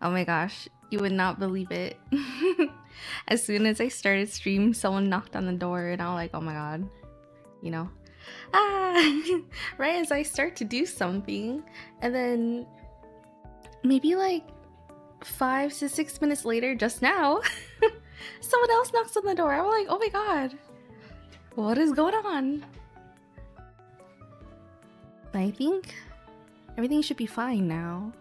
Oh my gosh, you would not believe it. As soon as I started stream, someone knocked on the door and I was like, oh my god, you know. Right as I start to do something, and then maybe like 5 to 6 minutes later, just now, someone else knocks on the door. I'm like, oh my god, what is going on? But I think everything should be fine now.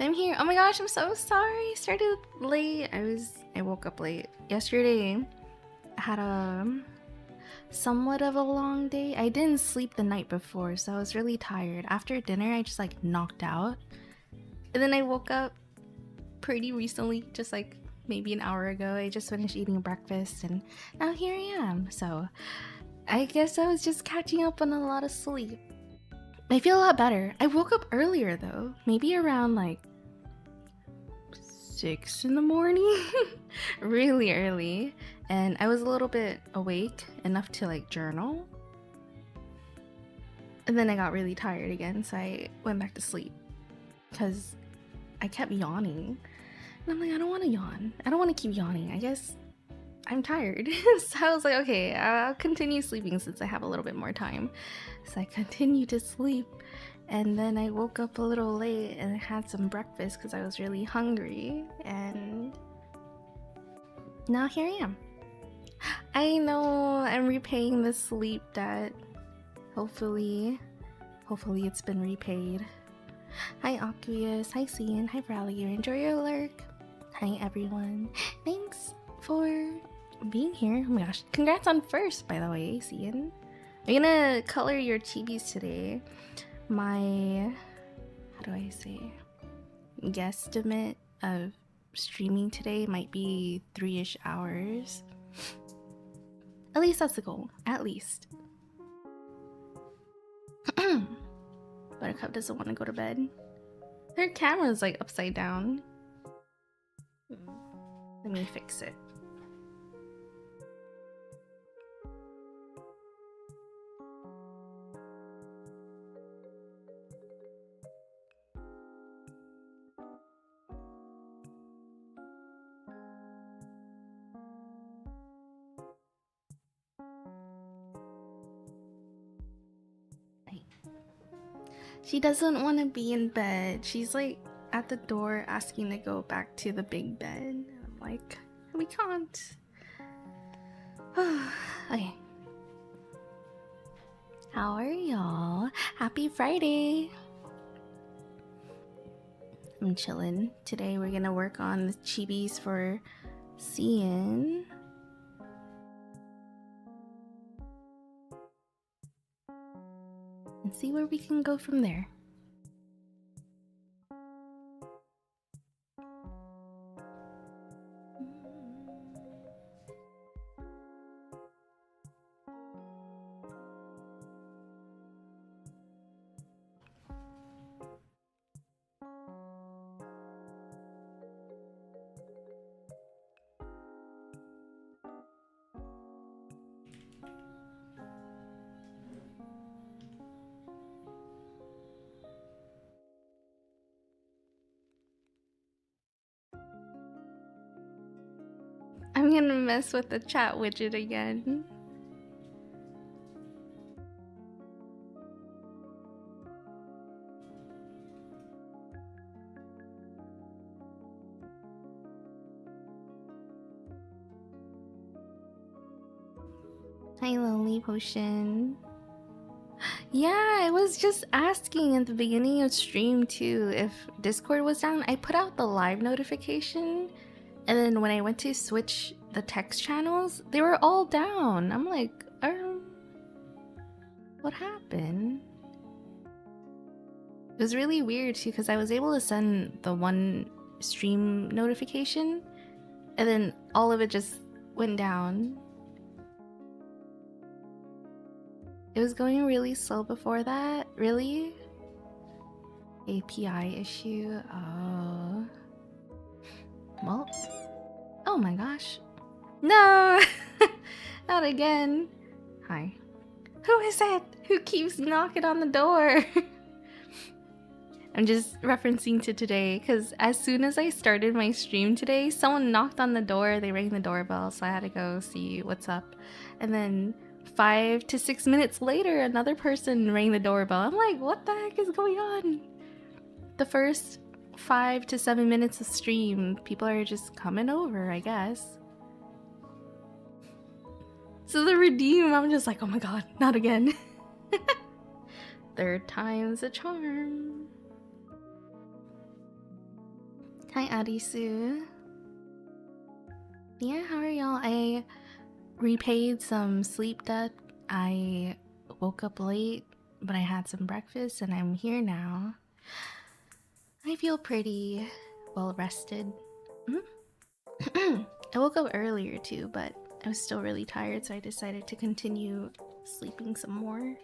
I'm here. Oh my gosh, I'm so sorry. Started late. I woke up late yesterday. I had a somewhat of a long day. I didn't sleep the night before, so I was really tired. After dinner, I just like knocked out. And then I woke up pretty recently, just like maybe an hour ago. I just finished eating breakfast and now here I am. So I guess I was just catching up on a lot of sleep. I feel a lot better. I woke up earlier though, maybe around like 6 in the morning, really early, and I was a little bit awake enough to like journal. And then I got really tired again, so I went back to sleep because I kept yawning. And I'm like, I don't want to yawn. I don't want to keep yawning. I guess I'm tired. So I was like, okay, I'll continue sleeping since I have a little bit more time. So I continued to sleep, and then I woke up a little late and had some breakfast because I was really hungry, and now here I am. I know I'm repaying the sleep debt. Hopefully it's been repaid. Hi Aqueous, hi Sian, hi Rally, enjoy your lurk. Hi everyone. Thanks for being here. Oh my gosh, congrats on first, by the way, Sian. I'm gonna color your chibis today. My, how do I say, guesstimate of streaming today might be 3-ish hours. At least that's the goal, at least. Buttercup doesn't want to go to bed. Her camera's like upside down. Let me fix it. She doesn't want to be in bed. She's like at the door asking to go back to the big bed. I'm like, we can't. Okay. How are y'all? Happy Friday. I'm chillin'. Today we're gonna work on the chibis for Sian. And see where we can go from there. I'm gonna mess with the chat widget again. Hi, Lonely Potion. Yeah, I was just asking at the beginning of stream too if Discord was down. I put out the live notification, and then when I went to switch the text channels, they were all down. I'm like, what happened? It was really weird too because I was able to send the one stream notification, and then all of it just went down. It was going really slow before that. Really? API issue? Oh. Well. Oh my gosh. No! Not again. Hi. Who is it? Who keeps knocking on the door? I'm just referencing to today because as soon as I started my stream today, someone knocked on the door, they rang the doorbell, so I had to go see what's up. And then 5 to 6 minutes later, another person rang the doorbell. I'm like, what the heck is going on? The first 5 to 7 minutes of stream, people are just coming over, I guess. So the redeem, I'm just like, oh my god, not again. Third time's a charm. Hi, Adisu. Yeah, how are y'all? I repaid some sleep debt. I woke up late, but I had some breakfast and I'm here now. I feel pretty well rested. I woke up earlier too, but I was still really tired, so I decided to continue sleeping some more.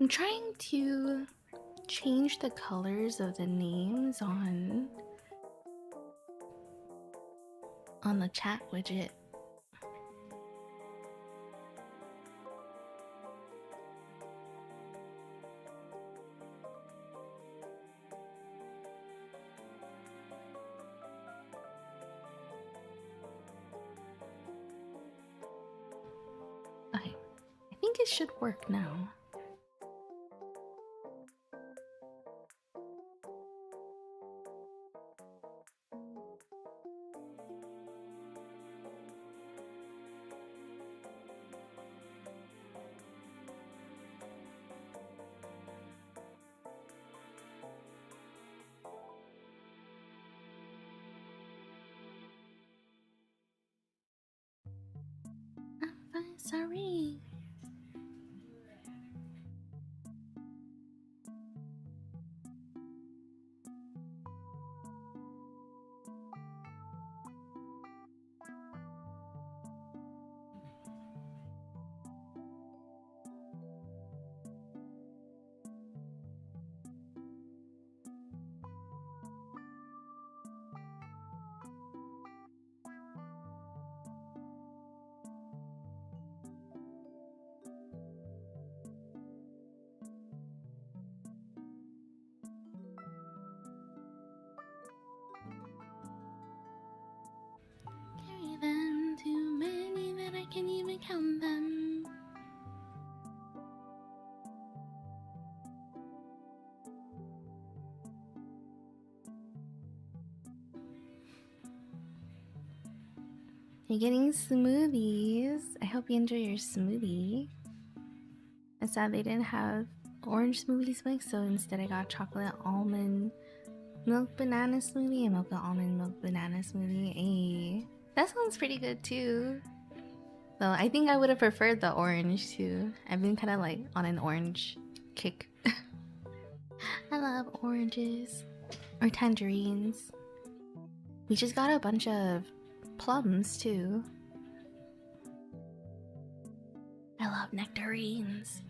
I'm trying to change the colors of the names on the chat widget. Okay, I think it should work now. I'm sorry. Carry them, too many that I can't even count them. You're getting smoothies. I hope you enjoy your smoothie. I'm sad they didn't have orange smoothies mix, so instead I got chocolate almond milk banana smoothie and mocha almond milk banana smoothie. Ayy. That sounds pretty good too. Though I think I would have preferred the orange too. I've been kind of like on an orange kick. I love oranges. Or tangerines. We just got a bunch of plums too. I love nectarines.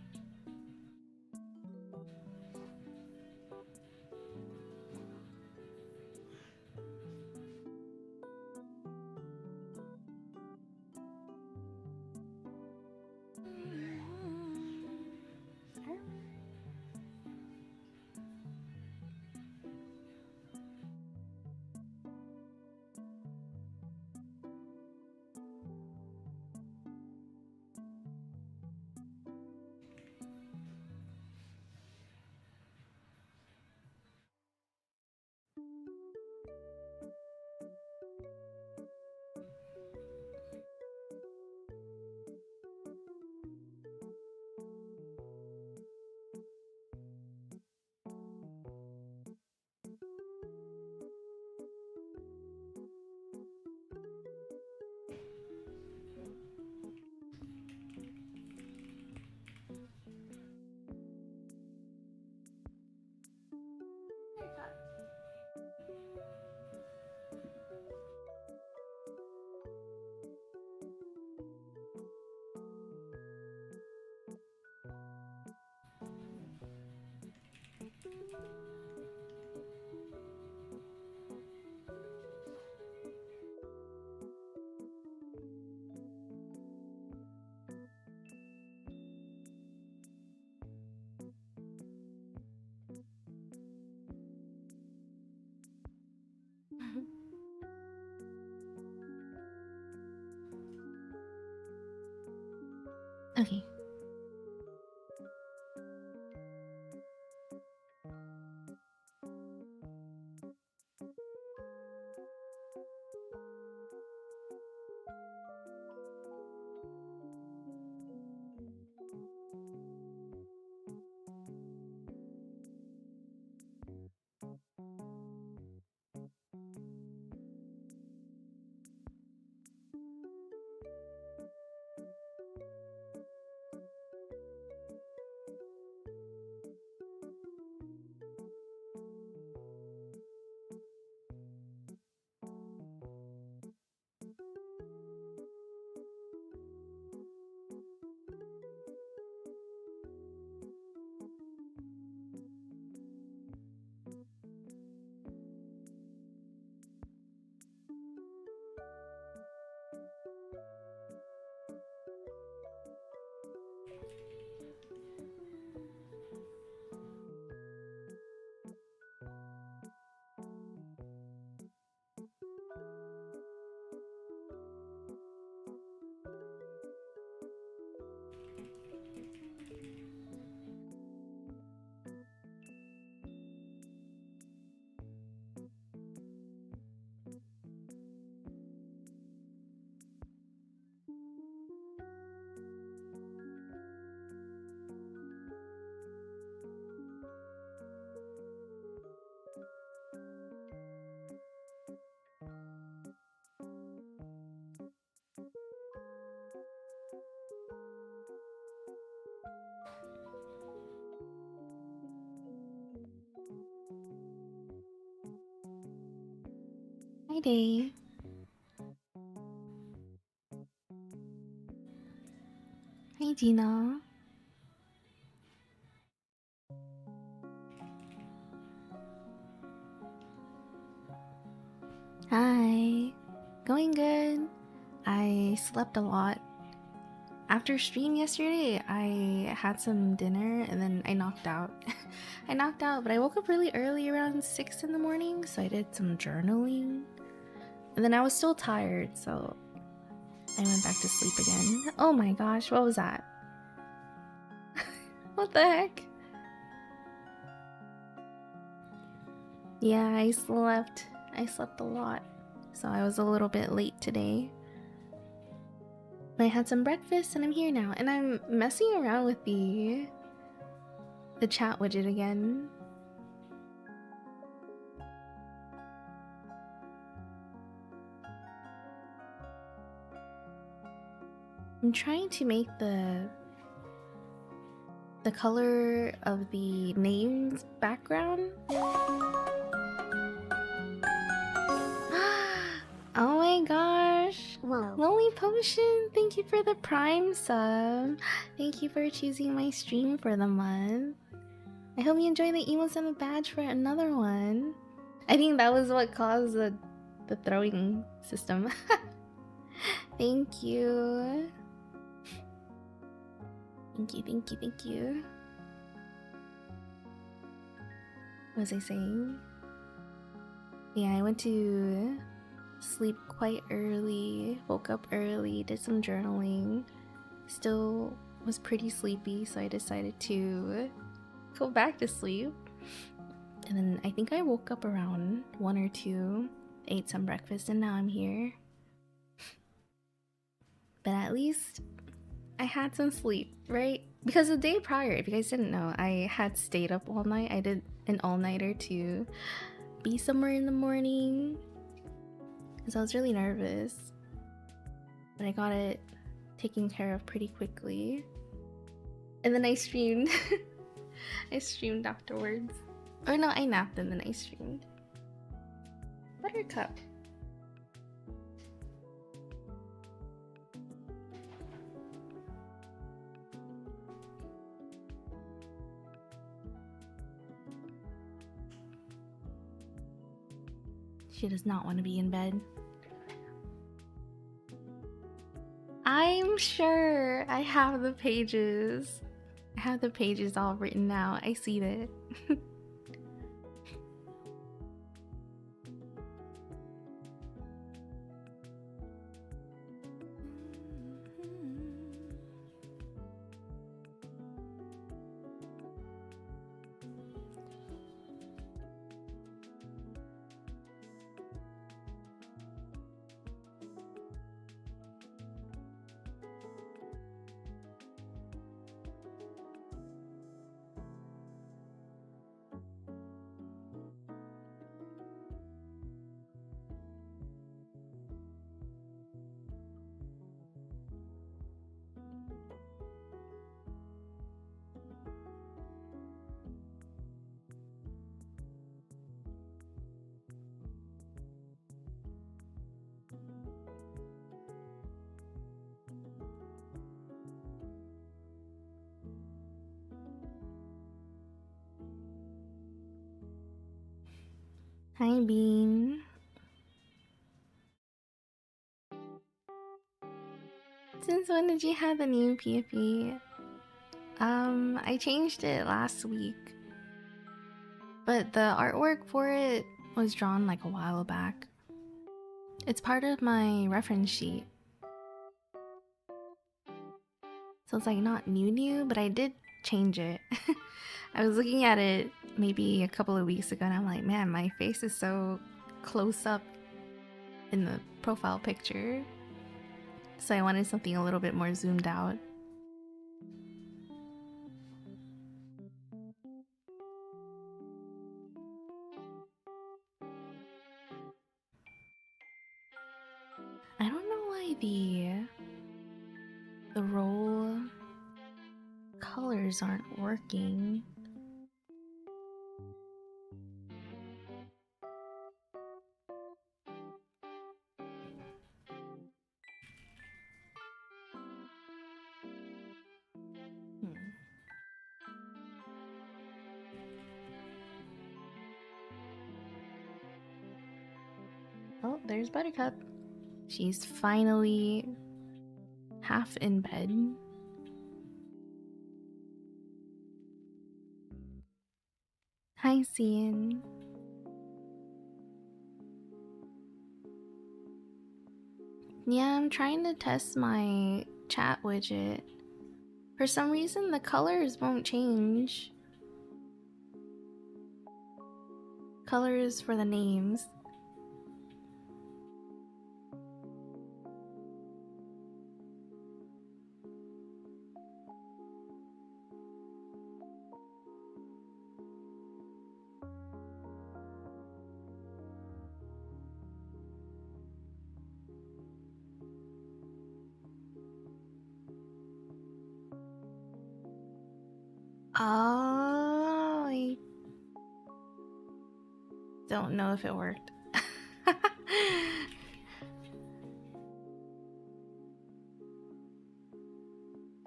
Okay. Hi, Day. Hi, Gina. Hi. Going good. I slept a lot. After stream yesterday, I had some dinner and then I knocked out. I knocked out, but I woke up really early around 6 in the morning, so I did some journaling. And then I was still tired, so I went back to sleep again. Oh my gosh, what was that? What the heck? Yeah, I slept. I slept a lot, so I was a little bit late today. I had some breakfast and I'm here now, and I'm messing around with the chat widget again. I'm trying to make the color of the name's background. Oh my gosh. Whoa. Lonely Potion, thank you for the Prime sub. Thank you for choosing my stream for the month. I hope you enjoy the emotes and the badge for another one. I think that was what caused the throwing system. Thank you. Thank you, thank you, thank you. What was I saying? Yeah, I went to sleep quite early, woke up early, did some journaling. Still was pretty sleepy, so I decided to go back to sleep. And then I think I woke up around 1 or 2, ate some breakfast, and now I'm here. But at least I had some sleep, right? Because the day prior, if you guys didn't know, I had stayed up all night. I did an all-nighter to be somewhere in the morning because I was really nervous. But I got it taken care of pretty quickly. And then I streamed. I streamed afterwards. Or no, I napped and then I streamed. Buttercup. She does not want to be in bed. I'm sure I have the pages. I have the pages all written out. I see that. Hi, Bean. Since when did you have the new PFP? I changed it last week, but the artwork for it was drawn like a while back. It's part of my reference sheet. So it's like not new, but I did change it. I was looking at it maybe a couple of weeks ago and I'm like, man, my face is so close up in the profile picture. So I wanted something a little bit more zoomed out. I don't know why the roll colors aren't working. Oh, there's Buttercup. She's finally half in bed. Hi, Sian. Yeah, I'm trying to test my chat widget. For some reason, the colors won't change. Colors for the names. Oh, I don't know if it worked.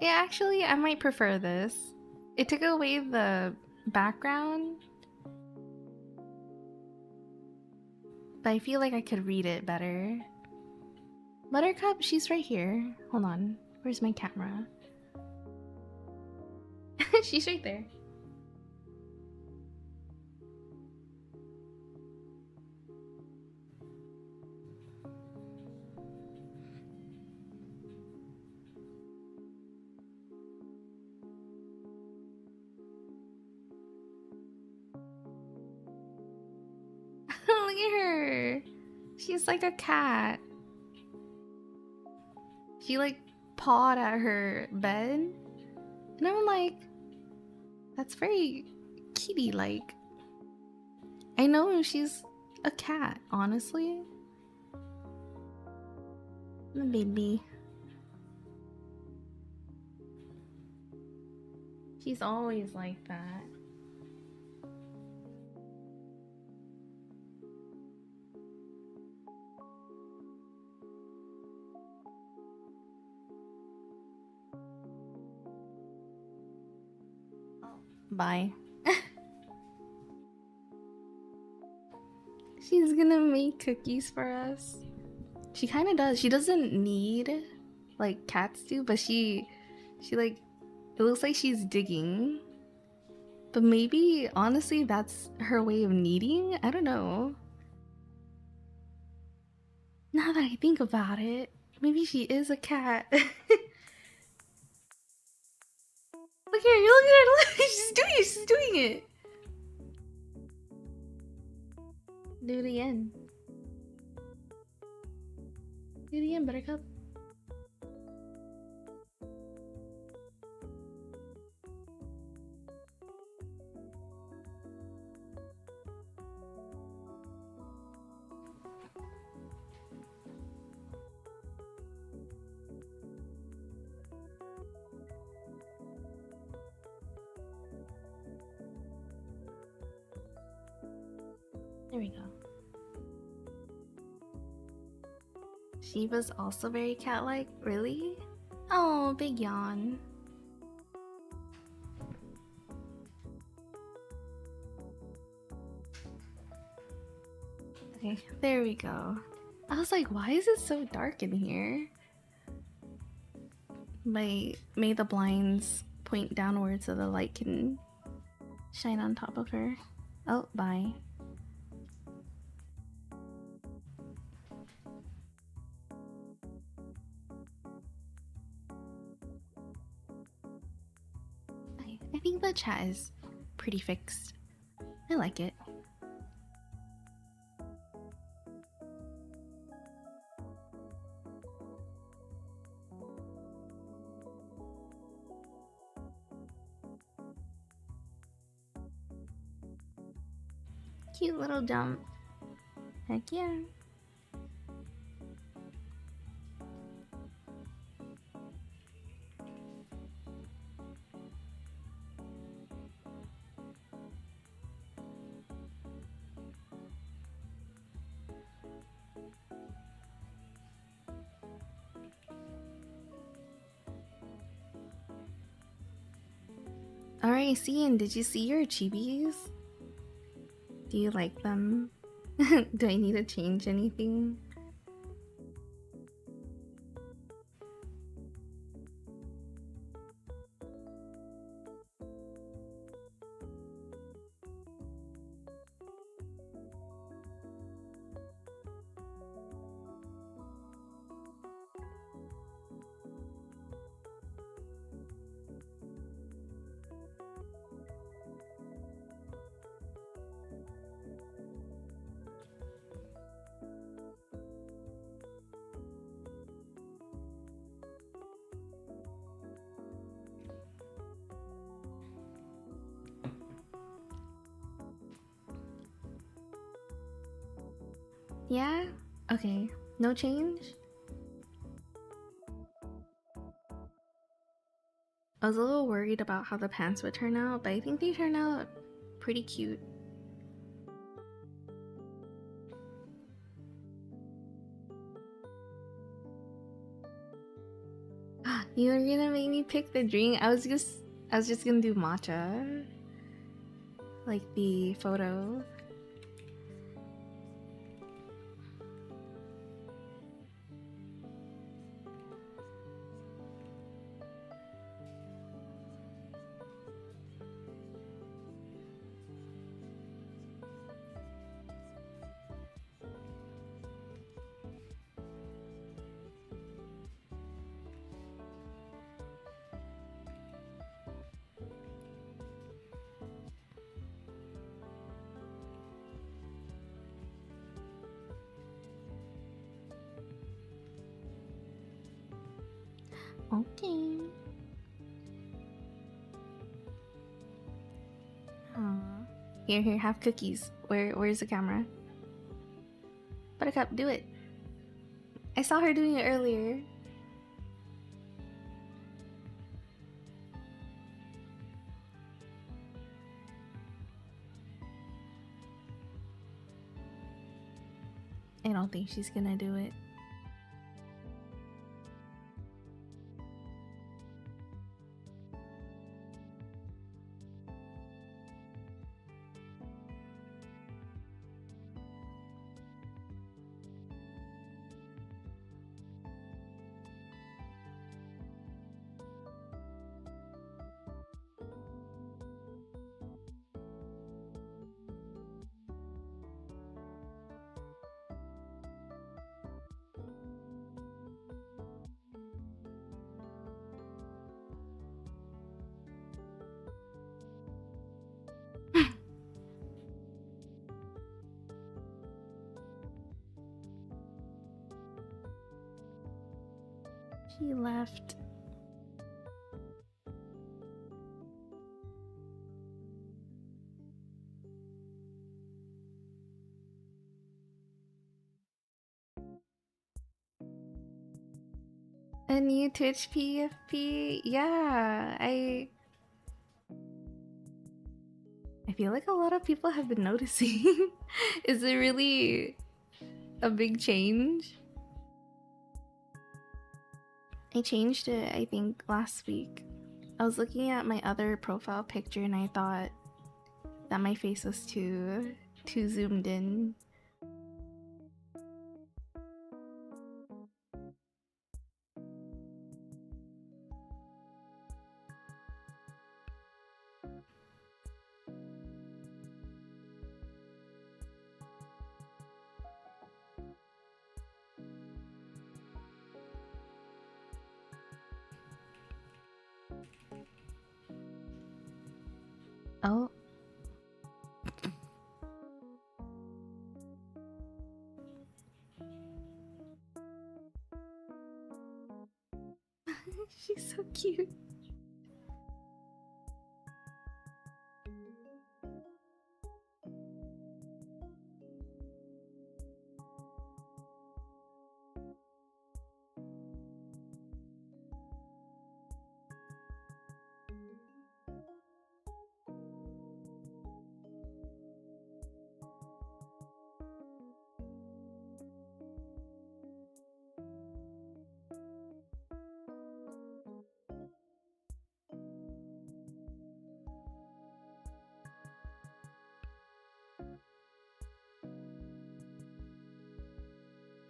Yeah, actually, I might prefer this. It took away the background, but I feel like I could read it better. Buttercup, she's right here. Hold on. Where's my camera? She's right there. Look at her. She's like a cat. She like pawed at her bed. And I'm like, that's very kitty-like. I know she's a cat, honestly. The baby. She's always like that. Bye. She's gonna make cookies for us. She kind of does. She doesn't need like cats do, but she like, it looks like she's digging. But maybe honestly that's her way of kneading. I don't know. Now that I think about it, maybe she is a cat. Look at her, look at her, look. She's doing it, she's doing it. Do it again. Do it again, Buttercup. There we go. Shiva's also very cat-like. Really? Oh, big yawn. Okay, there we go. I was like, why is it so dark in here? May the blinds point downward so the light can shine on top of her. Oh, bye. I think the chat is pretty fixed. I like it. Cute little jump. Heck yeah. Alright, Sian, did you see your chibis? Do you like them? Do I need to change anything? Yeah? Okay. No change? I was a little worried about how the pants would turn out, but I think they turned out pretty cute. You were gonna make me pick the drink? I was just gonna do matcha. Like the photo. Okay. Aww. Here, have cookies. Where's the camera? Buttercup, do it. I saw her doing it earlier. I don't think she's gonna do it. She left. A new Twitch PFP? Yeah, I feel like a lot of people have been noticing. Is it really a big change? I changed it, I think, last week. I was looking at my other profile picture and I thought that my face was too zoomed in. Oh. She's so cute.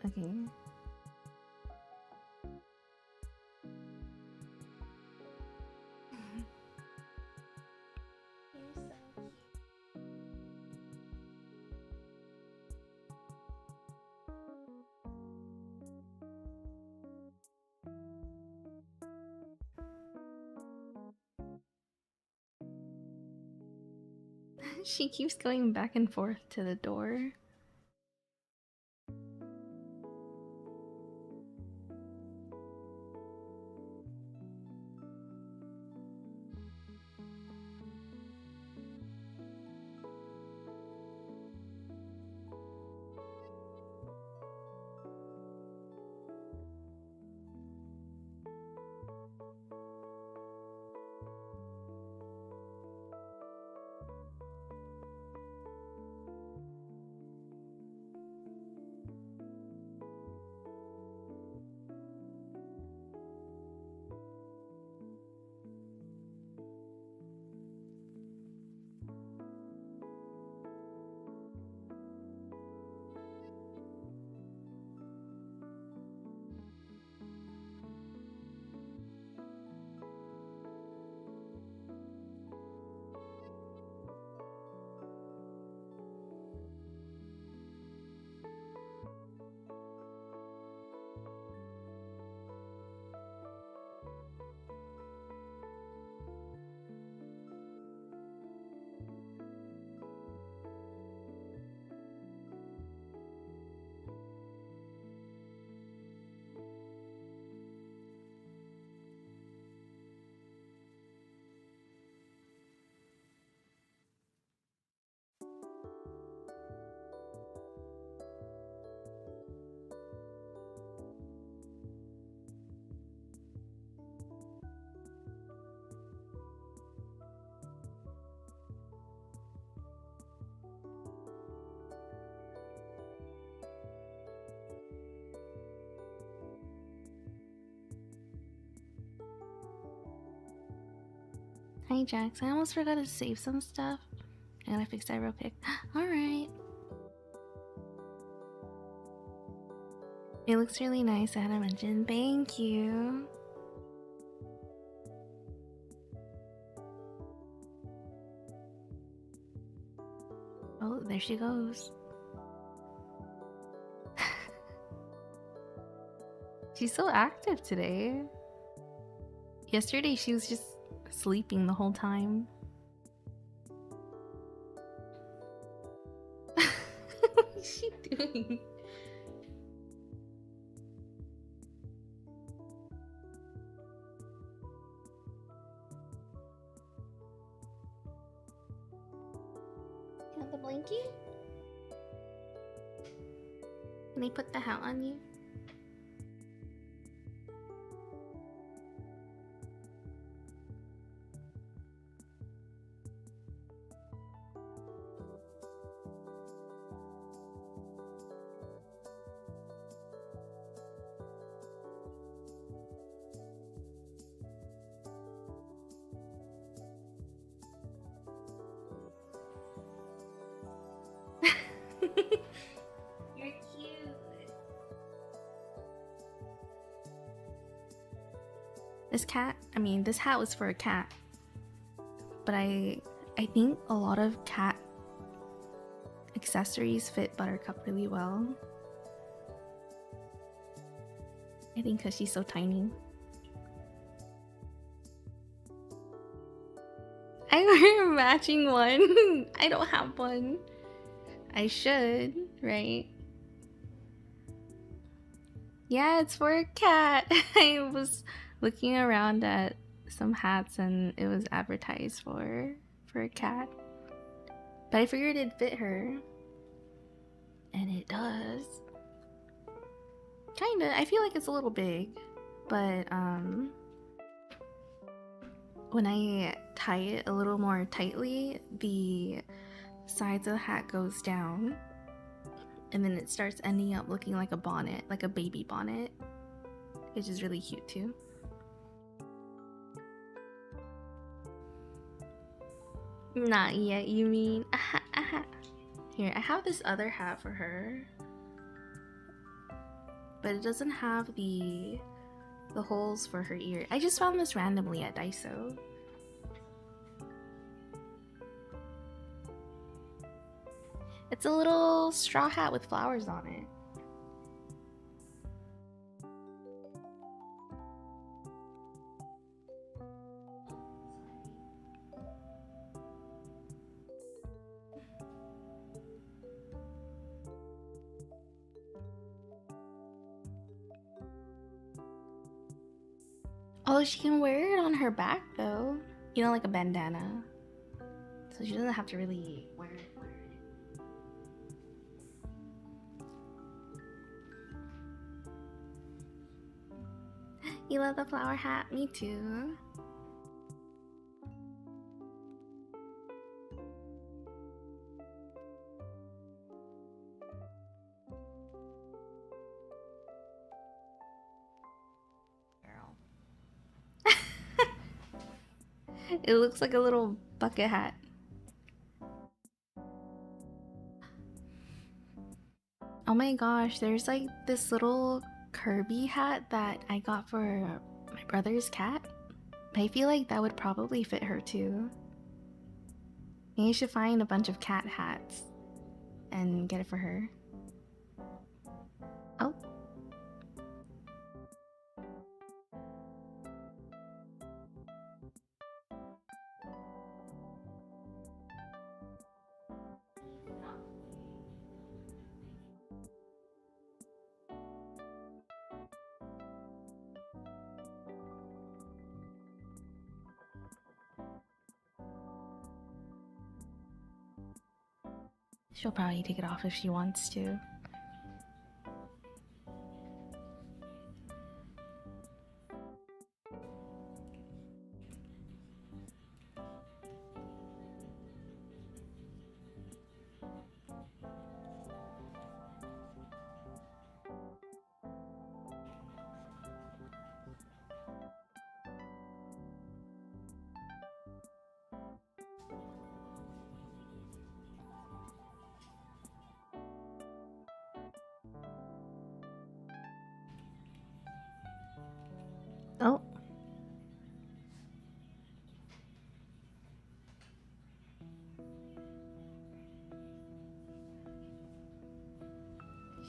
Okay. You're so cute. She keeps going back and forth to the door. Hi Jax, I almost forgot to save some stuff. I gotta fix that real quick. Alright. It looks really nice, I had to mention. Thank you. Oh, there she goes. She's so active today. Yesterday she was just sleeping the whole time. What is she doing? You want the blankie? Can they put the hat on you? You're cute. This hat was for a cat. But I think a lot of cat accessories fit Buttercup really well. I think because she's so tiny. I I wear a matching one. I don't have one. I should, right? Yeah, it's for a cat. I was looking around at some hats and it was advertised for a cat. But I figured it'd fit her. And it does. Kinda. I feel like it's a little big. But when I tie it a little more tightly, the sides of the hat goes down. And then it starts ending up looking like a bonnet, like a baby bonnet. Which is really cute too. Not yet, you mean? Here, I have this other hat for her. But it doesn't have the holes for her ear. I just found this randomly at Daiso. It's a little straw hat with flowers on it. Oh, she can wear it on her back though. You know, like a bandana. So she doesn't have to really wear it. You love the flower hat? Me too. It looks like a little bucket hat. Oh my gosh, there's like this little Kirby hat that I got for my brother's cat. I feel like that would probably fit her too. Maybe I should find a bunch of cat hats and get it for her. Oh. She'll probably take it off if she wants to. Oh.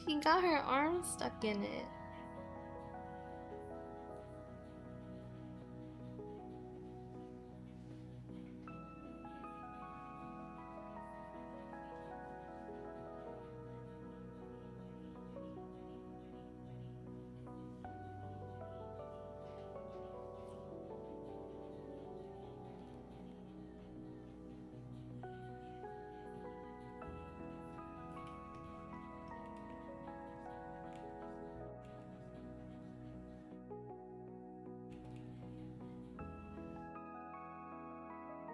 She got her arm stuck in it.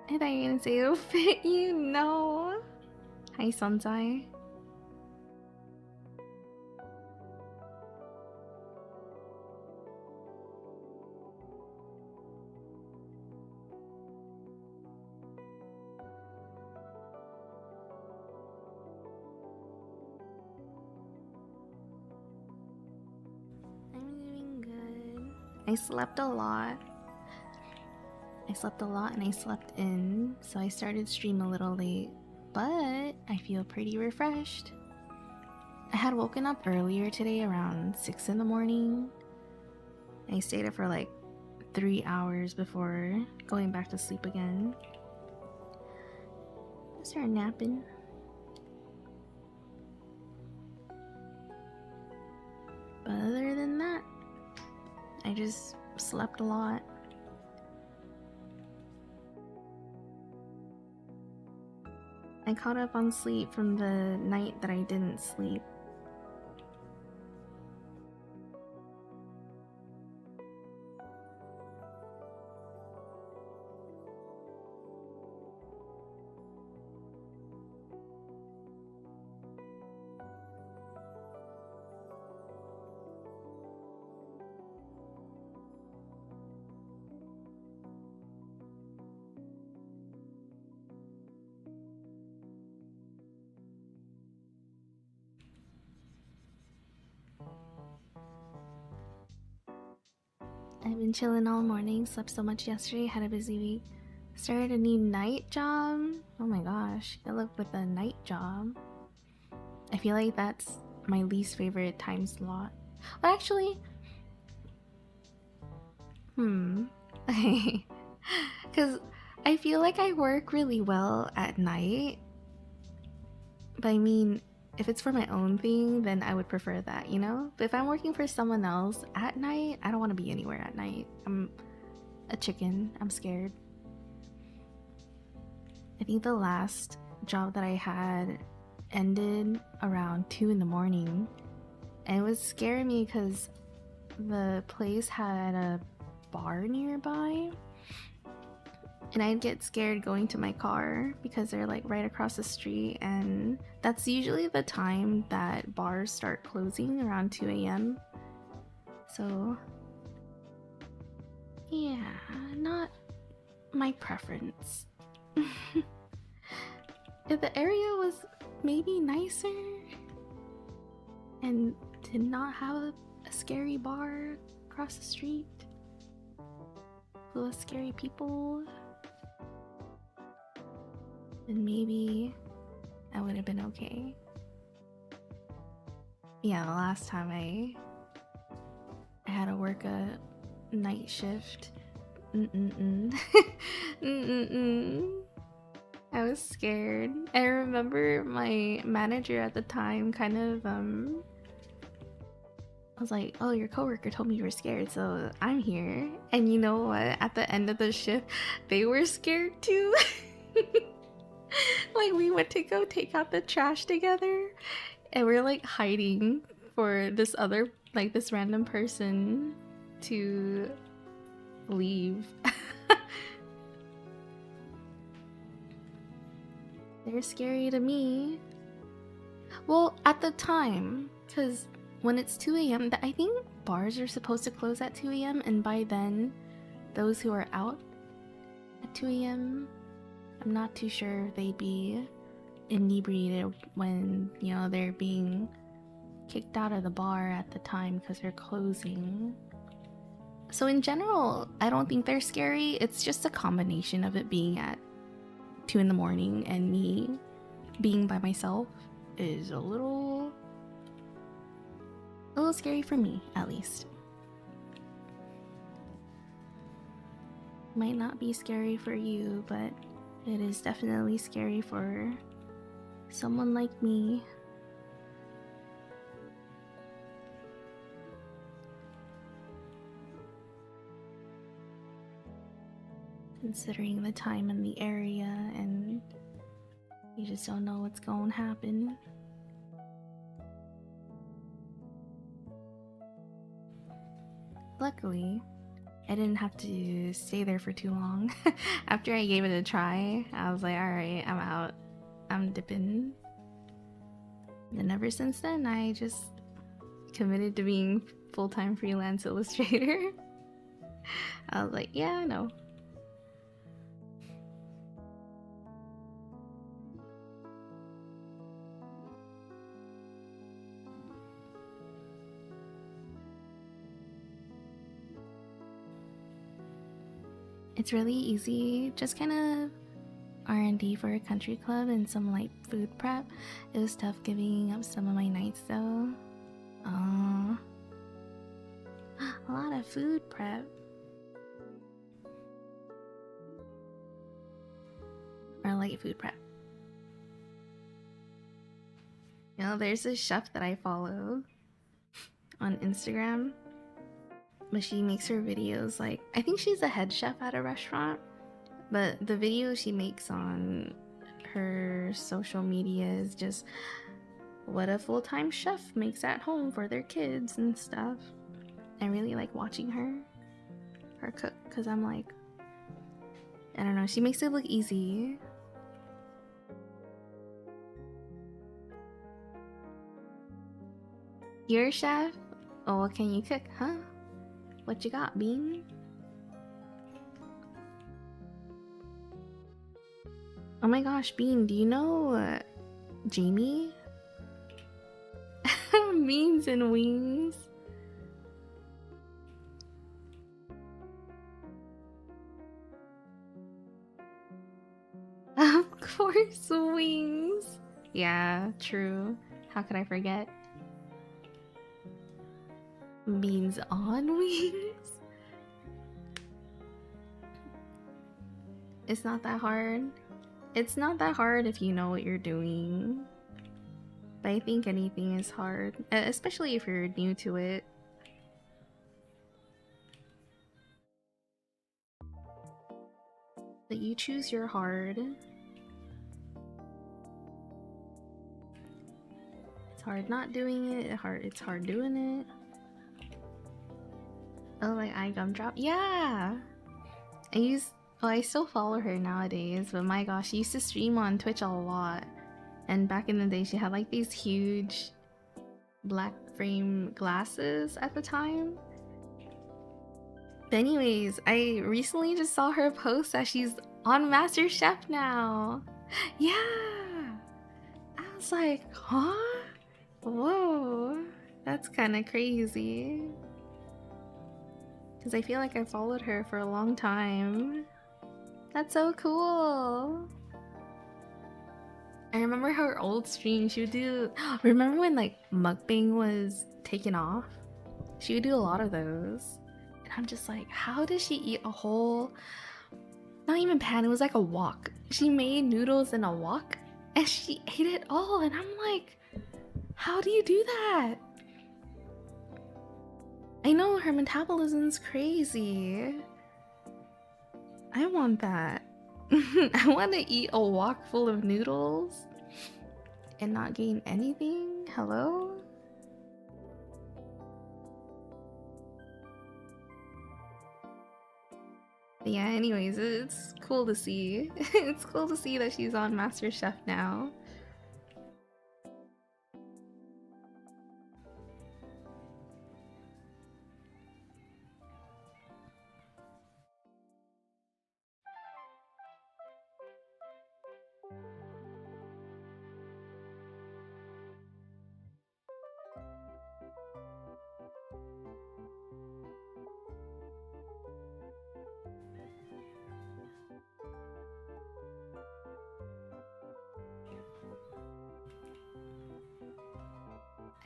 I thought you were gonna say it'll fit you. No. Hi, Sunzai. I'm doing good. I slept a lot. And I slept in, so I started stream a little late, but I feel pretty refreshed. I had woken up earlier today around 6 in the morning. I stayed up for like 3 hours before going back to sleep again. start napping. But other than that, I just slept a lot. I caught up on sleep from the night that I didn't sleep. I've been chilling all morning, slept so much yesterday, had a busy week. Started a new night job. Oh my gosh, good luck with a night job. I feel like that's my least favorite time slot. Well, actually, because I feel like I work really well at night. But I mean, if it's for my own thing, then I would prefer that, you know? But if I'm working for someone else at night, I don't want to be anywhere at night. I'm a chicken. I'm scared. I think the last job that I had ended around 2 in the morning. And it was scaring me because the place had a bar nearby. And I'd get scared going to my car because they're like right across the street, and that's usually the time that bars start closing, around 2 a.m. So yeah, not my preference. If the area was maybe nicer and did not have a scary bar across the street full of scary people, then maybe I would have been okay. Yeah, the last time I had to work a night shift, I was scared. I remember my manager at the time kind of I was like, oh, your coworker told me you were scared, so I'm here. And you know what? At the end of the shift, they were scared too. Like, we went to go take out the trash together, and we're like hiding for this other, like, this random person to leave. They're scary to me. Well, at the time, because when it's 2 a.m., I think bars are supposed to close at 2 a.m., and by then, those who are out at 2 a.m., I'm not too sure if they'd be inebriated when, you know, they're being kicked out of the bar at the time because they're closing. So in general, I don't think they're scary. It's just a combination of it being at 2 in the morning and me being by myself is a little scary for me, at least. Might not be scary for you, but it is definitely scary for someone like me. Considering the time and the area, and you just don't know what's going to happen. Luckily, I didn't have to stay there for too long. After I gave it a try, I was like, alright, I'm out. I'm dipping. And ever since then, I just committed to being full-time freelance illustrator. I was like, yeah, I know. It's really easy, just kind of R&D for a country club and some light food prep. It was tough giving up some of my nights though. A lot of food prep. Or light food prep. You know, there's a chef that I follow on Instagram, but she makes her videos like, I think she's a head chef at a restaurant, but the videos she makes on her social media is just what a full-time chef makes at home for their kids and stuff. I really like watching her cook, because I'm like, I don't know, she makes it look easy. You're a chef? Oh, what can you cook, huh? What you got, Bean? Oh my gosh, Bean, do you know Jamie? Beans and wings. Of course, wings. Yeah, true. How could I forget? Beans on wings? It's not that hard. It's not that hard if you know what you're doing. But I think anything is hard, especially if you're new to it. But you choose your hard. It's hard not doing it, it's hard doing it. Oh, like I gumdrop? Yeah! I still follow her nowadays, but my gosh, she used to stream on Twitch a lot. And back in the day, she had like these huge black frame glasses at the time. But anyways, I recently just saw her post that she's on MasterChef now. Yeah! I was like, huh? Whoa, that's kind of crazy. Because I feel like I followed her for a long time. That's so cool. I remember her old stream, she would do... Remember when like mukbang was taken off? She would do a lot of those. And I'm just like, how did she eat a whole... Not even pan, it was like a wok. She made noodles in a wok and she ate it all. And I'm like, how do you do that? I know her metabolism's crazy. I want that. I want to eat a wok full of noodles and not gain anything. Hello? But yeah, anyways, it's cool to see. It's cool to see that she's on MasterChef now.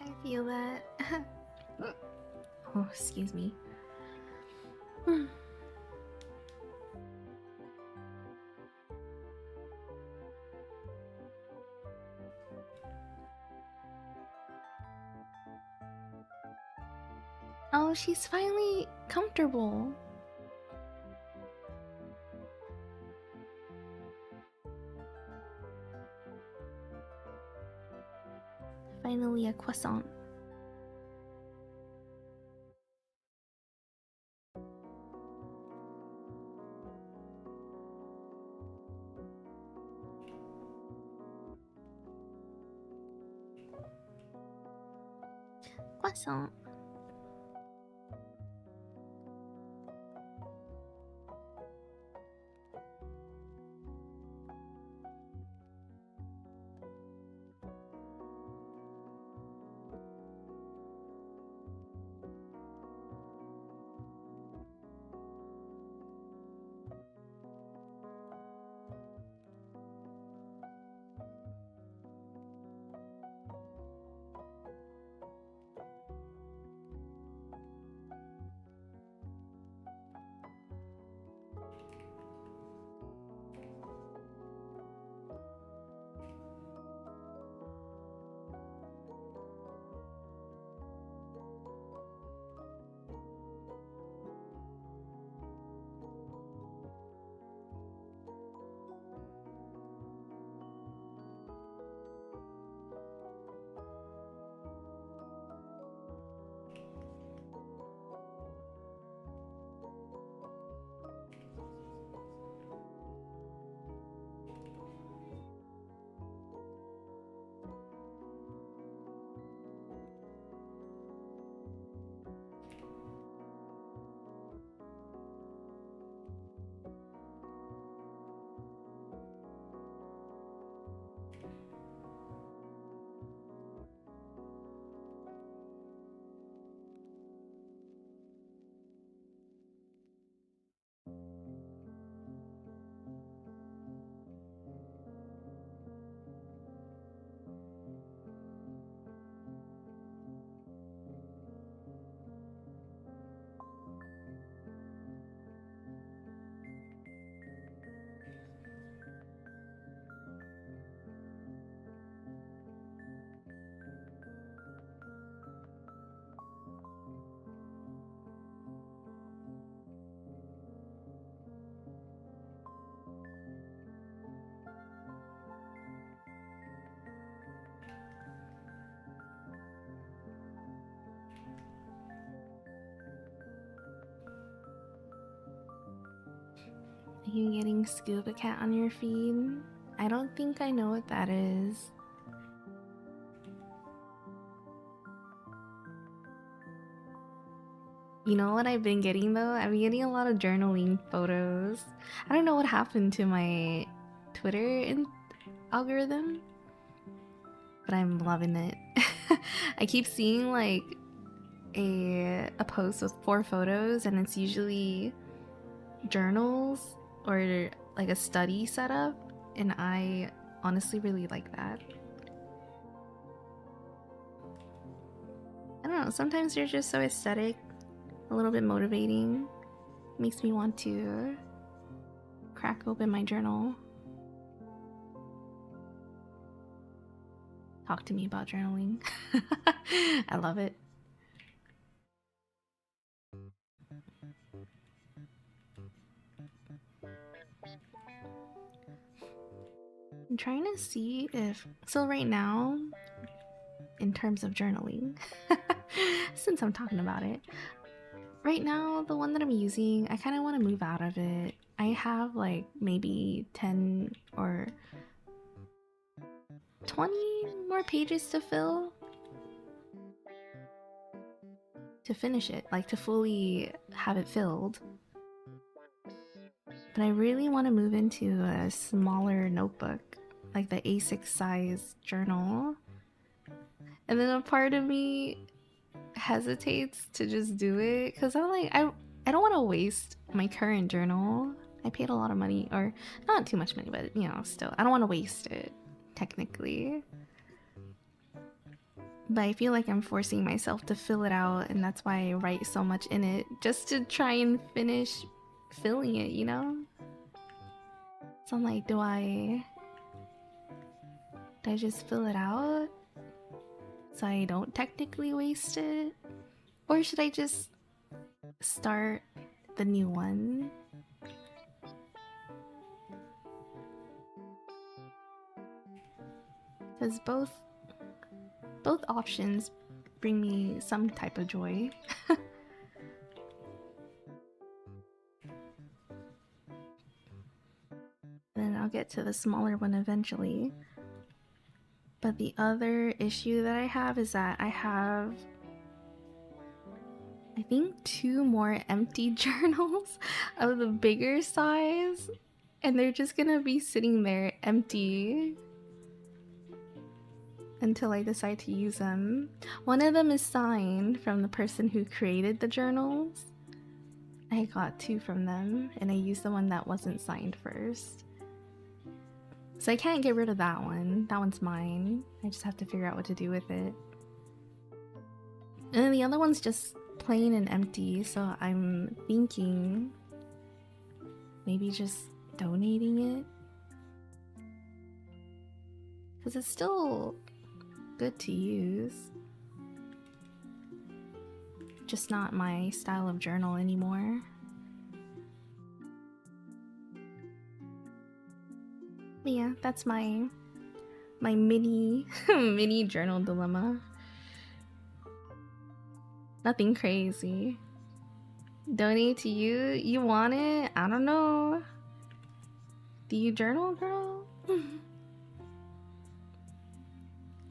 I feel that. Oh, excuse me. Oh, she's finally comfortable. Finally a croissant. Croissant. Are you getting scuba cat on your feed? I don't think I know what that is. You know what I've been getting though? I've been getting a lot of journaling photos. I don't know what happened to my Twitter algorithm, but I'm loving it. I keep seeing like a post with 4 photos, and it's usually journals or like a study setup, and I honestly really like that. I don't know, sometimes they're just so aesthetic, a little bit motivating. Makes me want to crack open my journal. Talk to me about journaling. I love it. I'm trying to see if... So right now, in terms of journaling, since I'm talking about it, right now, the one that I'm using, I kind of want to move out of it. I have like maybe 10 or 20 more pages to fill to finish it, like to fully have it filled. But I really want to move into a smaller notebook, like the A6 size journal. And then a part of me hesitates to just do it because I'm like, I don't want to waste my current journal. I paid a lot of money, or not too much money, but you know, still, I don't want to waste it, technically. But I feel like I'm forcing myself to fill it out, and that's why I write so much in it, just to try and finish filling it, you know? So I'm like, do I just fill it out so I don't technically waste it? Or should I just start the new one? Because both options bring me some type of joy. Then I'll get to the smaller one eventually. But the other issue that I have is that I have, I think, 2 more empty journals of the bigger size, and they're just gonna be sitting there empty until I decide to use them. One of them is signed from the person who created the journals. I got 2 from them, and I used the one that wasn't signed first. So I can't get rid of that one. That one's mine. I just have to figure out what to do with it. And then the other one's just plain and empty, so I'm thinking maybe just donating it. Because it's still good to use. Just not my style of journal anymore. But yeah, that's my mini mini journal dilemma. Nothing crazy. Donate to you? You want it? I don't know. Do you journal, girl?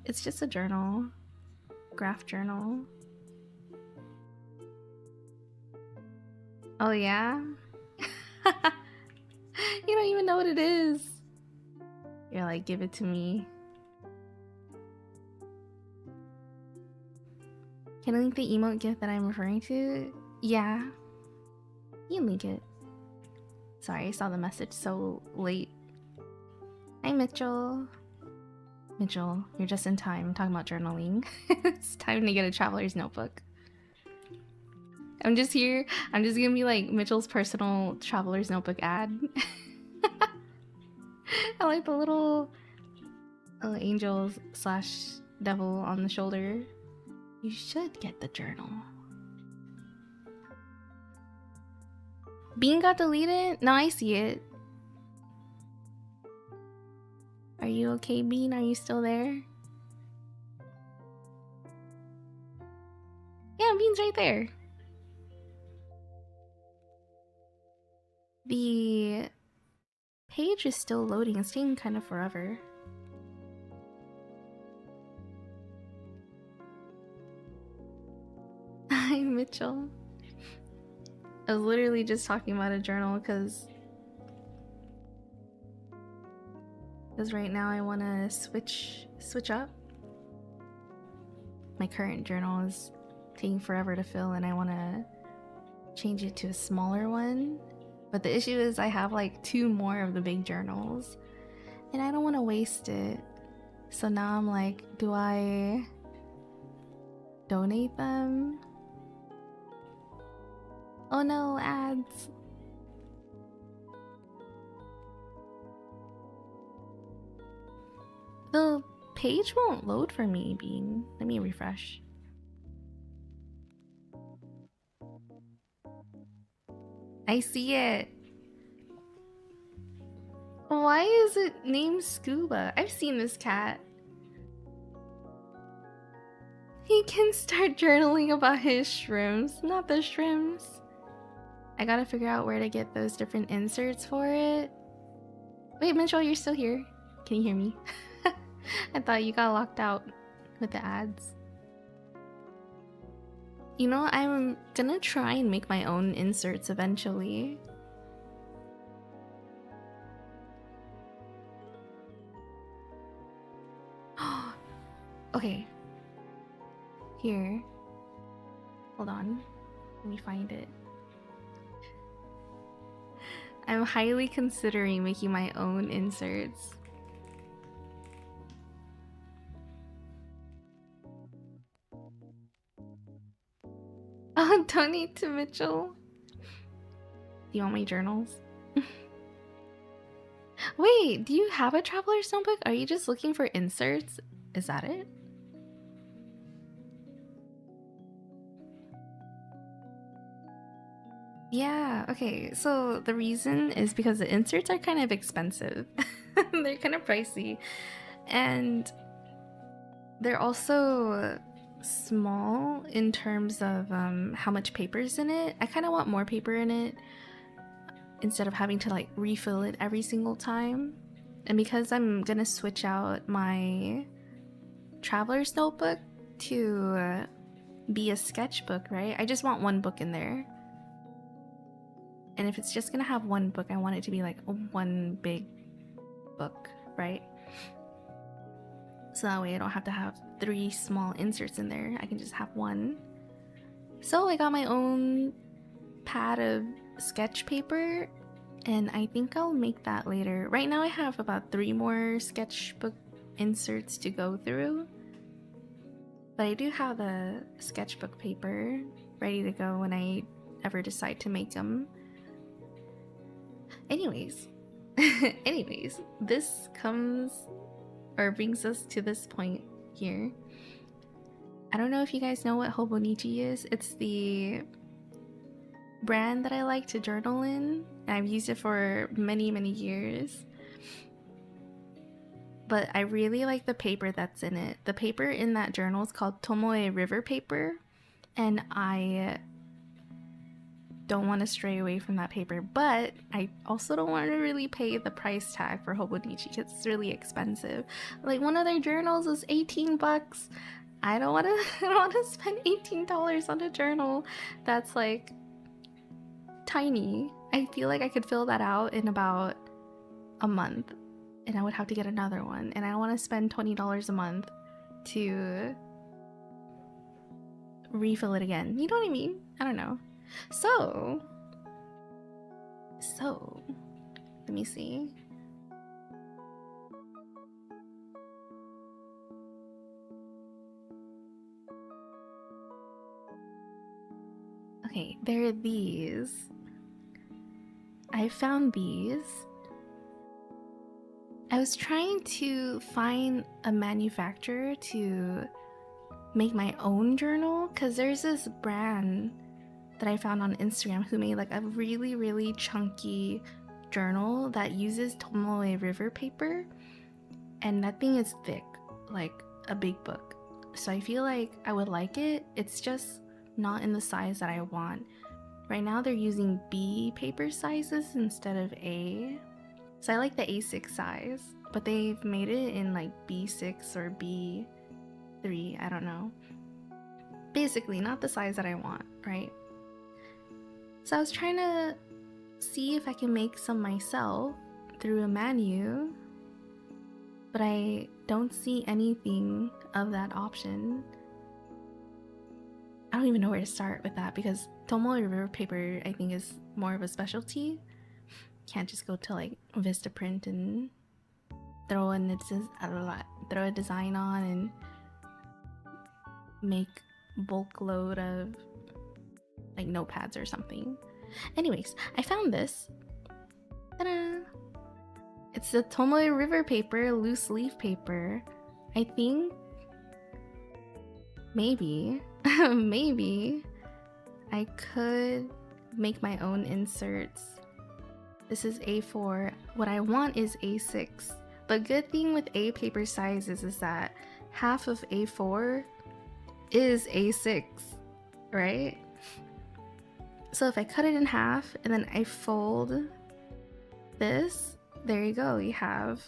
It's just a journal. Graph journal. Oh yeah? You don't even know what it is. You're like, give it to me. Can I link the emote gift that I'm referring to? Yeah. You can link it. Sorry, I saw the message so late. Hi, Mitchell. Mitchell, you're just in time. I'm talking about journaling. It's time to get a traveler's notebook. I'm just here. I'm just gonna be like Mitchell's personal traveler's notebook ad. I like the little angel / devil on the shoulder. You should get the journal. Bean got deleted? No, I see it. Are you okay, Bean? Are you still there? Yeah, Bean's right there. page is still loading. It's taking kind of forever. Hi, Mitchell. I was literally just talking about a journal because right now I want to switch up. My current journal is taking forever to fill and I want to change it to a smaller one. But the issue is I have like 2 more of the big journals and I don't want to waste it. So now I'm like, do I donate them? Oh no, ads. The page won't load for me, Bean. Let me refresh. I see it. Why is it named Scuba? I've seen this cat. He can start journaling about his shrimps, not the shrimps. I gotta figure out where to get those different inserts for it. Wait, Mitchell, you're still here. Can you hear me? I thought you got locked out with the ads. You know, I'm gonna try and make my own inserts eventually. Okay. Here. Hold on. Let me find it. I'm highly considering making my own inserts. Oh, donate to Mitchell. Do you want my journals? Wait, do you have a traveler's notebook? Are you just looking for inserts? Is that it? Yeah, okay. So the reason is because the inserts are kind of expensive. They're kind of pricey. And they're also small in terms of how much paper's in it. I kind of want more paper in it instead of having to like refill it every single time. And because I'm gonna switch out my traveler's notebook to be a sketchbook, right? I just want 1 book in there. And if it's just gonna have 1 book, I want it to be like 1 big book, right? So that way I don't have to have 3 small inserts in there. I can just have 1. So I got my own pad of sketch paper and I think I'll make that later. Right now I have about 3 more sketchbook inserts to go through. But I do have the sketchbook paper ready to go when I ever decide to make them. Anyways, this comes or brings us to this point here. I don't know if you guys know what Hobonichi is. It's the brand that I like to journal in. I've used it for many years. But I really like the paper that's in it. The paper in that journal is called Tomoe River paper. And I don't want to stray away from that paper, but I also don't want to really pay the price tag for Hobonichi because it's really expensive. Like one of their journals is 18 bucks. I don't want to spend $18 on a journal that's like tiny. I feel like I could fill that out in about a month and I would have to get another one, and I don't want to spend $20 a month to refill it again. You know what I mean? I don't know. So let me see. Okay, there are these. I found these. I was trying to find a manufacturer to make my own journal because there's this brand that I found on Instagram who made like a really chunky journal that uses Tomoe River paper, and that thing is thick, like a big book. So I feel like I would like it. It's just not in the size that I want. Right now they're using B paper sizes instead of A. So I like the A6 size, but they've made it in like B6 or B3, I don't know. Basically, not the size that I want, right? So I was trying to see if I can make some myself through a menu, but I don't see anything of that option. I don't even know where to start with that because twirli river paper, I think, is more of a specialty. Can't just go to like Vistaprint and throw a design on and make bulk load of like notepads or something. Anyways, I found this. Ta-da! It's the twirli river paper, loose leaf paper. I think maybe maybe I could make my own inserts. This is A4. What I want is A6. But good thing with A paper sizes is that half of A4 is A6, right? So if I cut it in half and then I fold this, there you go. You have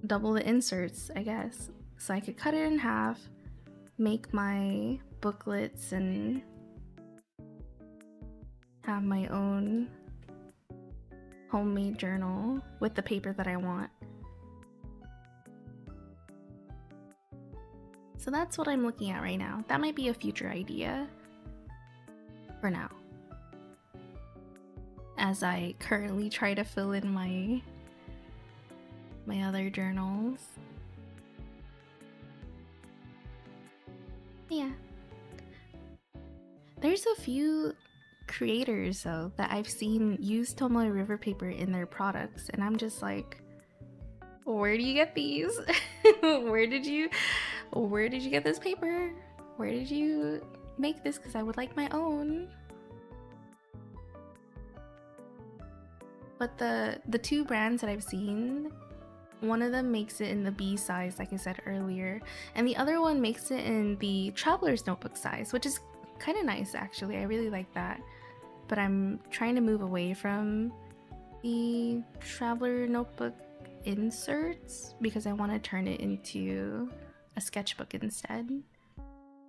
double the inserts, I guess. So I could cut it in half, make my booklets, and have my own homemade journal with the paper that I want. So that's what I'm looking at right now. That might be a future idea for now, as I currently try to fill in my other journals. Yeah. There's a few creators though that I've seen use twirli river paper in their products, and I'm just like, where do you get these? where did you get this paper? Where did you make this? Because I would like my own. But the two brands that I've seen, one of them makes it in the B size, like I said earlier, and the other one makes it in the traveler's notebook size, which is kind of nice actually. I really like that. But I'm trying to move away from the traveler notebook inserts because I want to turn it into a sketchbook instead.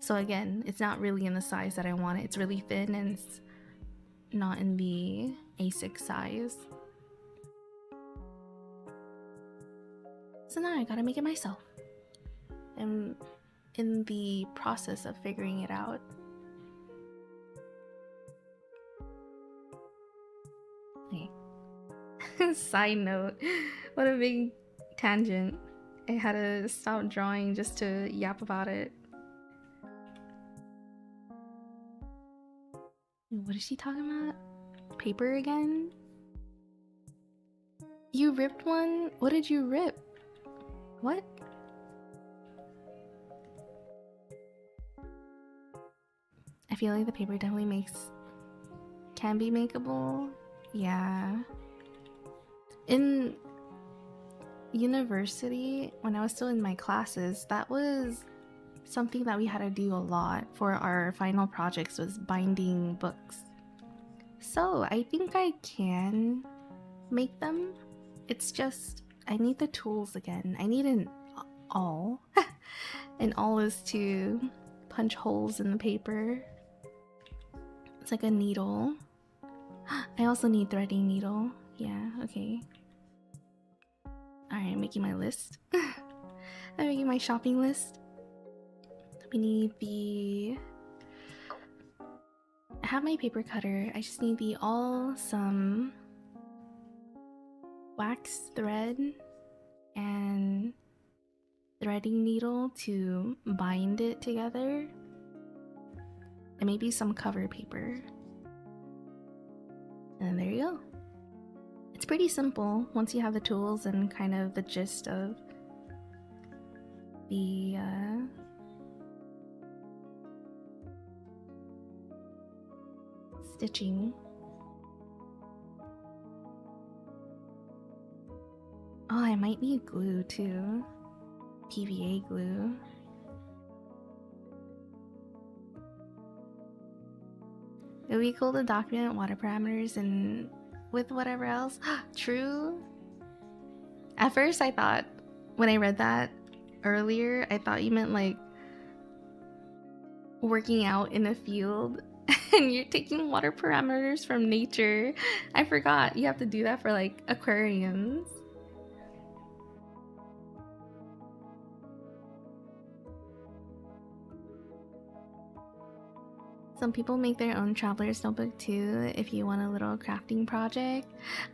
So again, it's not really in the size that I want it. It's really thin and it's not in the A6 size. So now I gotta make it myself. I'm in the process of figuring it out. Okay. Side note, what a big tangent. I had to stop drawing just to yap about it. What is she talking about? Paper again? You ripped one? What did you rip? What? I feel like the paper definitely can be makeable. Yeah. In university, when I was still in my classes, that was something that we had to do a lot for our final projects, was binding books. So I think I can make them. It's just I need the tools again. I need an awl. An awl is to punch holes in the paper. It's like a needle. I also need threading needle. Yeah, okay. Alright, I'm making my list. I'm making my shopping list. We need the... I have my paper cutter. I just need the some wax thread and threading needle to bind it together. And maybe some cover paper. And there you go. It's pretty simple once you have the tools and kind of the gist of the stitching. Oh, I might need glue too. PVA glue. It would be cool to document water parameters and with whatever else. True. At first I thought, when I read that earlier, I thought you meant like working out in a field and you're taking water parameters from nature. I forgot you have to do that for like aquariums. Some people make their own traveler's notebook too if you want a little crafting project.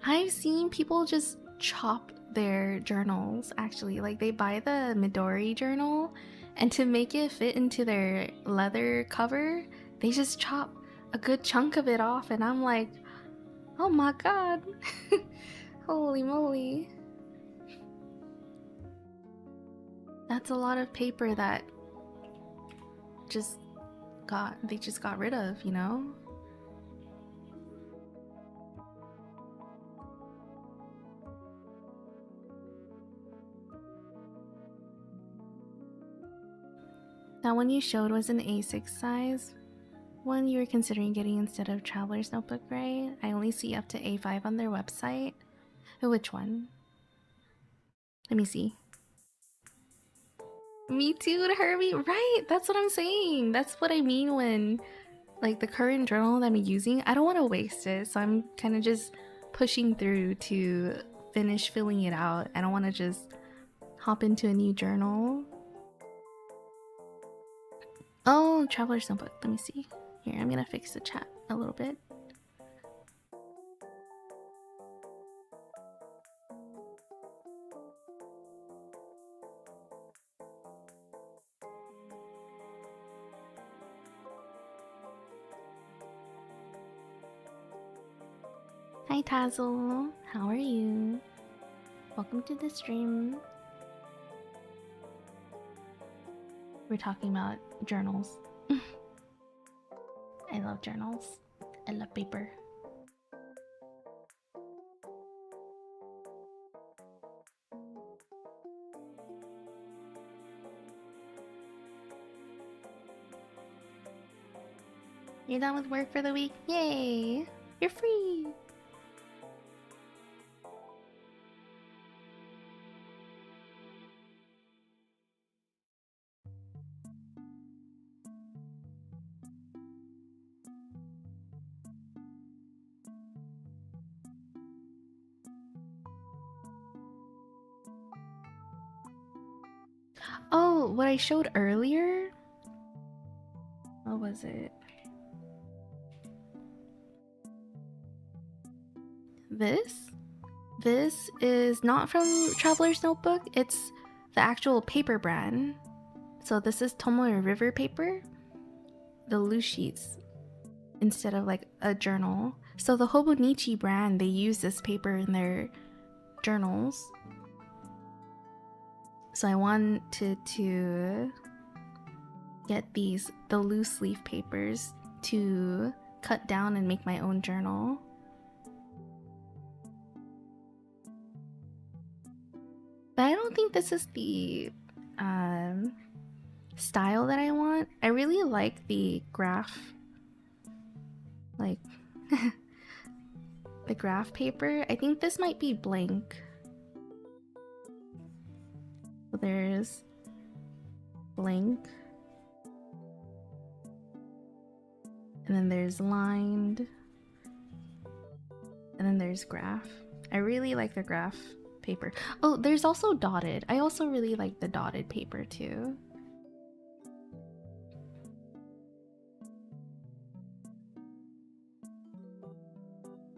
I've seen people just chop their journals actually. Like they buy the Midori journal and to make it fit into their leather cover, they just chop a good chunk of it off and I'm like, oh my god. Holy moly. That's a lot of paper that they just got rid of, you know? That one you showed was an A6 size. One you were considering getting instead of Traveler's Notebook, right? I only see up to A5 on their website. Which one? Let me see. Me too, Herbie. Right, that's what I'm saying. That's what I mean when, like, the current journal that I'm using, I don't want to waste it. So I'm kind of just pushing through to finish filling it out. I don't want to just hop into a new journal. Oh, Traveler's Notebook. Let me see. Here, I'm gonna fix the chat a little bit. Hi Tazzle, how are you? Welcome to the stream. We're talking about journals. I love journals. I love paper. You're done with work for the week? Yay! You're free! Oh, what I showed earlier? What was it? This is not from Traveler's Notebook. It's the actual paper brand. So this is Tomoe River paper. The loose sheets instead of like a journal. So the Hobonichi brand, they use this paper in their journals. So I wanted to get the loose leaf papers to cut down and make my own journal. But I don't think this is the style that I want. I really like the graph, like the graph paper. I think this might be blank. So there's blank. And then there's lined. And then there's graph. I really like the graph paper. Oh, there's also dotted. I also really like the dotted paper too.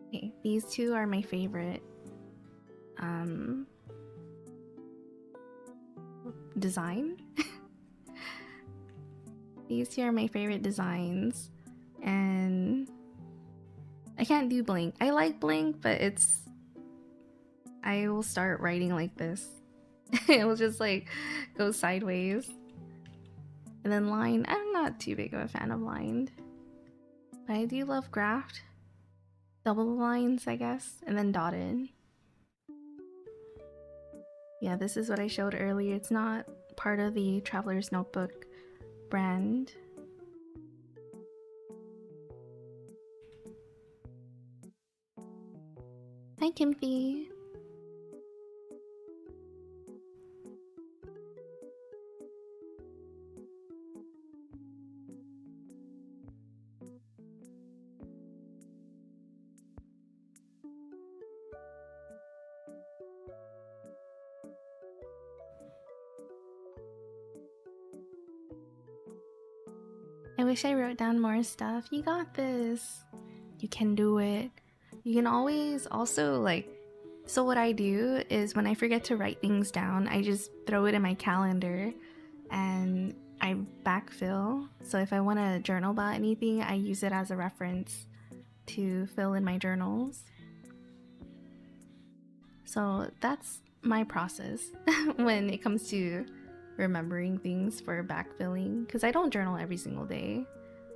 Okay, these two are my favorite design. These two are my favorite designs, and I can't do blank. I like blank, but I will start writing like this. It will just like go sideways. And then lined, I'm not too big of a fan of lined, but I do love graphed. Double lines, I guess, and then dotted. Yeah, this is what I showed earlier. It's not part of the Traveler's Notebook brand. Kimthy. I wish I wrote down more stuff. You got this. You can do it. You can always also like, so what I do is when I forget to write things down, I just throw it in my calendar and I backfill. So if I want to journal about anything, I use it as a reference to fill in my journals. So that's my process when it comes to remembering things for backfilling, because I don't journal every single day.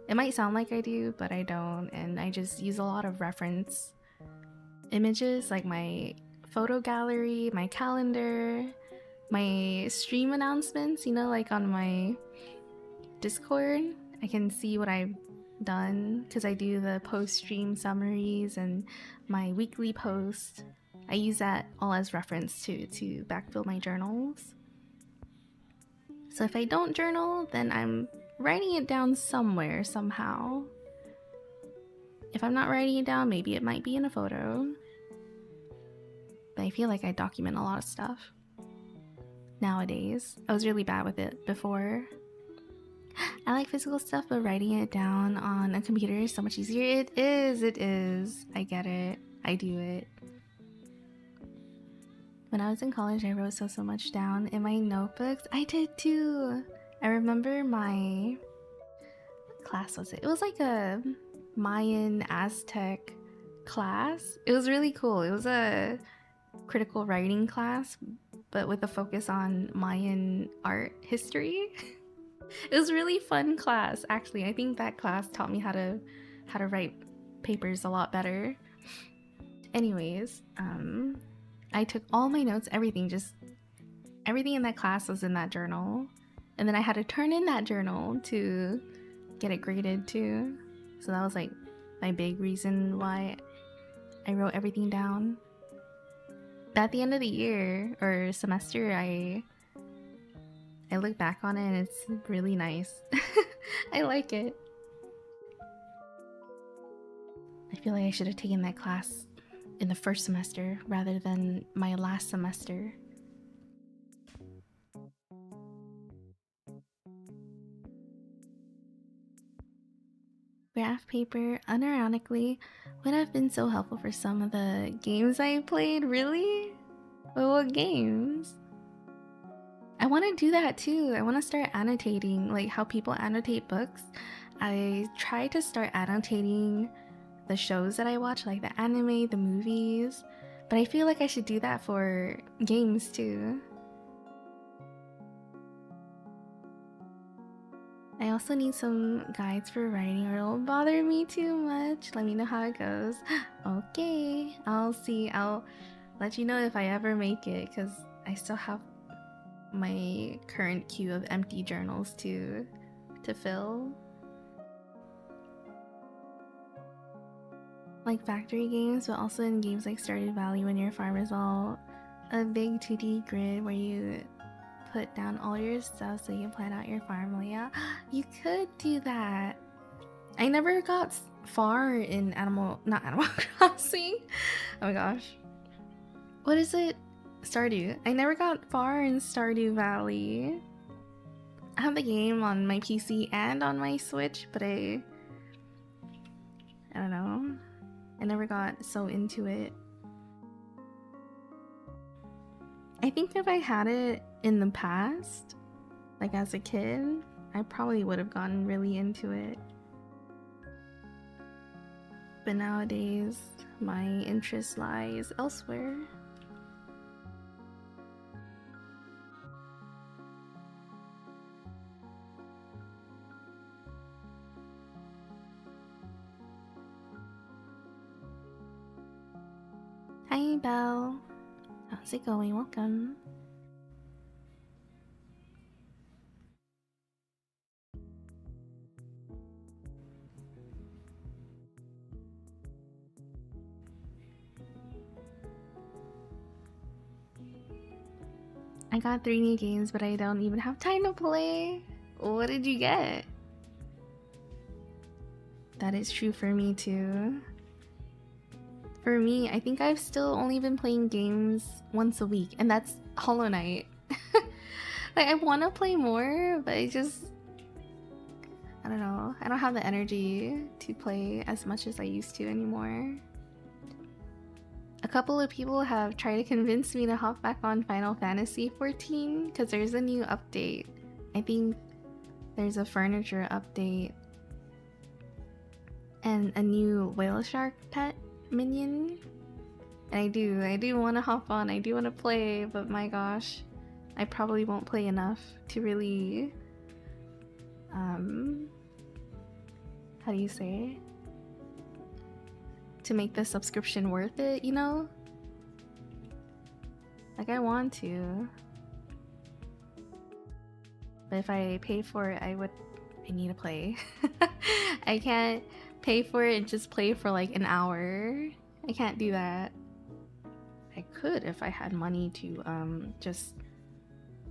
It might sound like I do, but I don't, and I just use a lot of reference images like my photo gallery, my calendar, my stream announcements, you know, like on my Discord. I can see what I've done because I do the post-stream summaries and my weekly post. I use that all as reference to backfill my journals. So if I don't journal, then I'm writing it down somewhere, somehow. If I'm not writing it down, maybe it might be in a photo. But I feel like I document a lot of stuff nowadays. I was really bad with it before. I like physical stuff, but writing it down on a computer is so much easier. It is. I get it. I do it. When I was in college, I wrote so much down in my notebooks. I did too. I remember my class was it? It was like a Mayan Aztec class. It was really cool. It was a critical writing class, but with a focus on Mayan art history. It was a really fun class, actually. I think that class taught me how to write papers a lot better. Anyways, I took all my notes, everything in that class was in that journal. And then I had to turn in that journal to get it graded too. So that was like my big reason why I wrote everything down. At the end of the year or semester, I look back on it and it's really nice. I like it. I feel like I should have taken that class in the first semester rather than my last semester. Graph paper, unironically, would have been so helpful for some of the games I played. Really? Well, what games? I want to do that too. I want to start annotating, like how people annotate books. I try to start annotating the shows that I watch, like the anime, the movies, but I feel like I should do that for games too. I also need some guides for writing or it'll bother me too much. Let me know how it goes. Okay, I'll see. I'll let you know if I ever make it, because I still have my current queue of empty journals to fill. Like factory games, but also in games like Stardew Valley when your farm is all a big 2D grid where you put down all your stuff so you can plan out your farm layout. You could do that. I never got far in not Animal Crossing. Oh my gosh. What is it? Stardew. I never got far in Stardew Valley. I have the game on my PC and on my Switch, but I don't know. I never got so into it. I think if I had it in the past, like as a kid, I probably would have gotten really into it. But nowadays, my interest lies elsewhere. Hi, Belle. How's it going? Welcome. I got 3 new games, but I don't even have time to play. What did you get? That is true for me too. For me, I think I've still only been playing games once a week, and that's Hollow Knight. Like, I want to play more, but I don't know. I don't have the energy to play as much as I used to anymore. A couple of people have tried to convince me to hop back on Final Fantasy 14 because there's a new update. I think there's a furniture update and a new whale shark pet minion. And I do want to hop on. I do want to play, but my gosh, I probably won't play enough to really how do you say? To make the subscription worth it, you know? Like, I want to. But if I pay for it, I need to play. I can't pay for it and just play for like an hour. I can't do that. I could if I had money to just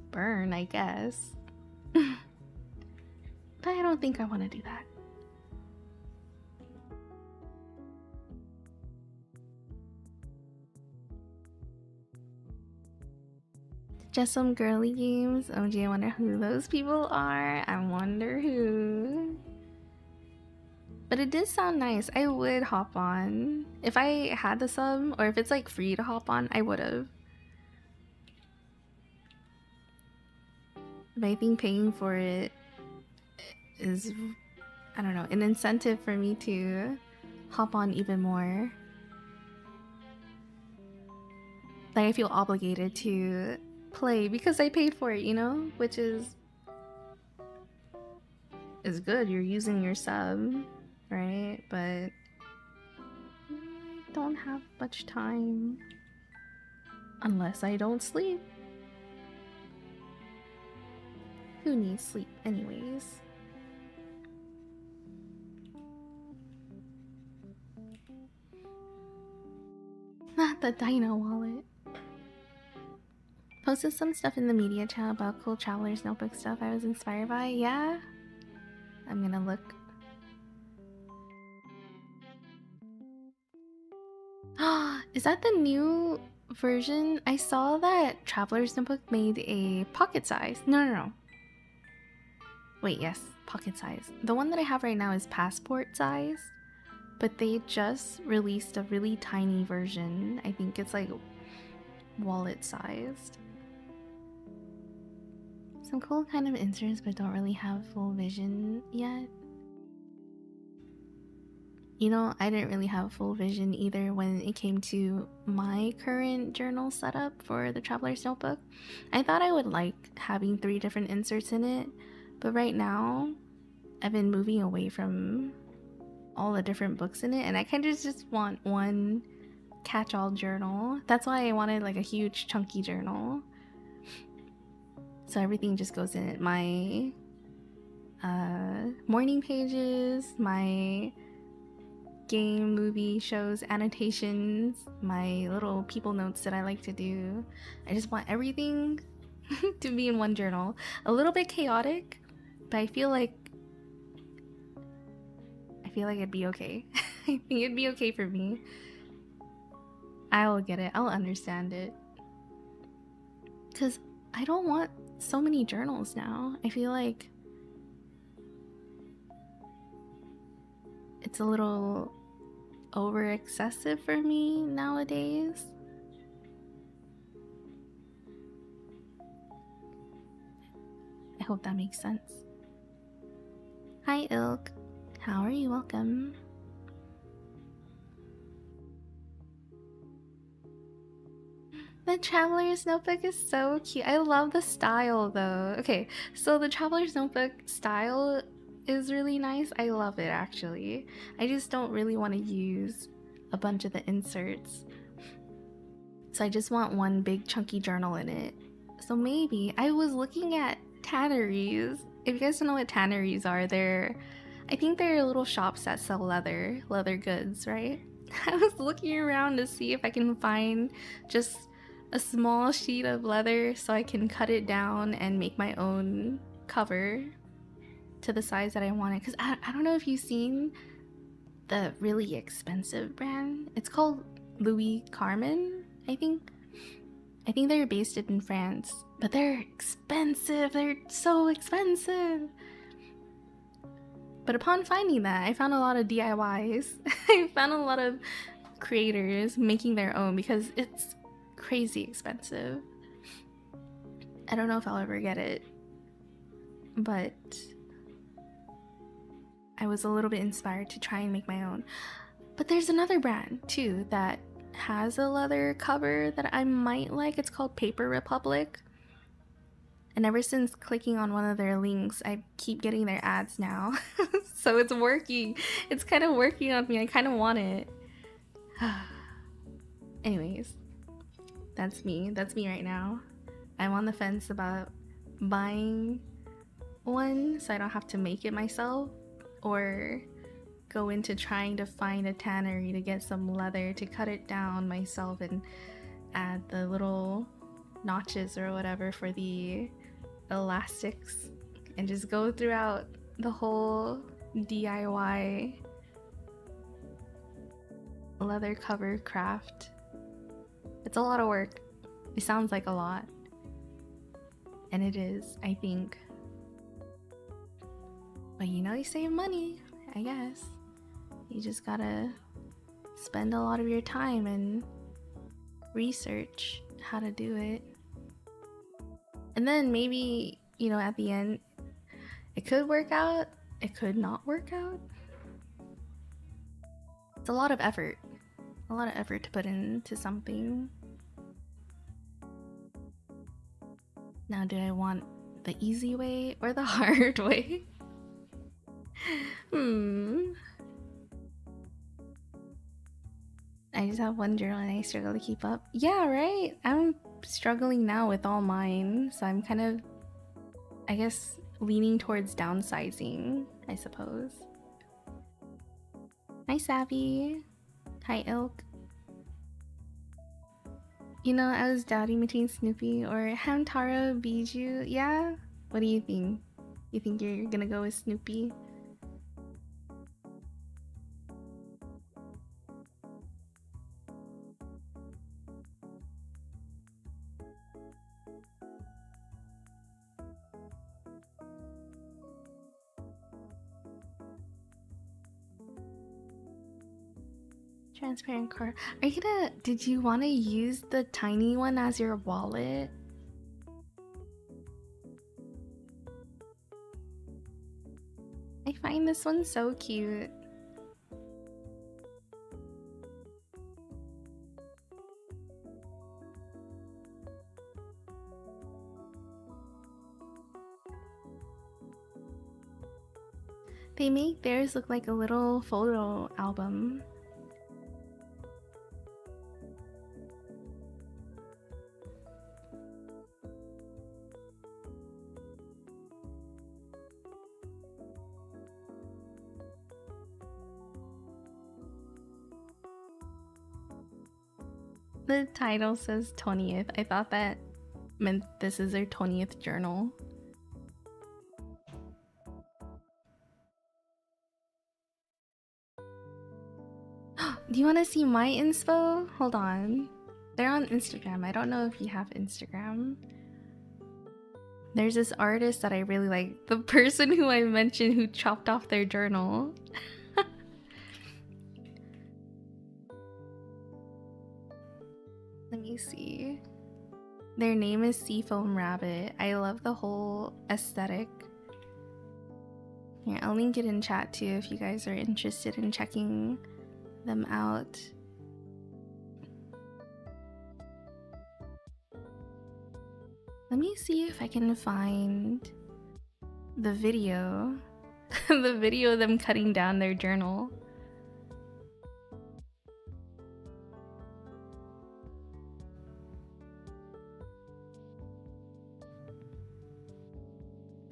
burn, I guess. But I don't think I want to do that. Just some girly games. Oh gee, I wonder who those people are. I wonder who. But it did sound nice. I would hop on. If I had the sub, or if it's like free to hop on, I would have. But I think paying for it is, I don't know, an incentive for me to hop on even more. Like, I feel obligated to play because I paid for it, you know? Which is good. You're using your sub, right? But I don't have much time. Unless I don't sleep. Who needs sleep anyways? Not the dino wallet. Posted some stuff in the media chat about cool Traveler's Notebook stuff I was inspired by. Yeah? I'm gonna look. Is that the new version? I saw that Traveler's Notebook made a pocket size. No. Wait, yes, pocket size. The one that I have right now is passport size, but they just released a really tiny version. I think it's like wallet sized. Some cool kind of inserts, but don't really have full vision yet. You know, I didn't really have full vision either when it came to my current journal setup for the Traveler's Notebook. I thought I would like having 3 different inserts in it, but right now I've been moving away from all the different books in it, and I kind of just want one catch-all journal. That's why I wanted like a huge chunky journal. So everything just goes in it. My morning pages, my game, movie, shows, annotations, my little people notes that I like to do. I just want everything to be in one journal. A little bit chaotic, but I feel like it'd be okay. I think it'd be okay for me. I'll get it. I'll understand it. Because I don't want so many journals now. I feel like it's a little over excessive for me nowadays. I hope that makes sense. Hi Ilk, how are you? Welcome. The Traveler's Notebook is so cute. I love the style though. Okay, so the Traveler's Notebook style is really nice. I love it actually. I just don't really want to use a bunch of the inserts. So I just want one big chunky journal in it. So maybe I was looking at tanneries. If you guys don't know what tanneries are, I think they're little shops that sell leather goods, right? I was looking around to see if I can find just a small sheet of leather so I can cut it down and make my own cover to the size that I want it. Because I don't know if you've seen the really expensive brand. It's called Louis Carmen, I think. I think they're based in France, but they're expensive. They're so expensive. But upon finding that, I found a lot of DIYs. I found a lot of creators making their own because it's crazy expensive. I don't know if I'll ever get it, but I was a little bit inspired to try and make my own. But there's another brand too that has a leather cover that I might like. It's called Paper Republic. And ever since clicking on one of their links, I keep getting their ads now. So it's working. It's kind of working on me. I kind of want it. Anyways, that's me. That's me right now. I'm on the fence about buying one so I don't have to make it myself, or go into trying to find a tannery to get some leather to cut it down myself and add the little notches or whatever for the elastics and just go throughout the whole DIY leather cover craft. It's a lot of work. It sounds like a lot, and it is, I think. But you know, you save money, I guess. You just gotta spend a lot of your time and research how to do it. And then maybe, you know, at the end, it could work out, it could not work out. It's a lot of effort. A lot of effort to put into something. Now, do I want the easy way or the hard way? I just have one journal and I struggle to keep up. Yeah, right? I'm struggling now with all mine, so I'm kind of, I guess, leaning towards downsizing, I suppose. Hi, Savvy. Hi, Ilk. You know, I was doubting between Snoopy or Hamtaro Biju. Yeah? What do you think? You think you're gonna go with Snoopy? Transparent card. Are you gonna, did you want to use the tiny one as your wallet? I find this one so cute. They make theirs look like a little photo album. The title says 20th. I thought that meant this is their 20th journal. Do you want to see my inspo? Hold on. They're on Instagram. I don't know if you have Instagram. There's this artist that I really like. The person who I mentioned who chopped off their journal. Let me see. Their name is Seafoam Rabbit. I love the whole aesthetic. Here, I'll link it in chat too if you guys are interested in checking them out. Let me see if I can find the video. The video of them cutting down their journal.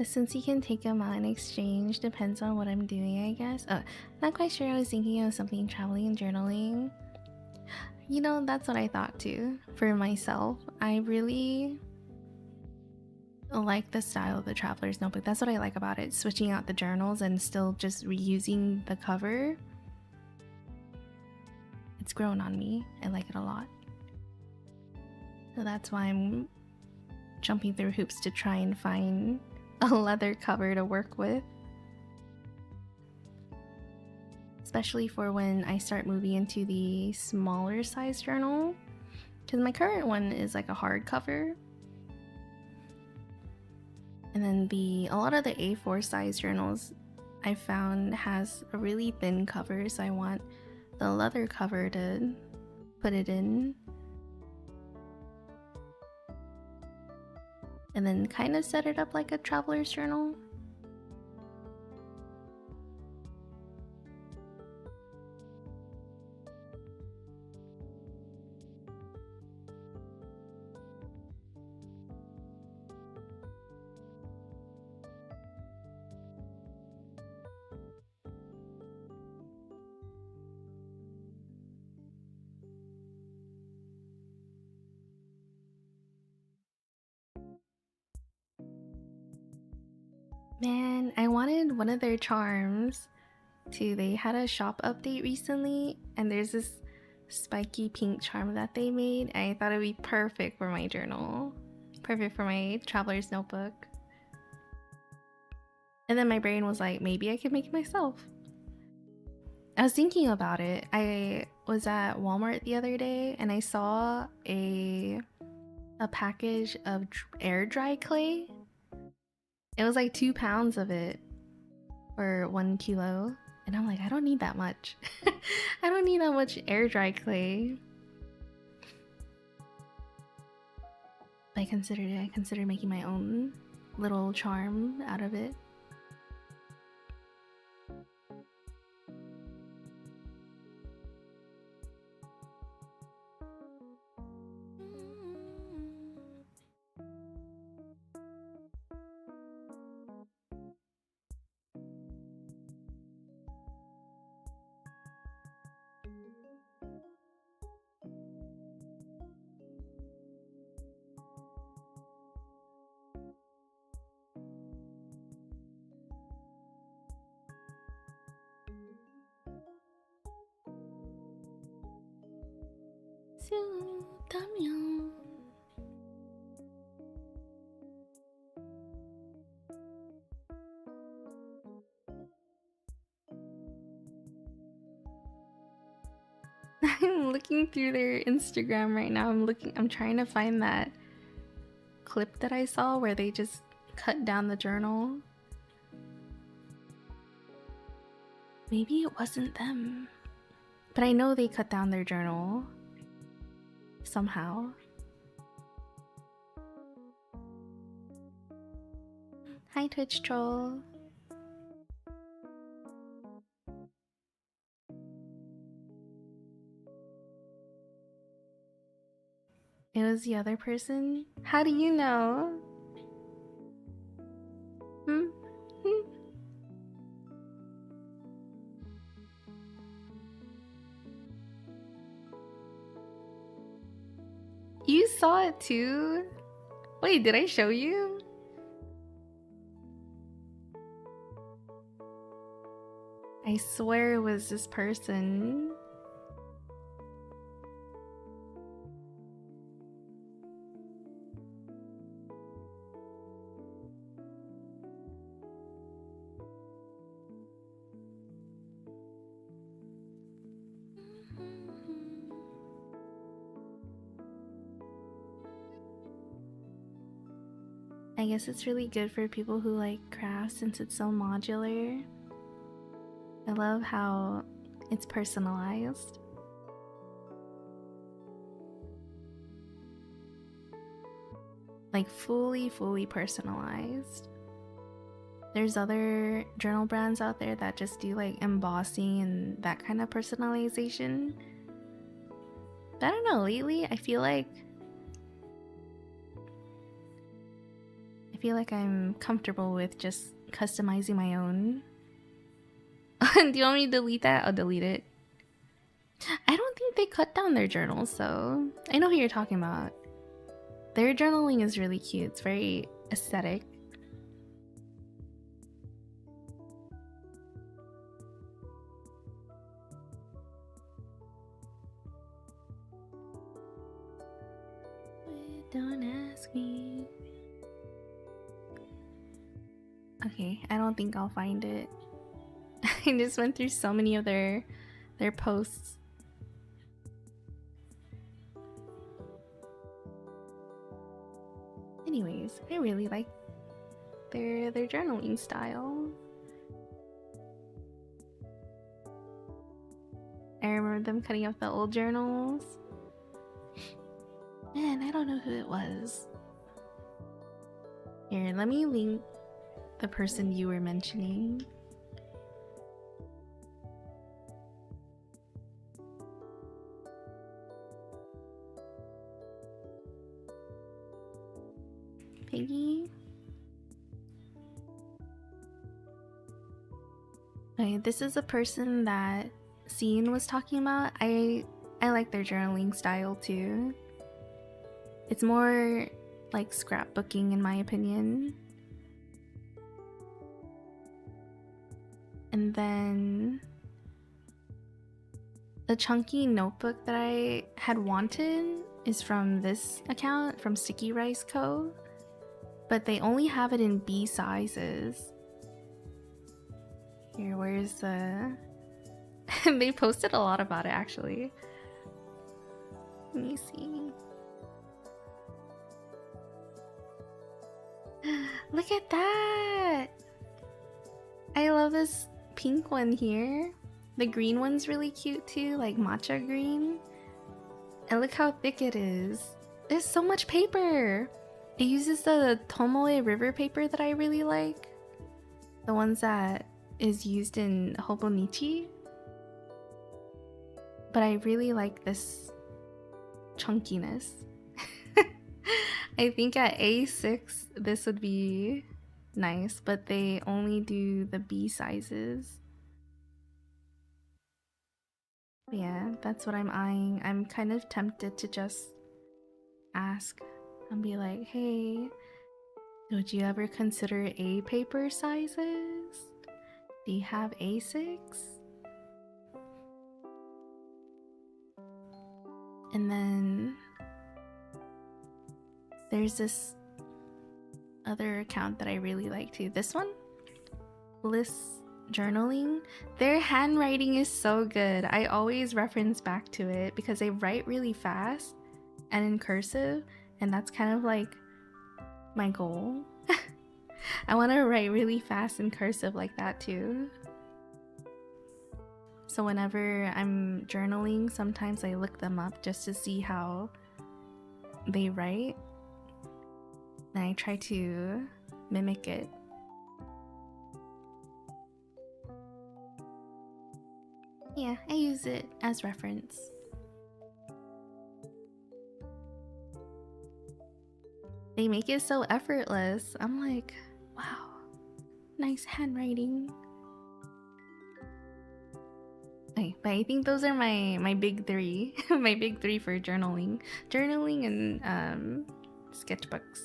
Since you can take them out in exchange, depends on what I'm doing, I guess. Oh, not quite sure. I was thinking of something traveling and journaling. You know, that's what I thought too. For myself, I really like the style of the traveler's notebook. That's what I like about it. Switching out the journals and still just reusing the cover. It's grown on me. I like it a lot. So that's why I'm jumping through hoops to try and find a leather cover to work with. Especially for when I start moving into the smaller size journal. Because my current one is like a hardcover. And then a lot of the A4 size journals I found has a really thin cover, so I want the leather cover to put it in. And then kind of set it up like a traveler's journal. Man, I wanted one of their charms too. They had a shop update recently, and there's this spiky pink charm that they made. I thought it would be perfect for my journal. Perfect for my traveler's notebook. And then my brain was like, maybe I could make it myself. I was thinking about it. I was at Walmart the other day and I saw a package of air dry clay. It was like 2 pounds of it for 1 kilo. And I'm like, I don't need that much. I don't need that much air dry clay. But I considered it. I considered making my own little charm out of it. I'm looking through their Instagram right now. I'm trying to find that clip that I saw where they just cut down the journal. Maybe it wasn't them. But I know they cut down their journal somehow. Hi, Twitch troll. It was the other person? How do you know? Hmm? You saw it too? Wait, did I show you? I swear it was this person. I guess it's really good for people who like crafts since it's so modular. I love how it's personalized. Like fully personalized. There's other journal brands out there that just do like embossing and that kind of personalization. But I don't know, lately I feel like I'm comfortable with just customizing my own. Do you want me to delete that? I'll delete it. I don't think think they cut down their journals, so I know who you're talking about. Their journaling is really cute. It's very aesthetic. Don't ask me. Okay, I don't think I'll find it. I just went through so many of their posts. Anyways, I really like their journaling style. I remember them cutting up the old journals. Man, I don't know who it was. Here, let me link the person you were mentioning. Piggy? Okay, this is a person that Sian was talking about. I like their journaling style too. It's more like scrapbooking in my opinion. And then the chunky notebook that I had wanted is from this account, from Sticky Rice Cove, but they only have it in B sizes. Here, where's the... They posted a lot about it actually. Let me see. Look at that! I love this pink one here. The green one's really cute too, like matcha green. And look how thick it is. There's so much paper! It uses the Tomoe river paper that I really like. The ones that is used in Hobonichi. But I really like this chunkiness. I think at A6 this would be nice, but they only do the B sizes. Yeah, that's what I'm eyeing. I'm kind of tempted to just ask and be like, hey, would you ever consider A paper sizes? Do you have A6? And then there's this other account that I really like too. This one? Bliss Journaling. Their handwriting is so good. I always reference back to it because they write really fast and in cursive, and that's kind of like my goal. I want to write really fast in cursive like that too. So whenever I'm journaling, sometimes I look them up just to see how they write. And I try to mimic it. Yeah, I use it as reference. They make it so effortless. I'm like, wow, nice handwriting. Okay, but I think those are my big three. My big three for journaling. Journaling and sketchbooks.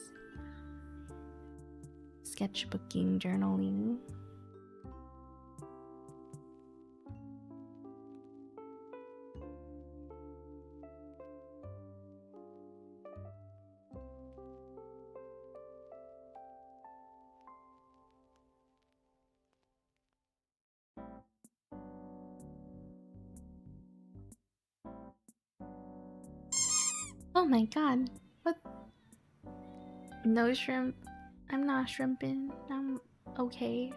Sketchbooking, journaling. Oh my god, what? No shrimp. I'm not shrimping. I'm okay.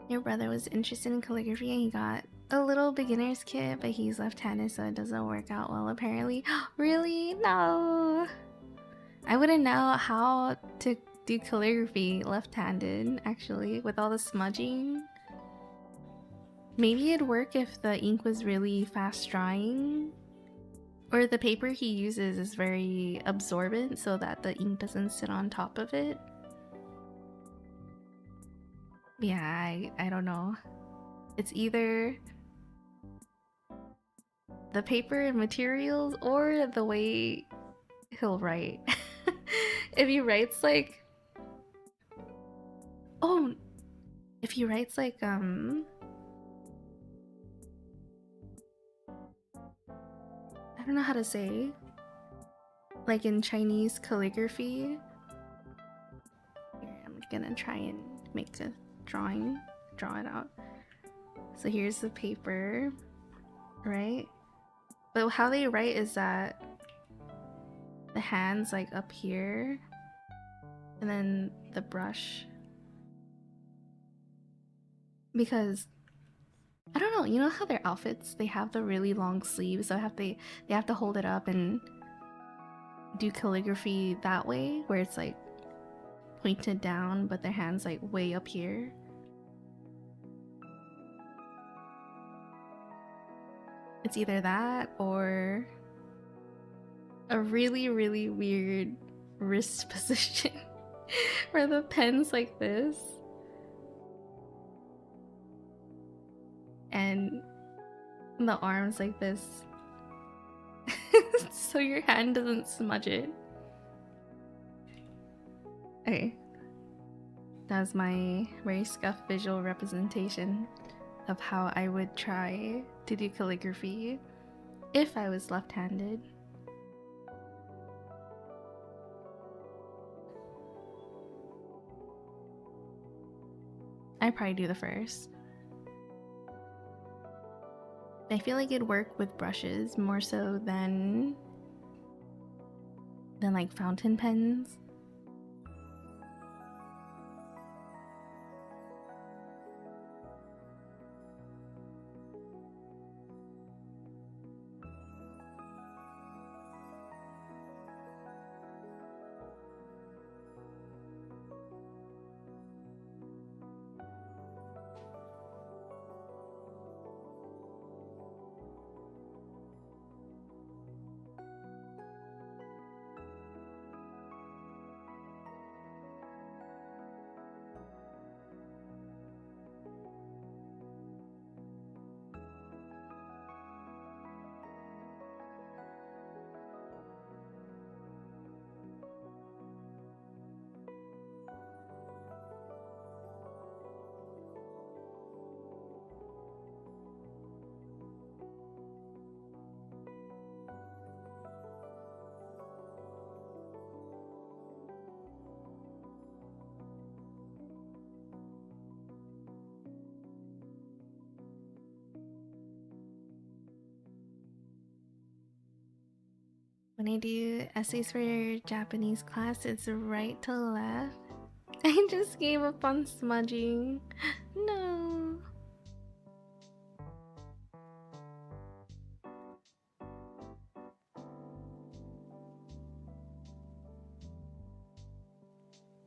Your brother was interested in calligraphy and he got a little beginner's kit, but he's left-handed so it doesn't work out well apparently. Really? No! I wouldn't know how to do calligraphy left-handed actually, with all the smudging. Maybe it'd work if the ink was really fast drying. Or the paper he uses is very absorbent so that the ink doesn't sit on top of it. Yeah, I don't know. It's either the paper and materials or the way he'll write. If he writes like, oh, if he writes like I don't know how to say, like in Chinese calligraphy. Here, I'm gonna try and make a drawing, draw it out. So here's the paper, right? But how they write is that the hand's like up here, and then the brush. Because I don't know, you know how their outfits, they have the really long sleeves, so they have to hold it up and do calligraphy that way, where it's like pointed down, but their hand's like way up here. It's either that or a really, really weird wrist position where the pen's like this. And the arms like this. So your hand doesn't smudge it. Okay. That's my very scuffed visual representation of how I would try to do calligraphy if I was left-handed. I'd probably do the first. I feel like it'd work with brushes more so than like fountain pens. When I do essays for your Japanese class, it's right to left. I just gave up on smudging. No.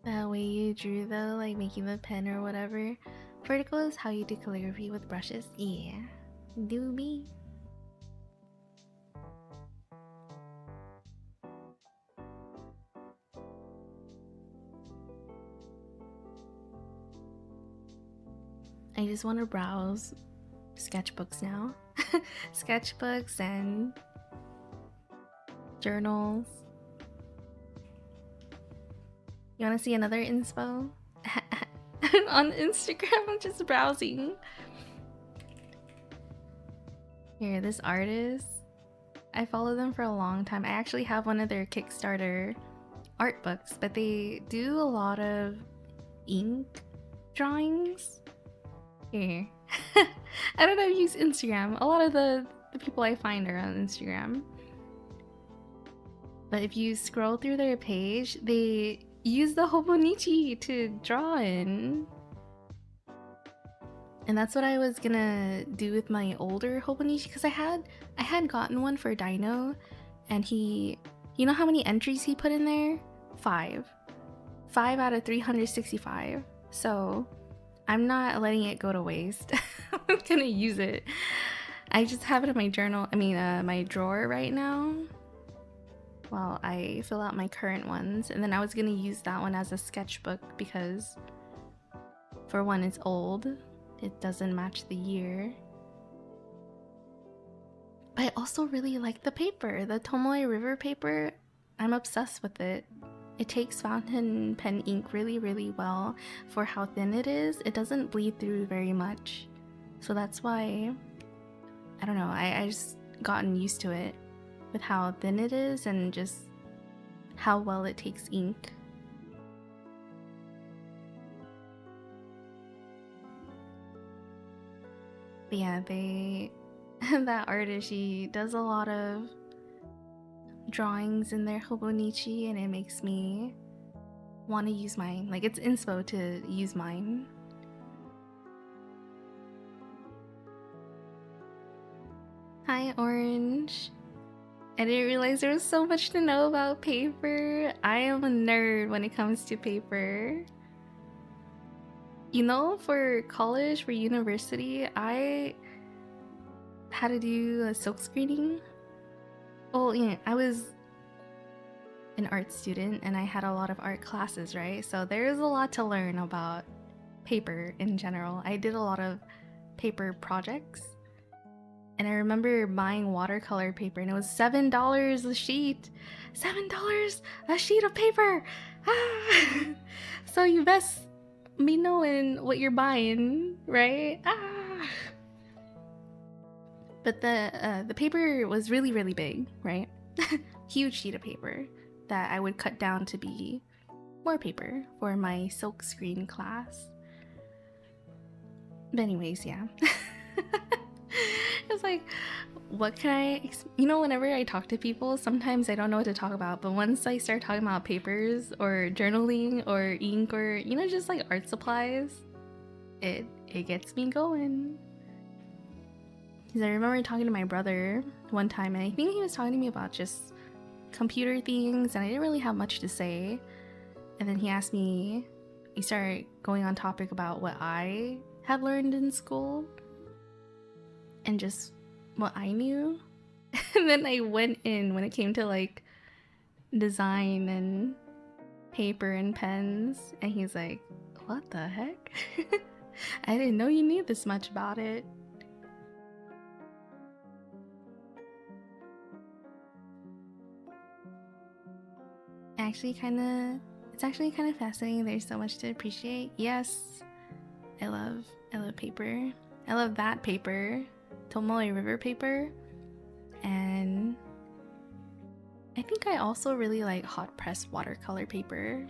That way you drew though, like making the pen or whatever. Vertical is how you do calligraphy with brushes. Yeah. Do me. I just want to browse sketchbooks now. Sketchbooks and journals. You want to see another inspo? On Instagram, I'm just browsing. Here, this artist. I follow them for a long time. I actually have one of their Kickstarter art books, but they do a lot of ink drawings. Here. I don't know if you use Instagram. A lot of the people I find are on Instagram. But if you scroll through their page, they use the hobonichi to draw in. And that's what I was gonna do with my older hobonichi, because I had gotten one for Dino, and he, you know how many entries he put in there? 5 out of 365. So I'm not letting it go to waste. I'm gonna use it. I just have it in my journal, my drawer right now while I fill out my current ones. And then I was gonna use that one as a sketchbook because, for one, it's old. It doesn't match the year. But I also really like the paper. The Tomoe River paper, I'm obsessed with it. It takes fountain pen ink really, really well for how thin it is. It doesn't bleed through very much. So that's why, I don't know, I just gotten used to it with how thin it is and just how well it takes ink. But yeah, that artist, she does a lot of drawings in their hobonichi, and it makes me want to use mine. Like, it's inspo to use mine. Hi, Orange. I didn't realize there was so much to know about paper. I am a nerd when it comes to paper. You know, for college, for university, I had to do a silk screening. Well, yeah, I was an art student and I had a lot of art classes, right? So there's a lot to learn about paper in general. I did a lot of paper projects. And I remember buying watercolor paper and it was $7 a sheet. $7 a sheet of paper! Ah! So you best be knowing what you're buying, right? Ah! But the paper was really, really big, right? Huge sheet of paper that I would cut down to be more paper for my silk screen class. But anyways, yeah. It was like, what can I, you know, whenever I talk to people, sometimes I don't know what to talk about, but once I start talking about papers or journaling or ink or, you know, just like art supplies, it gets me going. Because I remember talking to my brother one time, and I think he was talking to me about just computer things, and I didn't really have much to say. And then he started going on topic about what I had learned in school and just what I knew. And then I went in when it came to like design and paper and pens, and he's like, what the heck? I didn't know you knew this much about it. It's actually kind of fascinating. There's so much to appreciate. Yes, I love paper. I love that paper, Tomoe River paper, and I think I also really like hot press watercolor paper.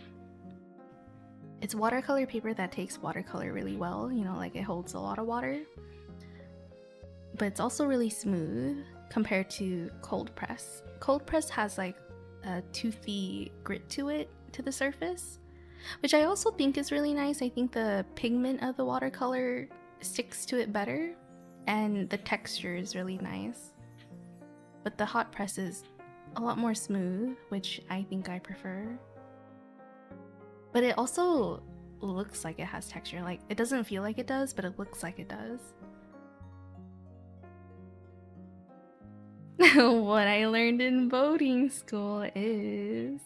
It's watercolor paper that takes watercolor really well, you know, like it holds a lot of water, but it's also really smooth compared to cold press. Cold press has like a toothy grit to it, to the surface, which I also think is really nice. I think the pigment of the watercolor sticks to it better and the texture is really nice. But the hot press is a lot more smooth, which I think I prefer. But it also looks like it has texture. Like, it doesn't feel like it does, but it looks like it does. What I learned in boating school is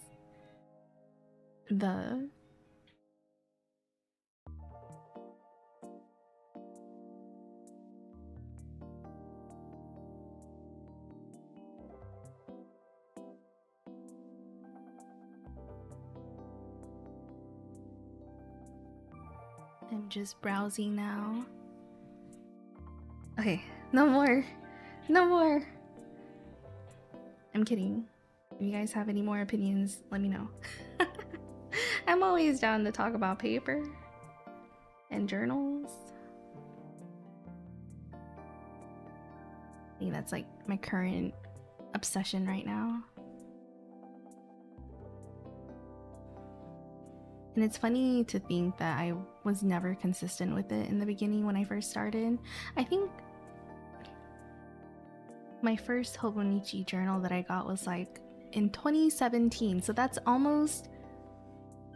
I'm just browsing now. Okay, no more. No more. I'm kidding. If you guys have any more opinions, let me know. I'm always down to talk about paper and journals. I think that's like my current obsession right now. And it's funny to think that I was never consistent with it in the beginning when I first started. I think my first hobonichi journal that I got was like in 2017, so that's almost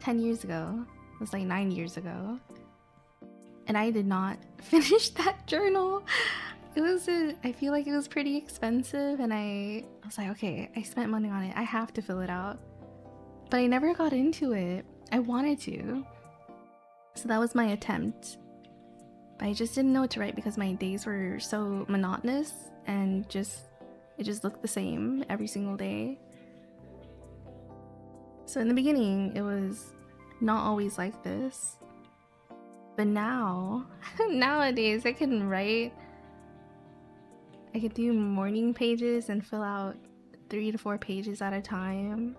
10 years ago. It was like 9 years ago. And I did not finish that journal. I feel like it was pretty expensive, and I was like, okay, I spent money on it, I have to fill it out. But I never got into it. I wanted to. So that was my attempt. But I just didn't know what to write because my days were so monotonous and just It just looked the same every single day. So in the beginning, it was not always like this. But now, nowadays, I can write. I can do morning pages and fill out 3 to 4 pages at a time.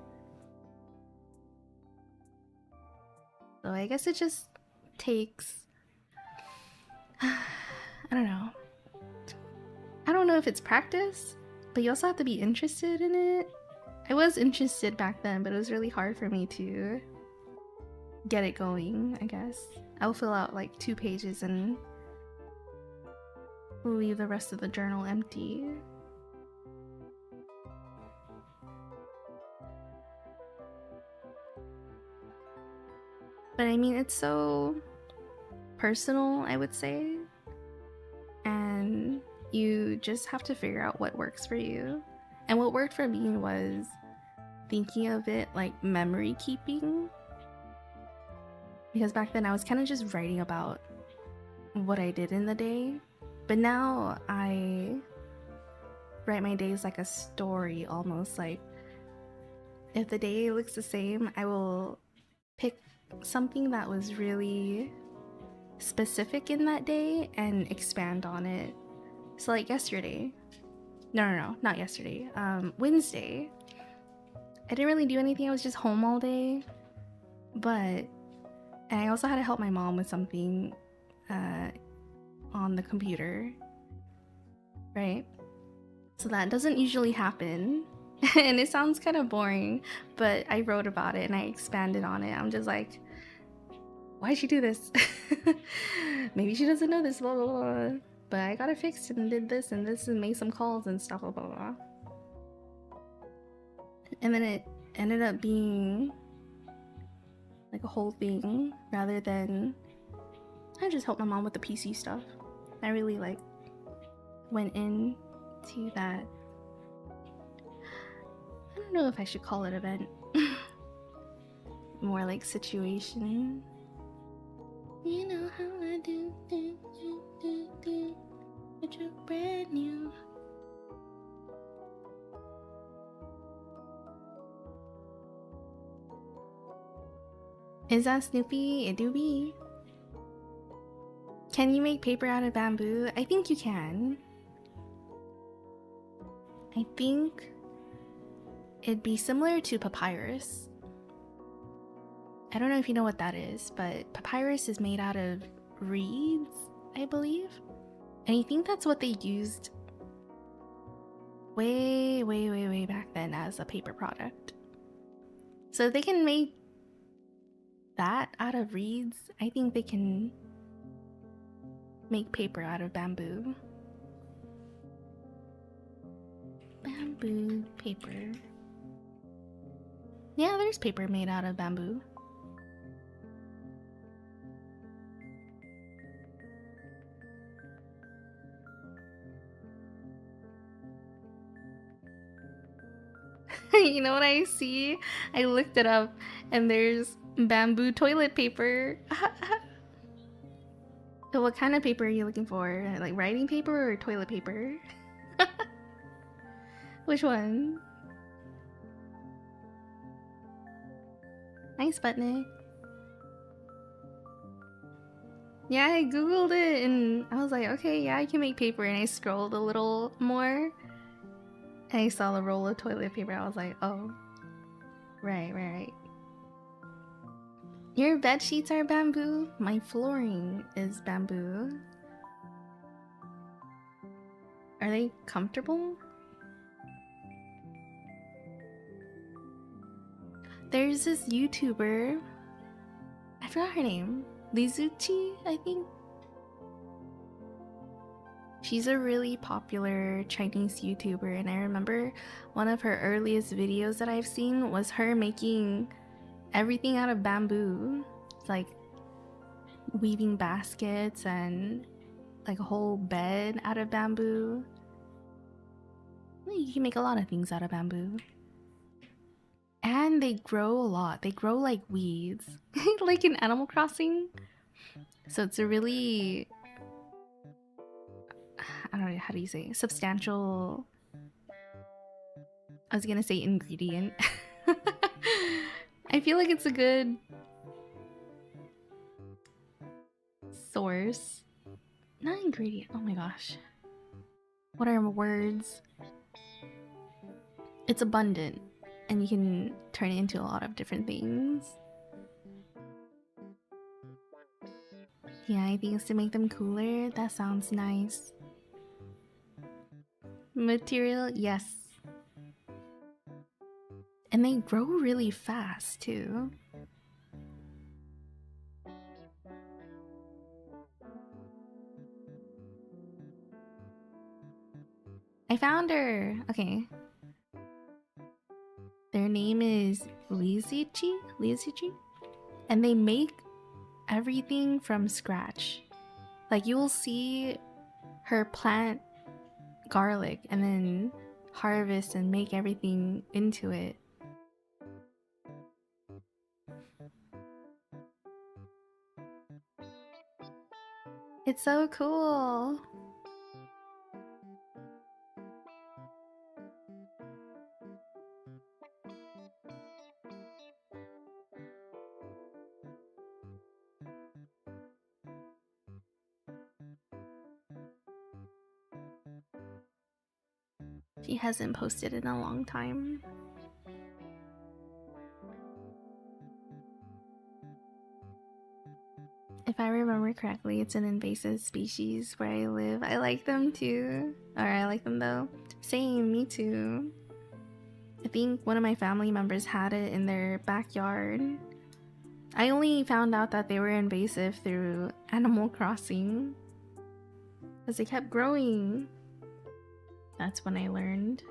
So I guess it just takes, I don't know. I don't know if it's practice, but you also have to be interested in it. I was interested back then, but it was really hard for me to get it going, I guess. I'll fill out like 2 pages and leave the rest of the journal empty. But I mean, it's so personal, I would say. And you just have to figure out what works for you. And what worked for me was thinking of it like memory keeping. Because back then I was kind of just writing about what I did in the day. But now I write my days like a story almost. Like if the day looks the same, I will pick something that was really specific in that day and expand on it. So like yesterday, no, not yesterday, Wednesday, I didn't really do anything. I was just home all day, and I also had to help my mom with something on the computer, right? So that doesn't usually happen. And it sounds kind of boring, but I wrote about it and I expanded on it. I'm just like, why'd she do this? Maybe she doesn't know this, blah, blah, blah. But I got it fixed and did this and this and made some calls and stuff, blah, blah, blah. And then it ended up being like a whole thing rather than I just helped my mom with the PC stuff. I really like went into that. I don't know if I should call it event. More like situation. You know how I do, but you're brand new. Is that Snoopy? It do be. Can you make paper out of bamboo? I think you can. I think it'd be similar to papyrus. I don't know if you know what that is, but papyrus is made out of reeds, I believe. And I think that's what they used way back then as a paper product. So if they can make that out of reeds, I think they can make paper out of bamboo. Bamboo paper. Yeah, there's paper made out of bamboo. You know what I see? I looked it up and there's bamboo toilet paper. So what kind of paper are you looking for? Like writing paper or toilet paper? Which one? Nice, Sputnik. Yeah, I googled it and I was like, okay, yeah, I can make paper. And I scrolled a little more and I saw the roll of toilet paper. I was like, oh, right. Your bed sheets are bamboo? My flooring is bamboo. Are they comfortable? There's this YouTuber, I forgot her name, Lizuchi, I think. She's a really popular Chinese YouTuber, and I remember one of her earliest videos that I've seen was her making everything out of bamboo. It's like weaving baskets and like a whole bed out of bamboo. You can make a lot of things out of bamboo. And they grow a lot. They grow like weeds. Like in Animal Crossing. So it's a really, I don't know, how do you say, substantial I was gonna say ingredient. I feel like it's a good source. Not ingredient. Oh my gosh. What are words? It's abundant, and you can turn it into a lot of different things. Yeah, I think it's to make them cooler. That sounds nice. Material, yes. And they grow really fast too. I found her! Okay. Their name is Lizichi? And they make everything from scratch. Like, you will see her plant garlic and then harvest and make everything into it. It's so cool! She hasn't posted in a long time. If I remember correctly, it's an invasive species where I live. I like them too. Or I like them though. Same, me too. I think one of my family members had it in their backyard. I only found out that they were invasive through Animal Crossing. Because they kept growing. That's when I learned.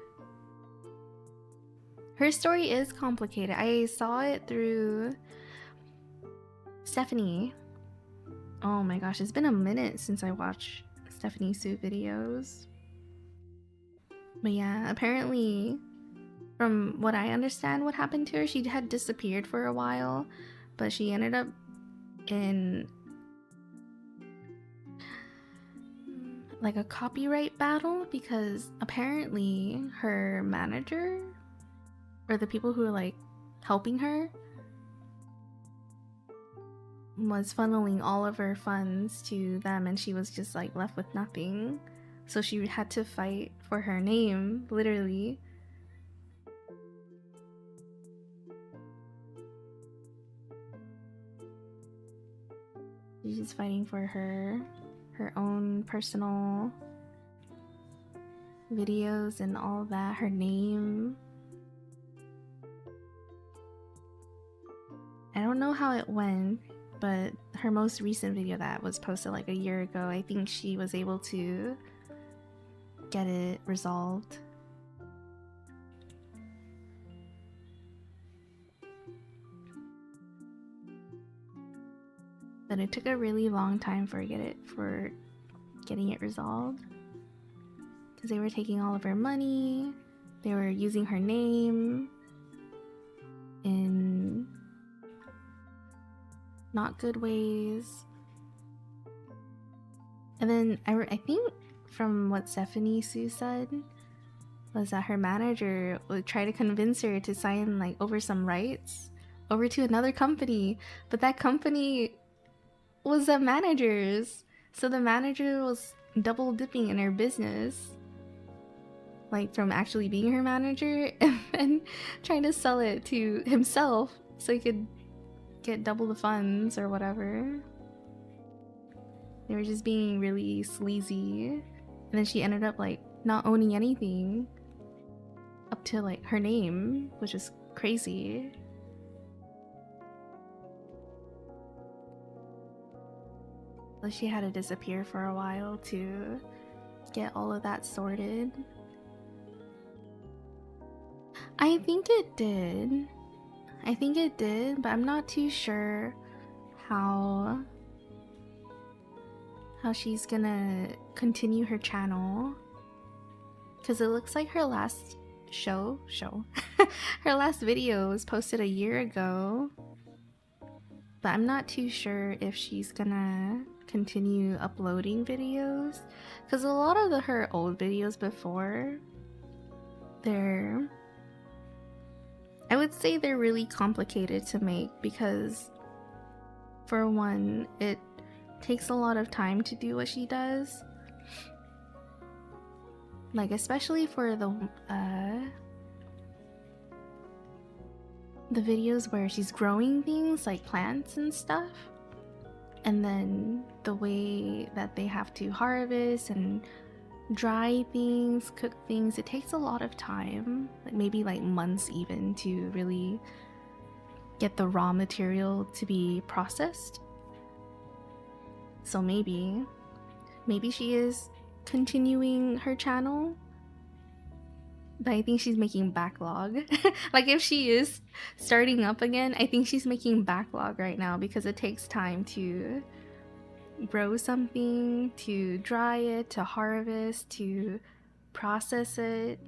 Her story is complicated. I saw it through Stephanie. Oh my gosh, it's been a minute since I watched Stephanie Sue videos. But yeah, apparently, from what I understand what happened to her, she had disappeared for a while, but she ended up in like a copyright battle because apparently her manager or the people who were like helping her was funneling all of her funds to them, and she was just like left with nothing. So she had to fight for her name, literally. She's just fighting for her own personal videos and all that, her name. I don't know how it went, but her most recent video that was posted like a year ago, I think she was able to get it resolved. But it took a really long time for getting it resolved. Because they were taking all of her money, they were using her name in not good ways. And then I think from what Stephanie Sue said was that her manager would try to convince her to sign like over some rights over to another company, but that company was the manager's, so the manager was double dipping in her business, like from actually being her manager and then trying to sell it to himself so he could get double the funds or whatever. They were just being really sleazy, and then she ended up like not owning anything up to like her name, which is crazy. So she had to disappear for a while to get all of that sorted. I think it did. But I'm not too sure how she's gonna continue her channel, because it looks like her last her last video was posted a year ago, but I'm not too sure if she's gonna continue uploading videos, because a lot of her old videos before, they're I would say they're really complicated to make because, for one, it takes a lot of time to do what she does. Like, especially for the videos where she's growing things like plants and stuff, and then the way that they have to harvest and dry things, cook things, it takes a lot of time, like maybe like months even, to really get the raw material to be processed. So maybe she is continuing her channel, but I think she's making backlog. Like, if she is starting up again, I think she's making backlog right now because it takes time to grow something, to dry it, to harvest, to process it.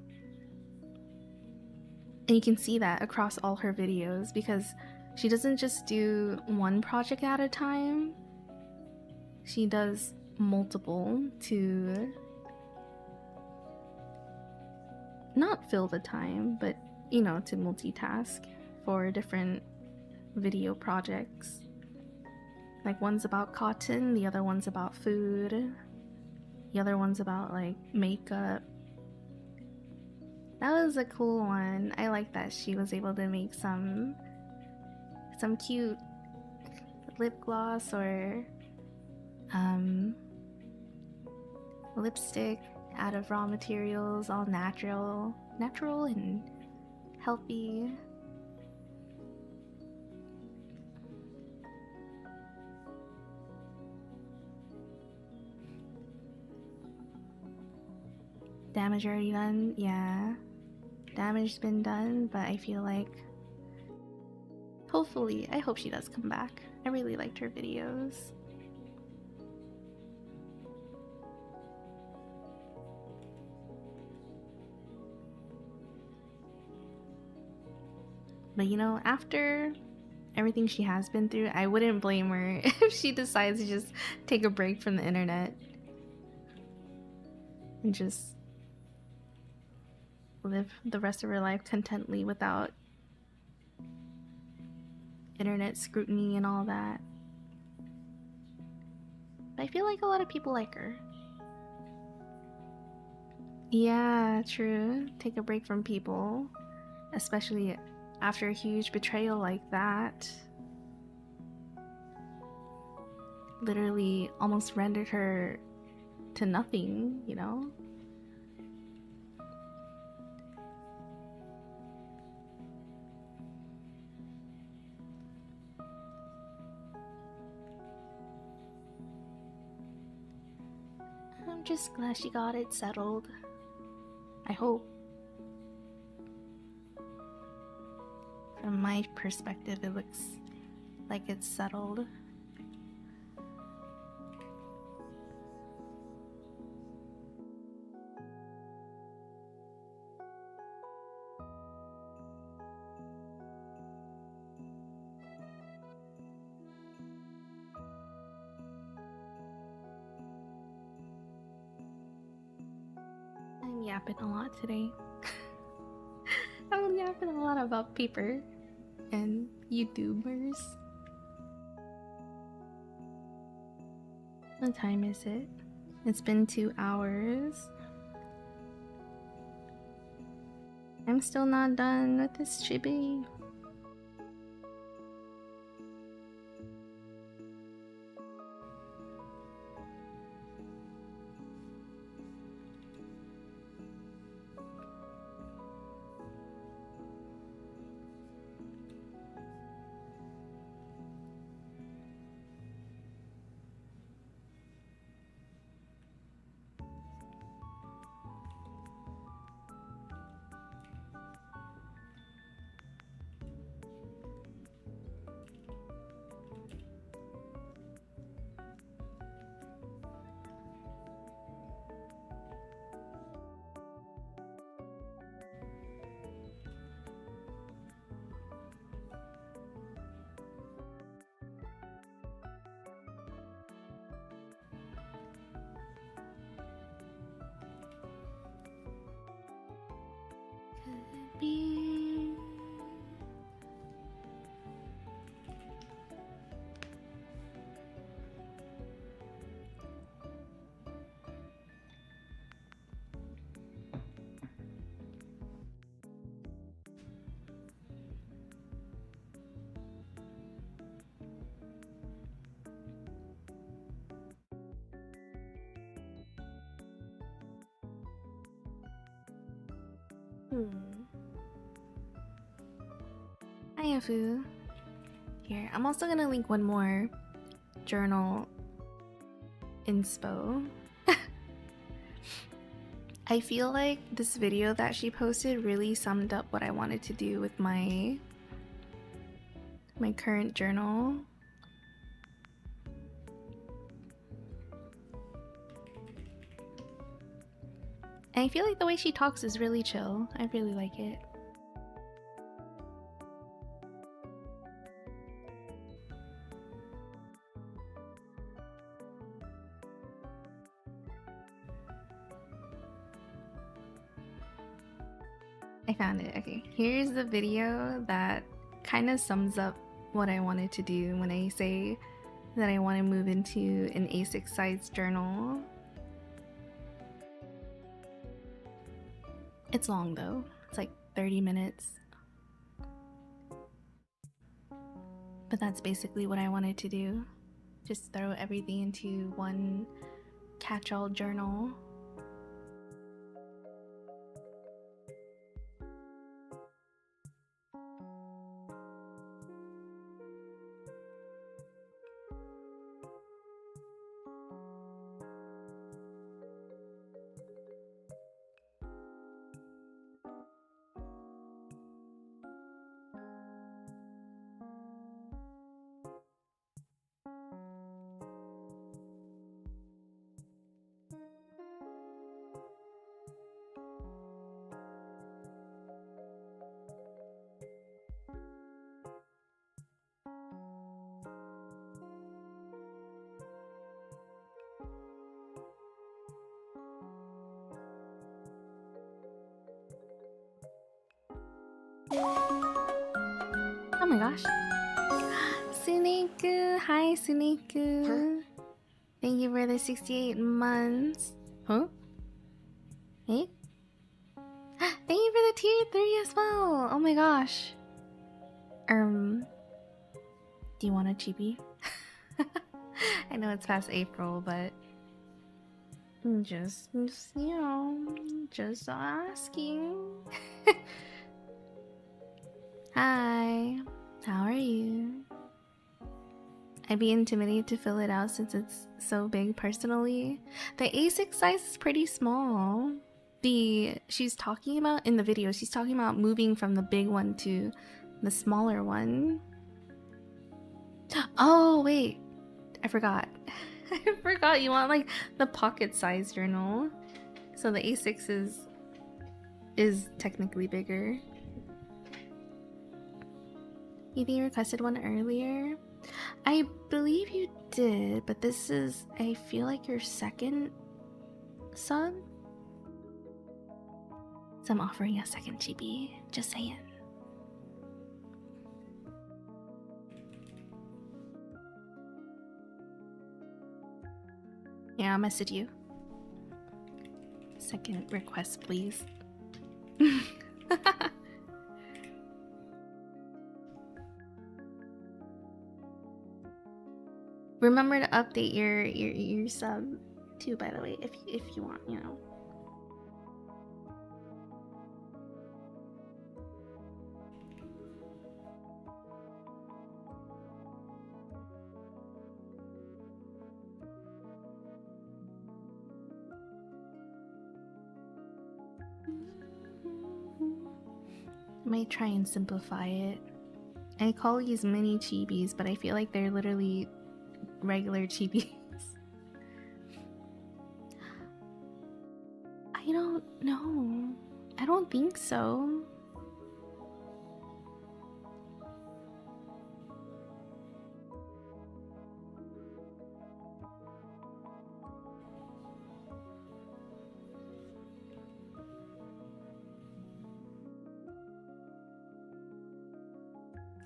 And you can see that across all her videos because she doesn't just do one project at a time. She does multiple to not fill the time, but you know, to multitask for different video projects. Like, one's about cotton, the other one's about food, the other one's about like makeup. That was a cool one. I like that she was able to make some cute lip gloss or lipstick out of raw materials, all natural and healthy. Damage already done? Yeah. Damage's been done, but I feel like hopefully, I hope she does come back. I really liked her videos. But you know, after everything she has been through, I wouldn't blame her if she decides to just take a break from the internet and just live the rest of her life contently without internet scrutiny and all that. But I feel like a lot of people like her. Yeah, true. Take a break from people, especially after a huge betrayal like that. Literally almost rendered her to nothing, you know? I'm just glad she got it settled. I hope. From my perspective, it looks like it's settled. I'm yapping a lot today. I'm yapping a lot about paper and YouTubers. What time is it? It's been 2 hours. I'm still not done with this chibi. Be Hi, Afu. Here, I'm also gonna link one more journal inspo. I feel like this video that she posted really summed up what I wanted to do with my current journal. And I feel like the way she talks is really chill. I really like it. I found it. Okay, here's the video that kind of sums up what I wanted to do when I say that I want to move into an A6 size journal. It's long though. It's like 30 minutes. But that's basically what I wanted to do. Just throw everything into one catch-all journal. Oh my gosh. Suneku! Hi, Suneku! Huh? Thank you for the 68 months. Huh? Hey? Thank you for the tier 3 as well! Oh my gosh. Do you want a chibi? I know it's past April, but just you know, just asking. Hi, how are you? I'd be intimidated to fill it out since it's so big personally. The A6 size is pretty small. She's talking about in the video, she's talking about moving from the big one to the smaller one. Oh wait, I forgot. I forgot you want like the pocket size journal. So the A6 is technically bigger. You think you requested one earlier? I believe you did, but this is, I feel like, your second sub. So I'm offering a second chibi, just saying. Yeah, I'll message you. Second request, please. Remember to update your sub too, by the way, if you want, you know. I might try and simplify it. I call these mini chibis, but I feel like they're literally regular chibis. I don't know. I don't think so.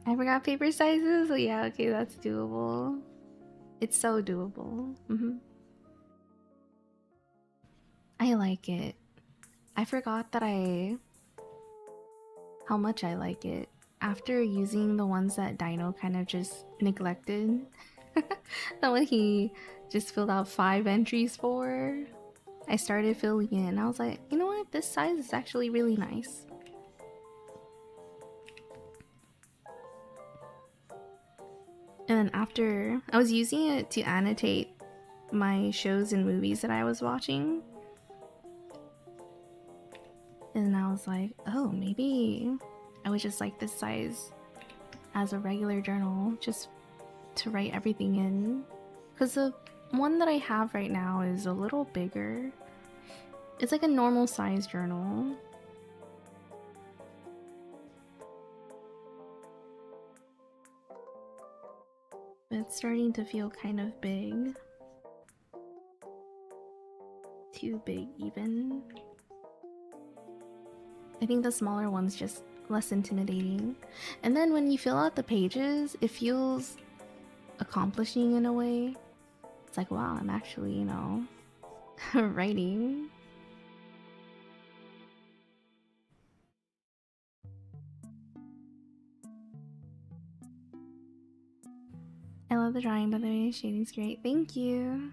I forgot paper sizes? Oh yeah, okay, that's doable. It's so doable. I like it. I forgot that how much I like it. After using the ones that Dino kind of just neglected. That one he just filled out 5 entries for. I started filling in. I was like, you know what? This size is actually really nice. And then after, I was using it to annotate my shows and movies that I was watching. And I was like, oh, maybe I would just like this size as a regular journal, just to write everything in. Because the one that I have right now is a little bigger. It's like a normal size journal. But it's starting to feel kind of big. Too big even. I think the smaller one's just less intimidating. And then when you fill out the pages, it feels accomplishing in a way. It's like, wow, I'm actually, you know, writing. I love the drawing, by the way. Shading's great. Thank you.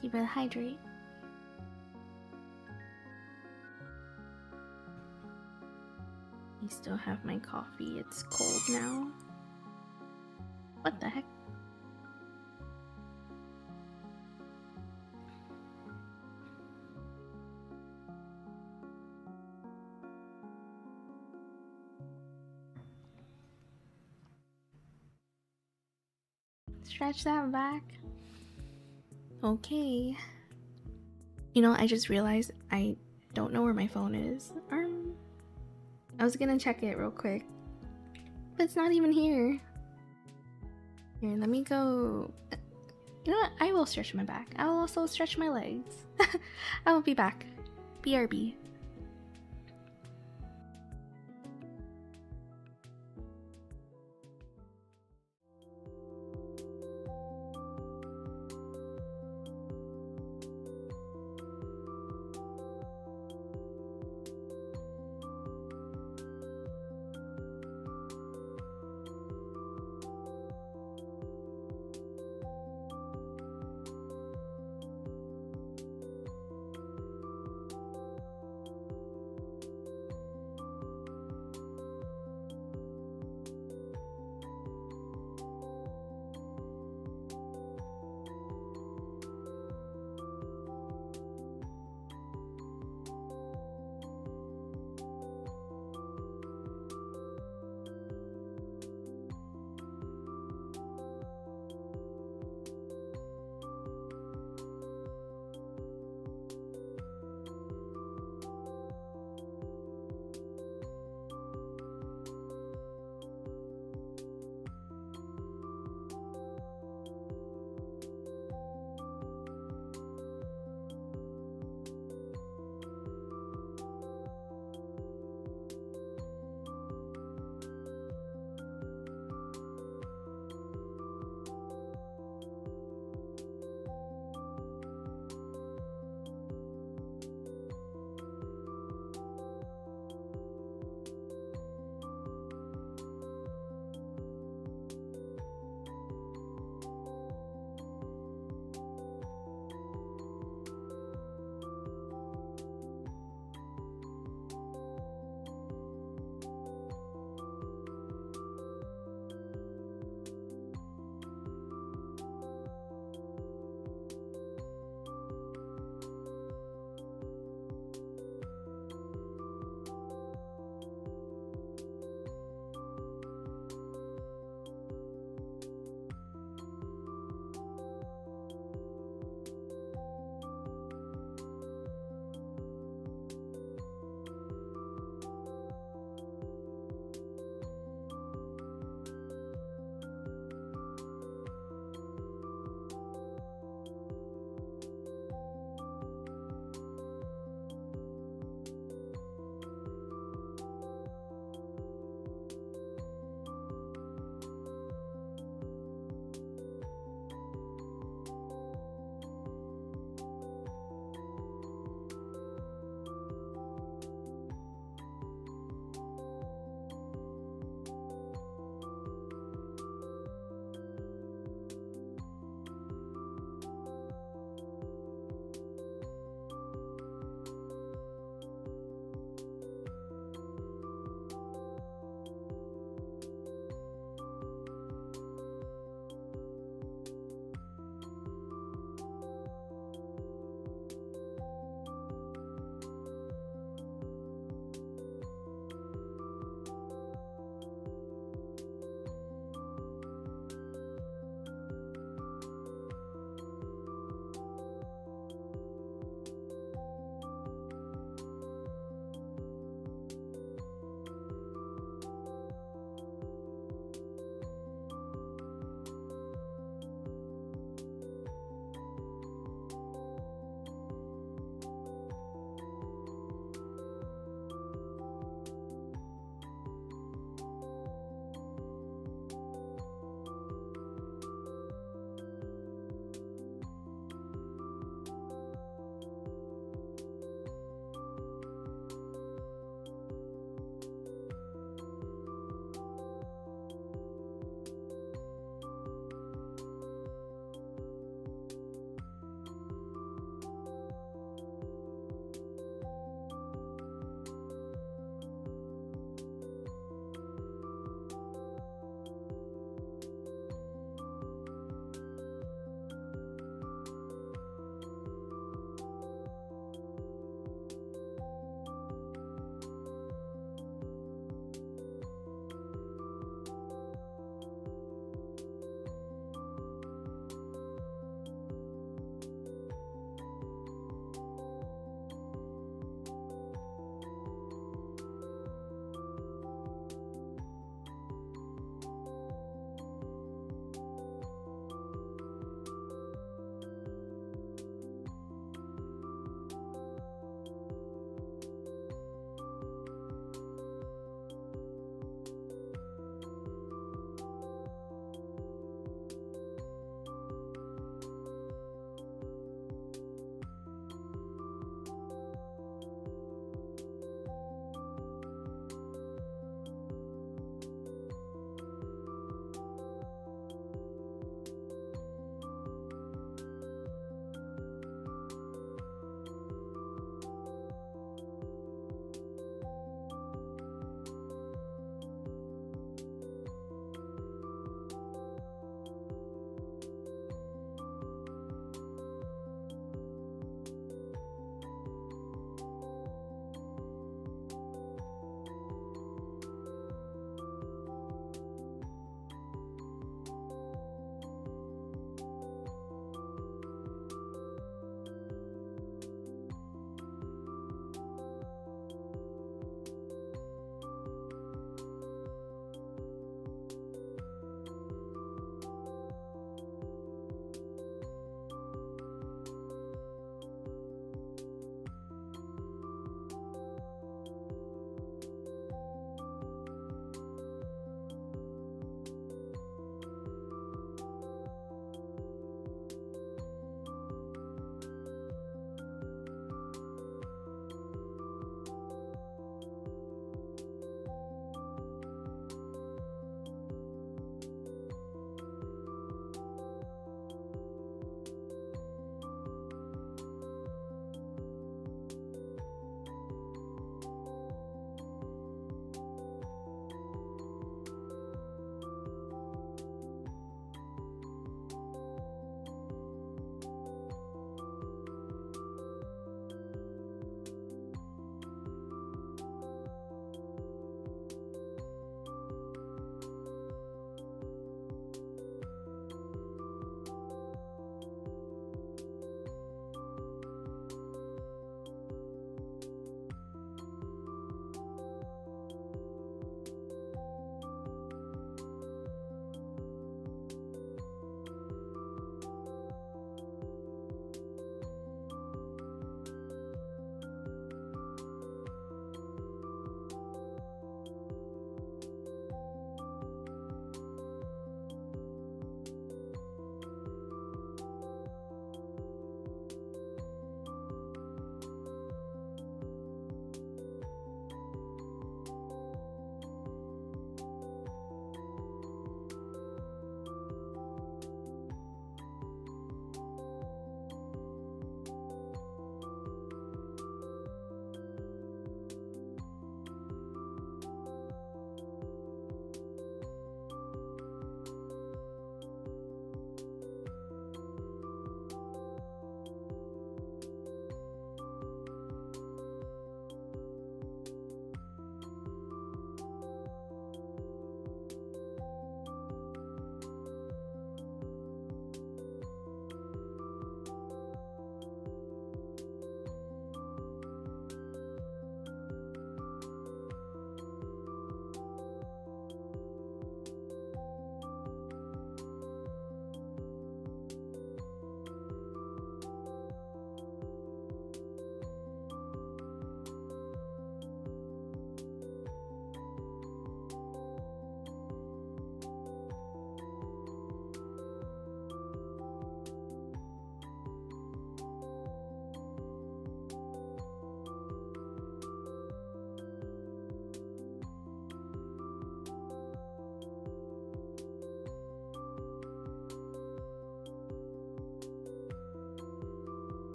Keep it hydrate. I still have my coffee. It's cold now. What the heck? Stretch that back. Okay. You know, I just realized I don't know where my phone is. I was gonna check it real quick, but it's not even here. Here, let me go. You know what? I will stretch my back. I will also stretch my legs. I will be back. BRB.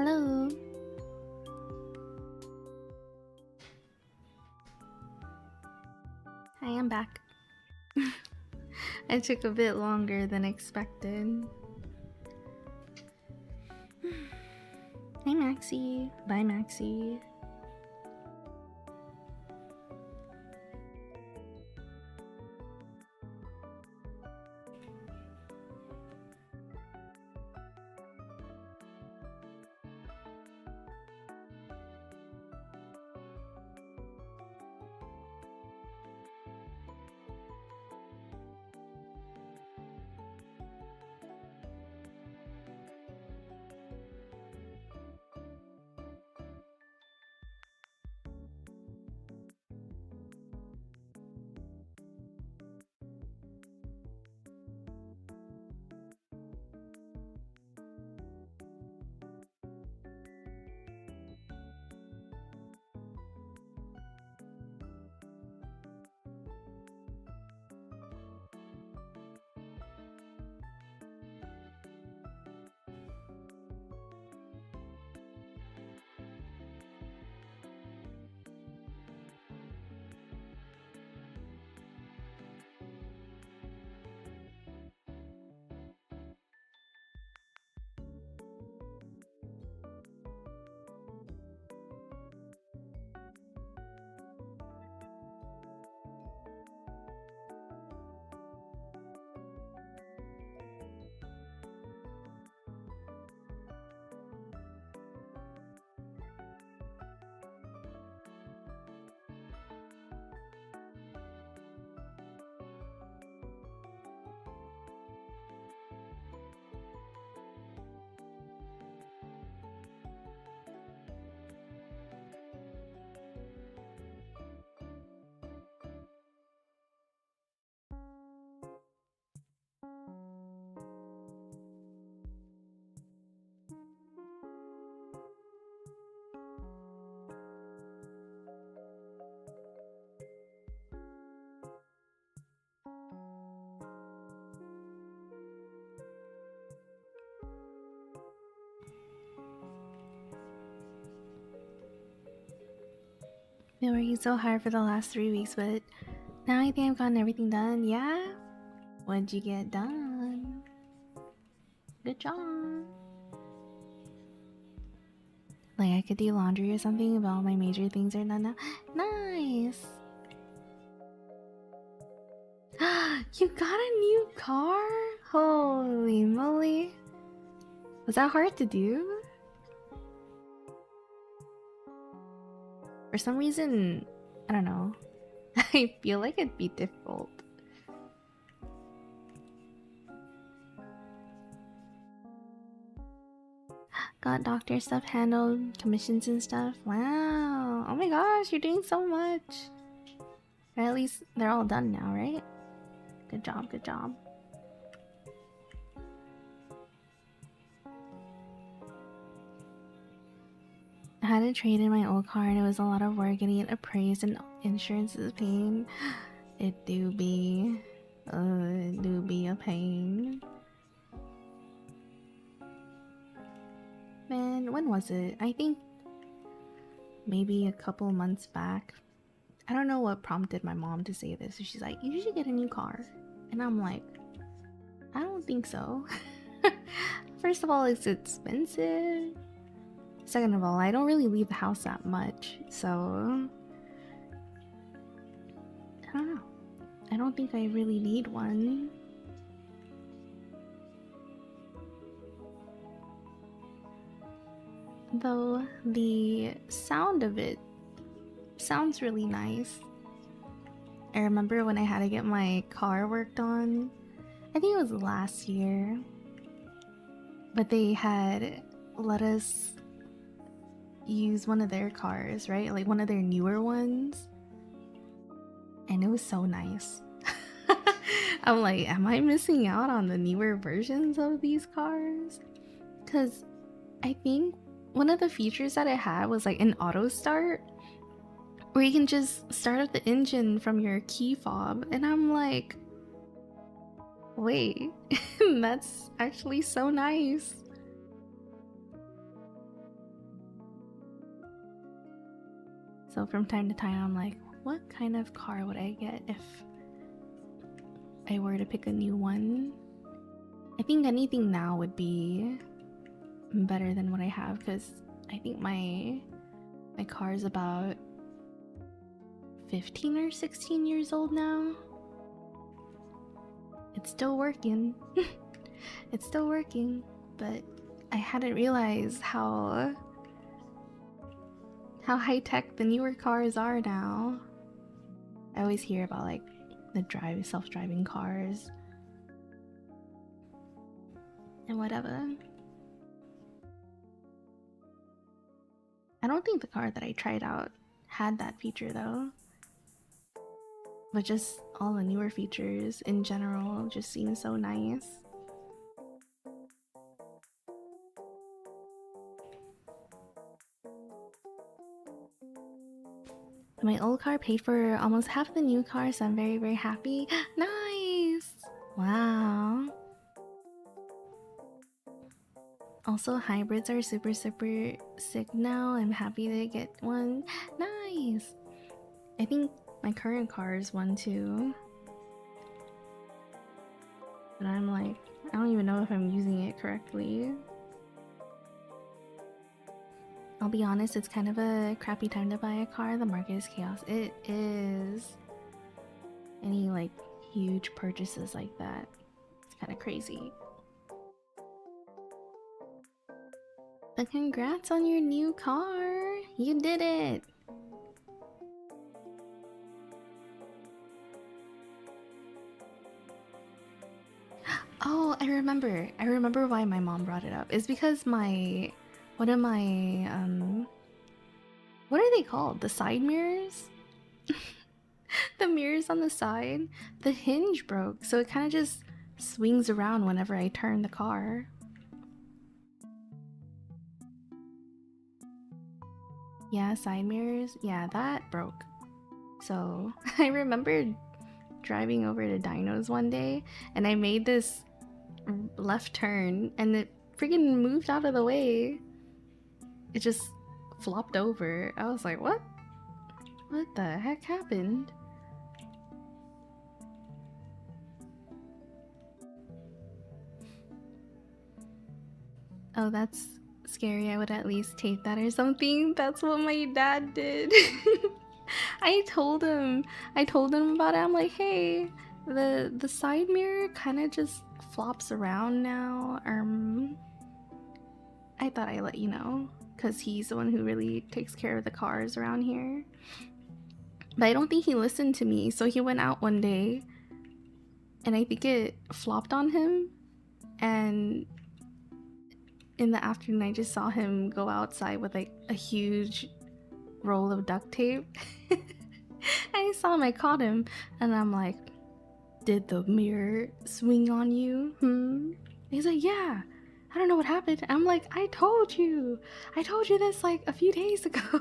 Hello. I am back. I took a bit longer than expected. Hey Maxie. Bye Maxie. Been working so hard for the last 3 weeks, but now I think I've gotten everything done. Yeah? What'd you get done? Good job. Like I could do laundry or something, but all my major things are done now. Nice! You got a new car? Holy moly. Was that hard to do? For some reason, I don't know. I feel like it'd be difficult. Got doctor stuff handled, commissions and stuff. Wow. Oh my gosh, you're doing so much. Or at least they're all done now, right? Good job, good job. I had to trade in my old car and it was a lot of work getting it appraised and insurance is a pain. It do be a pain. Man, when was it? I think maybe a couple months back. I don't know what prompted my mom to say this. She's like, you should get a new car. And I'm like, I don't think so. First of all, it's expensive. Second of all, I don't really leave the house that much, so I don't know. I don't think I really need one. Though the sound of it sounds really nice. I remember when I had to get my car worked on. I think it was last year. But they had let us use one of their cars, right? Like one of their newer ones. And it was so nice. I'm like, am I missing out on the newer versions of these cars? Because I think one of the features that it had was like an auto start where you can just start up the engine from your key fob. And I'm like, wait, that's actually so nice. So from time to time, I'm like, what kind of car would I get if I were to pick a new one? I think anything now would be better than what I have, because I think my car is about 15 or 16 years old now. It's still working. It's still working, but I hadn't realized how high-tech the newer cars are now. I always hear about like the self-driving cars and whatever. I don't think the car that I tried out had that feature though, but just all the newer features in general just seem so nice. My old car paid for almost half the new car, so I'm very, very happy. Nice! Wow. Also, hybrids are super, super sick now. I'm happy to get one. Nice! I think my current car is one too. But I'm like, I don't even know if I'm using it correctly. I'll be honest, it's kind of a crappy time to buy a car. The market is chaos. It is. Any like huge purchases like that, it's kind of crazy. But congrats on your new car! You did it! Oh, I remember why my mom brought it up. It's because one of my what are they called? The side mirrors? The mirrors on the side, the hinge broke, so it kind of just swings around whenever I turn the car. Yeah, side mirrors. Yeah, that broke. So I remember driving over to Dino's one day and I made this left turn and it freaking moved out of the way. It just flopped over. I was like, what? What the heck happened? Oh, that's scary. I would at least tape that or something. That's what my dad did. I told him about it. I'm like, hey, the side mirror kind of just flops around now. I thought I'd let you know, because he's the one who really takes care of the cars around here. But I don't think he listened to me, so he went out one day, and I think it flopped on him, and in the afternoon I just saw him go outside with like a huge roll of duct tape. I saw him, I caught him, and I'm like, did the mirror swing on you? He's like, yeah. I don't know what happened. I'm like, I told you this like a few days ago.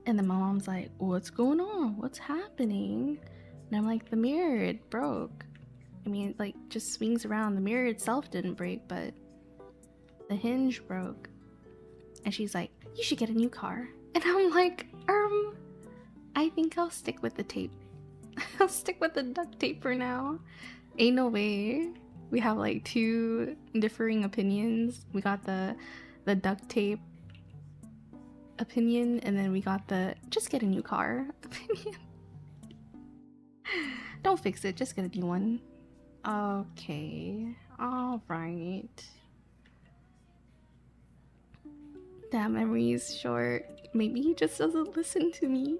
And then my mom's like, what's going on? What's happening? And I'm like, the mirror, it broke. I mean, it like just swings around. The mirror itself didn't break, but the hinge broke. And she's like, you should get a new car. And I'm like, I think I'll stick with the tape. I'll stick with the duct tape for now. Ain't no way. We have like two differing opinions. We got the duct tape opinion, and then we got the just get a new car opinion. Don't fix it, just get a new one. Okay, all right. That memory is short. Maybe he just doesn't listen to me.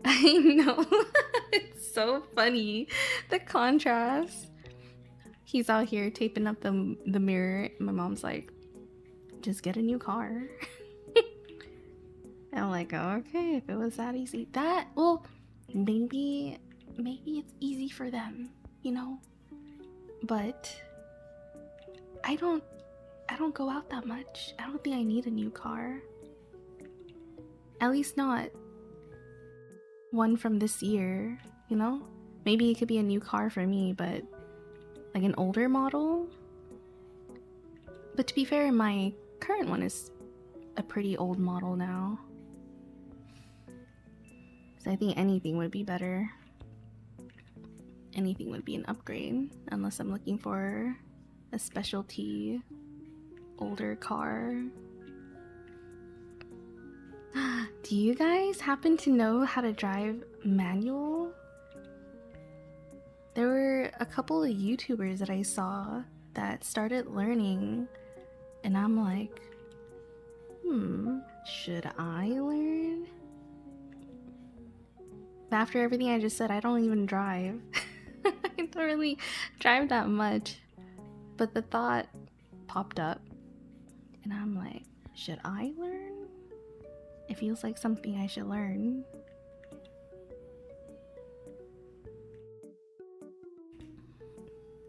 I know. It's so funny, the contrast. He's out here taping up the mirror. My mom's like, just get a new car. And I'm like, oh, okay, if it was that easy. That, well, maybe it's easy for them, you know? But I don't go out that much. I don't think I need a new car. At least not one from this year, you know? Maybe it could be a new car for me, but like an older model? But to be fair, my current one is a pretty old model now. So I think anything would be better. Anything would be an upgrade, unless I'm looking for a specialty older car. Do you guys happen to know how to drive manual? There were a couple of YouTubers that I saw that started learning, and I'm like, should I learn? After everything I just said, I don't even drive. I don't really drive that much. But the thought popped up, and I'm like, should I learn? It feels like something I should learn.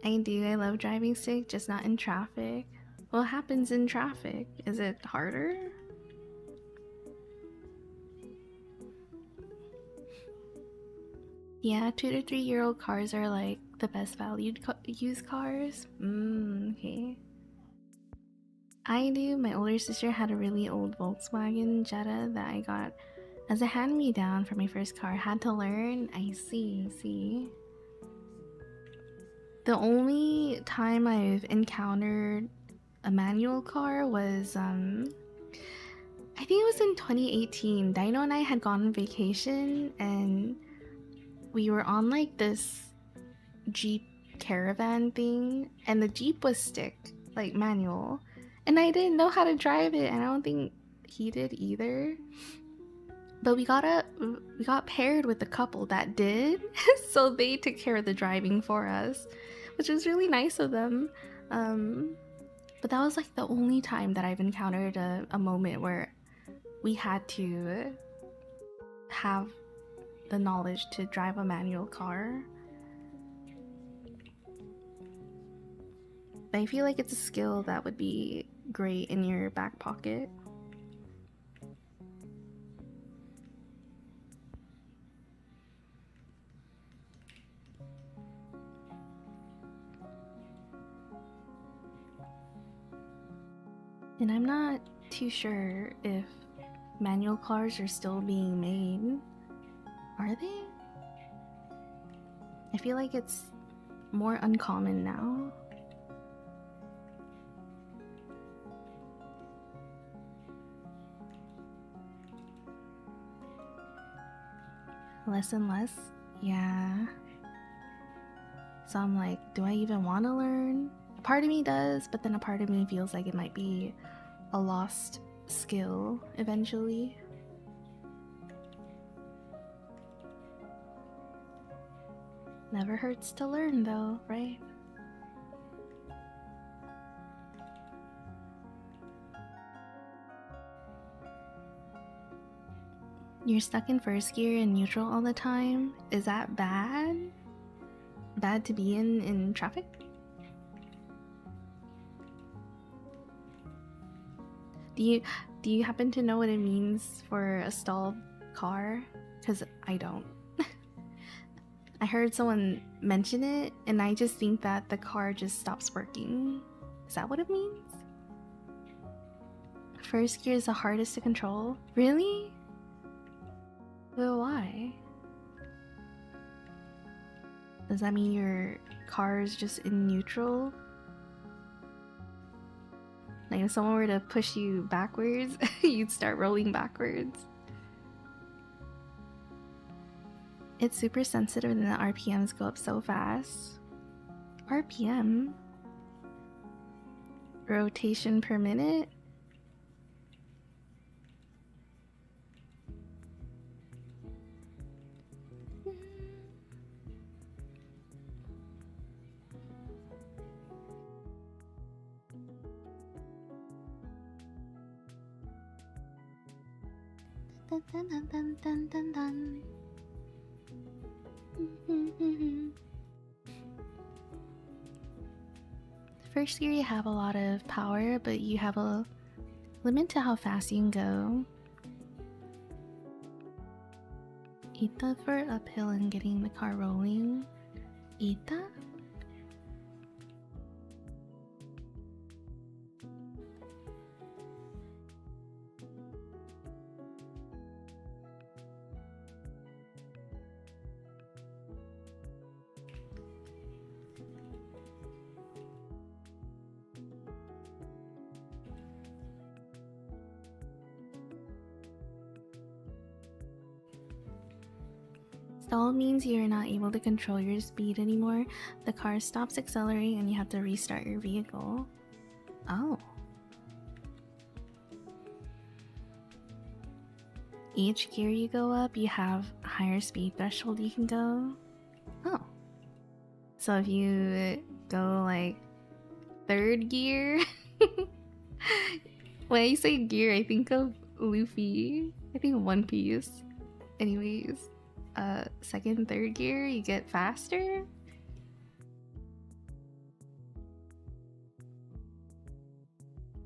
I do, I love driving stick, just not in traffic. What happens in traffic? Is it harder? Yeah, 2 to 3 year old cars are like the best valued used cars. Okay. I do. My older sister had a really old Volkswagen Jetta that I got as a hand-me-down for my first car. Had to learn. I see. The only time I've encountered a manual car was I think it was in 2018. Dino and I had gone on vacation, and we were on like this Jeep caravan thing, and the Jeep was stick, like manual, and I didn't know how to drive it, and I don't think he did either. But we got paired with a couple that did, so they took care of the driving for us, which was really nice of them. But that was like the only time that I've encountered a moment where we had to have the knowledge to drive a manual car. But I feel like it's a skill that would be great in your back pocket. And I'm not too sure if manual cars are still being made. Are they? I feel like it's more uncommon now. Less and less? Yeah. So I'm like, do I even want to learn? A part of me does, but then a part of me feels like it might be a lost skill eventually. Never hurts to learn though, right? You're stuck in first gear and neutral all the time? Is that bad? Bad to be in traffic? Do you happen to know what it means for a stalled car? Because I don't. I heard someone mention it, and I just think that the car just stops working. Is that what it means? First gear is the hardest to control? Really? But why? Does that mean your car is just in neutral? Like if someone were to push you backwards, you'd start rolling backwards. It's super sensitive and the RPMs go up so fast. RPM? Rotation per minute? Dun, dun, dun, dun, dun, dun, dun. First gear you have a lot of power, but you have a limit to how fast you can go. Ita for uphill and getting the car rolling. Ita? Stall means you're not able to control your speed anymore. The car stops accelerating and you have to restart your vehicle. Oh. Each gear you go up, you have a higher speed threshold you can go. Oh. So if you go like third gear. When I say gear, I think of Luffy. I think of One Piece. Anyways, second, third gear, you get faster.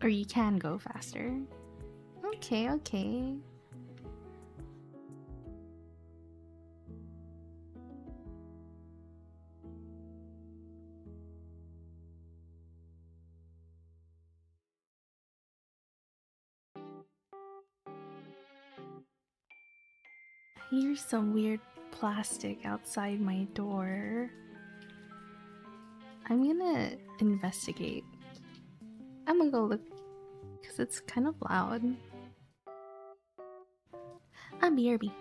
Or you can go faster. Okay, okay. I hear some weird plastic outside my door. I'm gonna investigate. I'm gonna go look because it's kind of loud. BRB.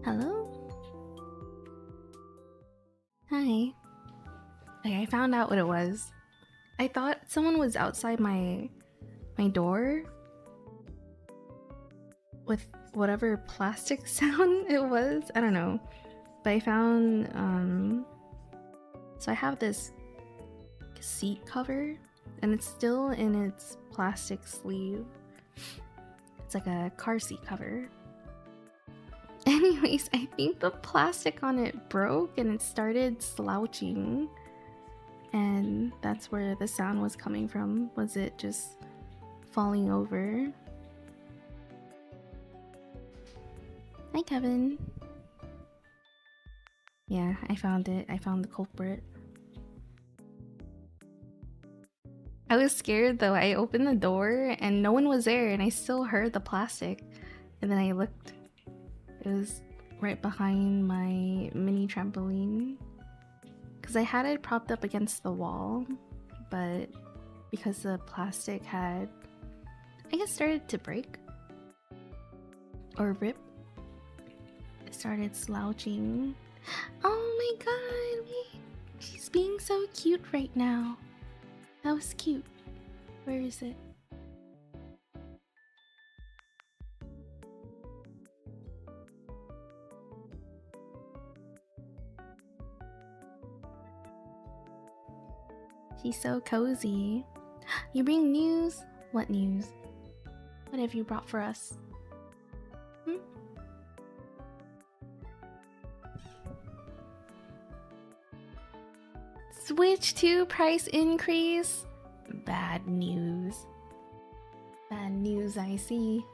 Hello? Hi. Okay, I found out what it was. I thought someone was outside my door with whatever plastic sound it was. I don't know. But I found so I have this seat cover and it's still in its plastic sleeve. It's like a car seat cover. Anyways, I think the plastic on it broke and it started slouching. And that's where the sound was coming from. Was it just falling over? Hi, Kevin. Yeah, I found it. I found the culprit. I was scared though. I opened the door and no one was there and I still heard the plastic. And then I looked. It was right behind my mini trampoline. Because I had it propped up against the wall, but because the plastic had, I guess, started to break or rip, it started slouching. Oh my god, wait, she's being so cute right now. That was cute. Where is it? She's so cozy. You bring news? What news? What have you brought for us? Hmm? Switch to price increase? Bad news. Bad news, I see.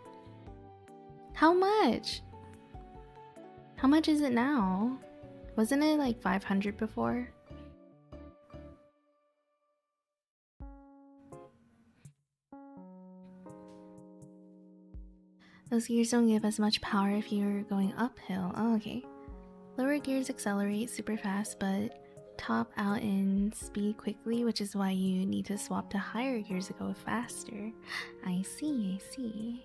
How much? How much is it now? Wasn't it like 500 before? Those gears don't give as much power if you're going uphill. Oh, okay. Lower gears accelerate super fast, but top out in speed quickly, which is why you need to swap to higher gears to go faster. I see, I see.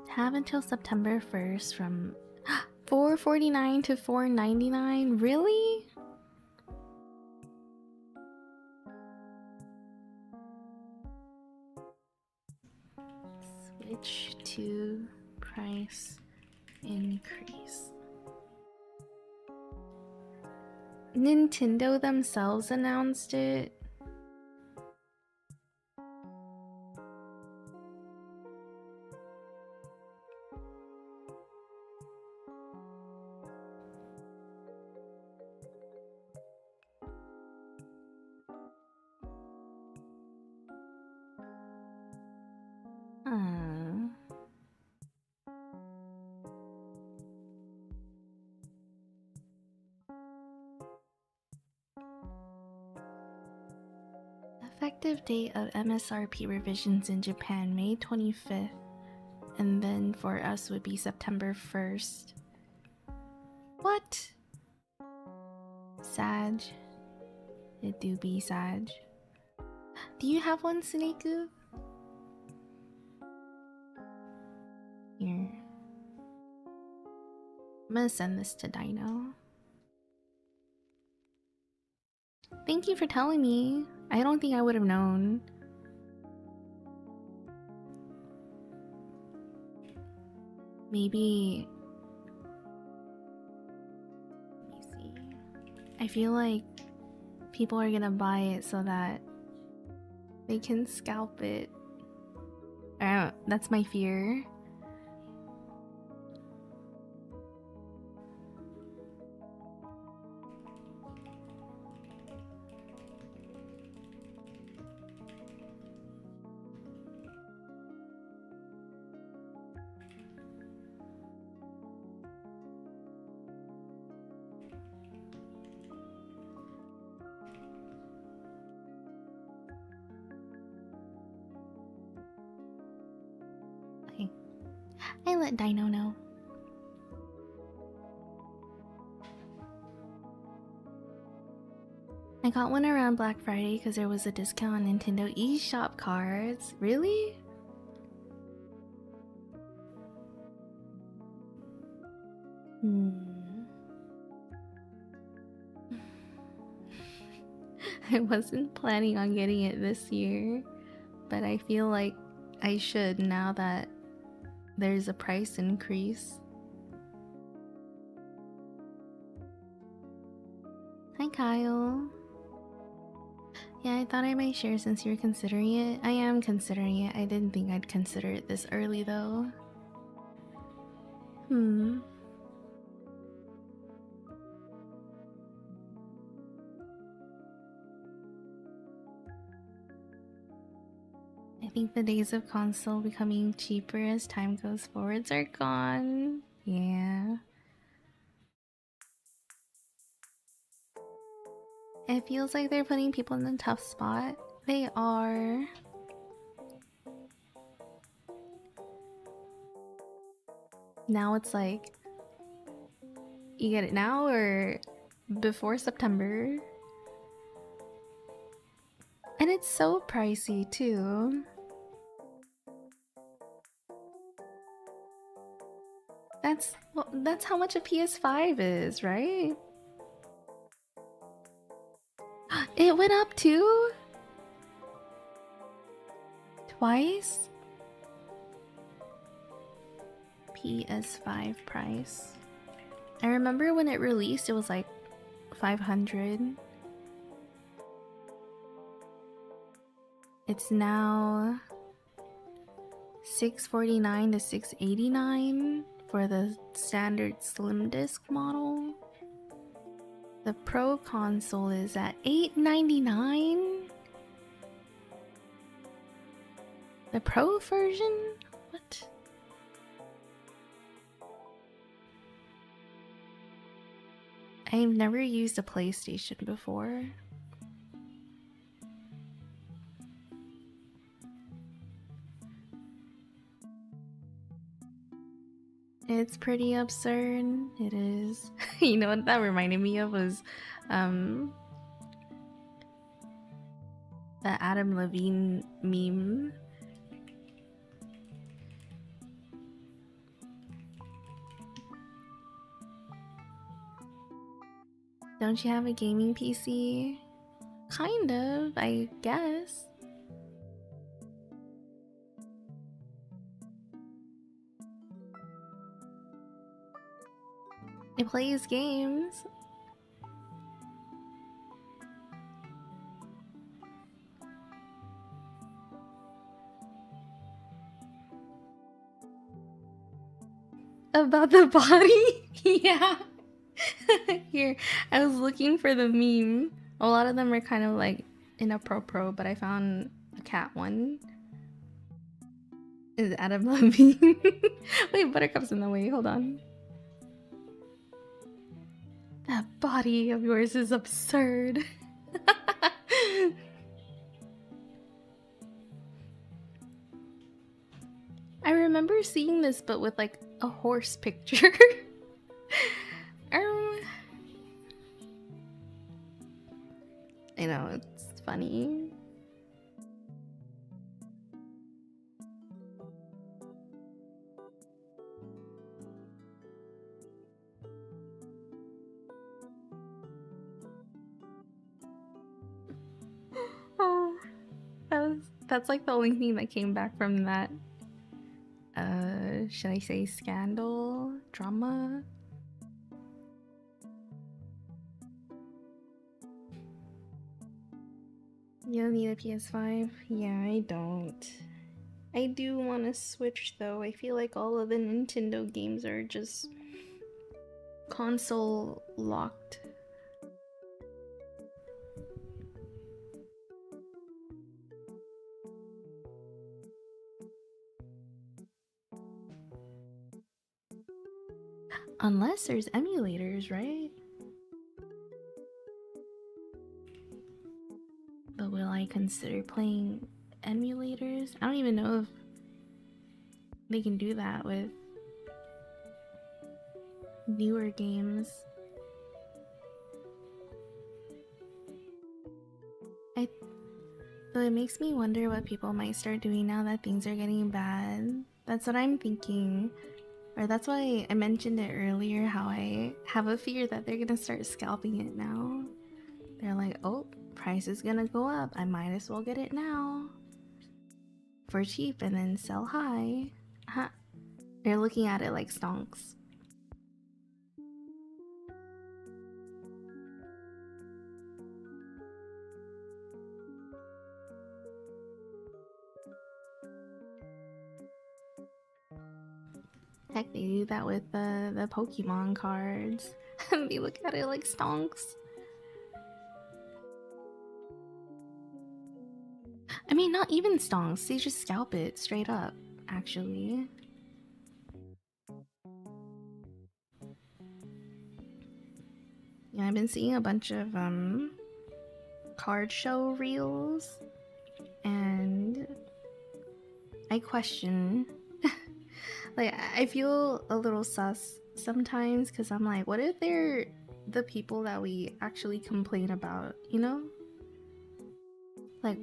Have until September 1st from $4.49 to $4.99? Really? Switch to price increase. Nintendo themselves announced it. Effective date of MSRP revisions in Japan, May 25th. And then for us would be September 1st. What? Sag. It do be Sag. Do you have one, Suneku? Here. I'm gonna send this to Dino. Thank you for telling me. I don't think I would have known. Maybe... Let me see. I feel like people are gonna buy it so that they can scalp it. I don't know, that's my fear. I let Dino know. I got one around Black Friday because there was a discount on Nintendo eShop cards. Really? Hmm. I wasn't planning on getting it this year, but I feel like I should now that there's a price increase. Hi, Kyle. Yeah, I thought I might share since you're considering it. I am considering it. I didn't think I'd consider it this early, though. I think the days of console becoming cheaper as time goes forwards are gone. Yeah. It feels like they're putting people in a tough spot. They are. Now it's like, you get it now or before September. And it's so pricey too. That's how much a PS5 is, right? It went up too? Twice? PS5 price. I remember when it released, it was like 500. It's now 649 to 689 for the standard slim disc model. The Pro console is at $899. The Pro version? What? I've never used a PlayStation before. It's pretty absurd. It is. You know what that reminded me of was the Adam Levine meme. Don't you have a gaming PC? Kind of, I guess. It plays games. About the body? Yeah. Here, I was looking for the meme. A lot of them are kind of like inappropriate, but I found a cat one. Is Adam Levine? Wait, Buttercup's in the way. Hold on. That body of yours is absurd. I remember seeing this, but with like a horse picture. I know, it's funny. Oh, that's like the only thing that came back from that should I say scandal drama. You don't need a PS5? Yeah, I don't. I do want to switch though. I feel like all of the Nintendo games are just console locked. Unless there's emulators, right? But will I consider playing emulators? I don't even know if they can do that with newer games. So it makes me wonder what people might start doing now that things are getting bad. That's what I'm thinking. Or that's why I mentioned it earlier, how I have a fear that they're gonna start scalping it now. They're like, oh, price is gonna go up. I might as well get it now for cheap and then sell high. They're looking at it like stonks. Heck, they do that with the Pokemon cards. They look at it like stonks. I mean, not even stonks. They just scalp it straight up, actually. Yeah, I've been seeing a bunch of card show reels, and I question. Like, I feel a little sus sometimes because I'm like, what if they're the people that we actually complain about, you know? Like,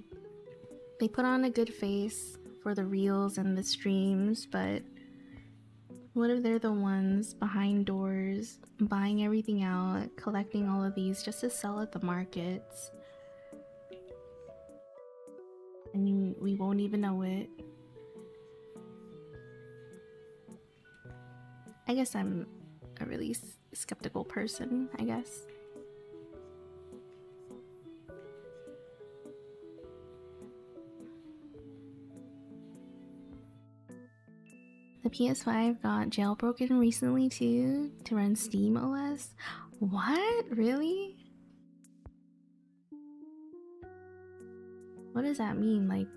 they put on a good face for the reels and the streams, but what if they're the ones behind doors, buying everything out, collecting all of these just to sell at the markets? And we won't even know it. I guess I'm a really skeptical person, I guess. The PS5 got jailbroken recently too, to run Steam OS. What? Really? What does that mean? Like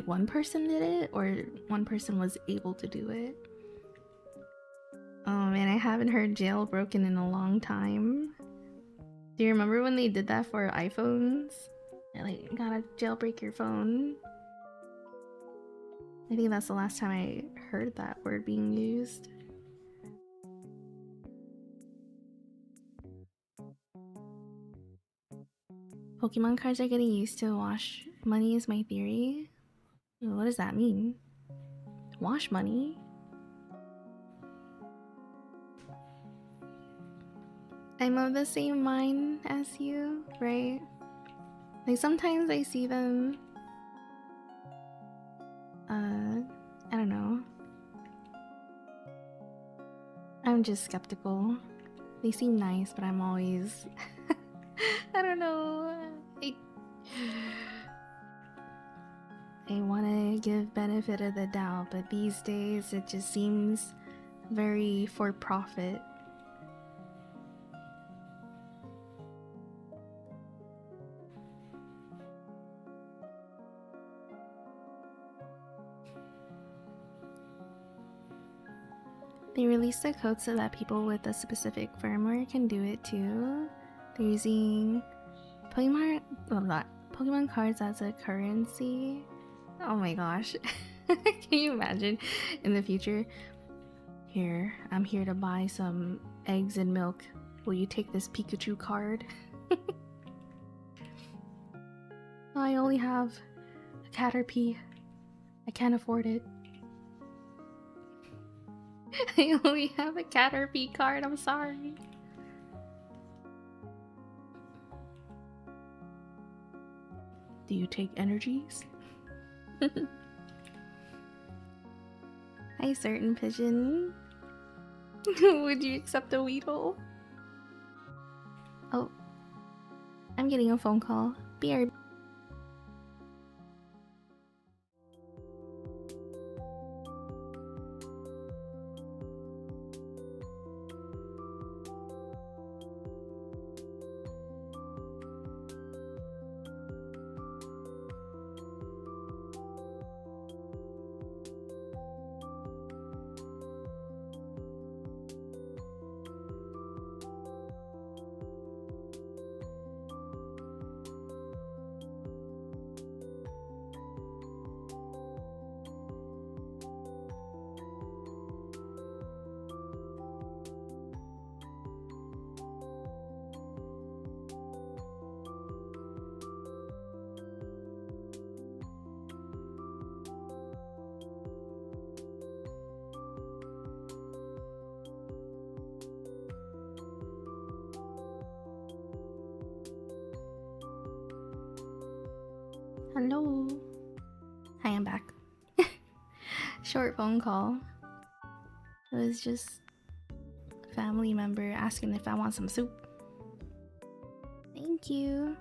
one person did it, or one person was able to do it? Oh man, I haven't heard jailbroken in a long time. Do you remember when they did that for iPhones? They're like, you gotta jailbreak your phone. I think that's the last time I heard that word being used. Pokemon cards are getting used to wash money is my theory. What does that mean? Wash money? I'm of the same mind as you, right? Like sometimes I see them, I don't know. I'm just skeptical. They seem nice, but I'm always, I don't know. I want to give benefit of the doubt, but these days it just seems very for profit. They released the code so that people with a specific firmware can do it too. They're using Pokemon cards as a currency. Oh my gosh. Can you imagine in the future? Here, I'm here to buy some eggs and milk. Will you take this Pikachu card? I only have a Caterpie. I can't afford it. I only have a Caterpie card, I'm sorry. Do you take energies? Hi, certain pigeon. Would you accept a Weedle? Oh, I'm getting a phone call. BRB. Hello. Hi, I'm back. Short phone call. It was just a family member asking if I want some soup. Thank you.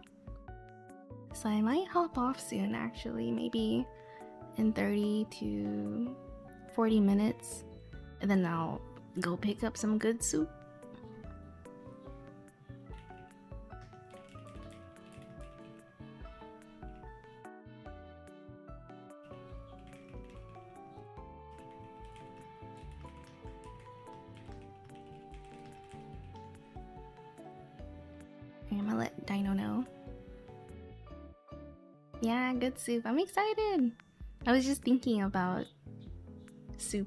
So I might hop off soon, actually, maybe in 30 to 40 minutes, and then I'll go pick up some good soup. I'm gonna let Dino know. Yeah, good soup. I'm excited. I was just thinking about soup.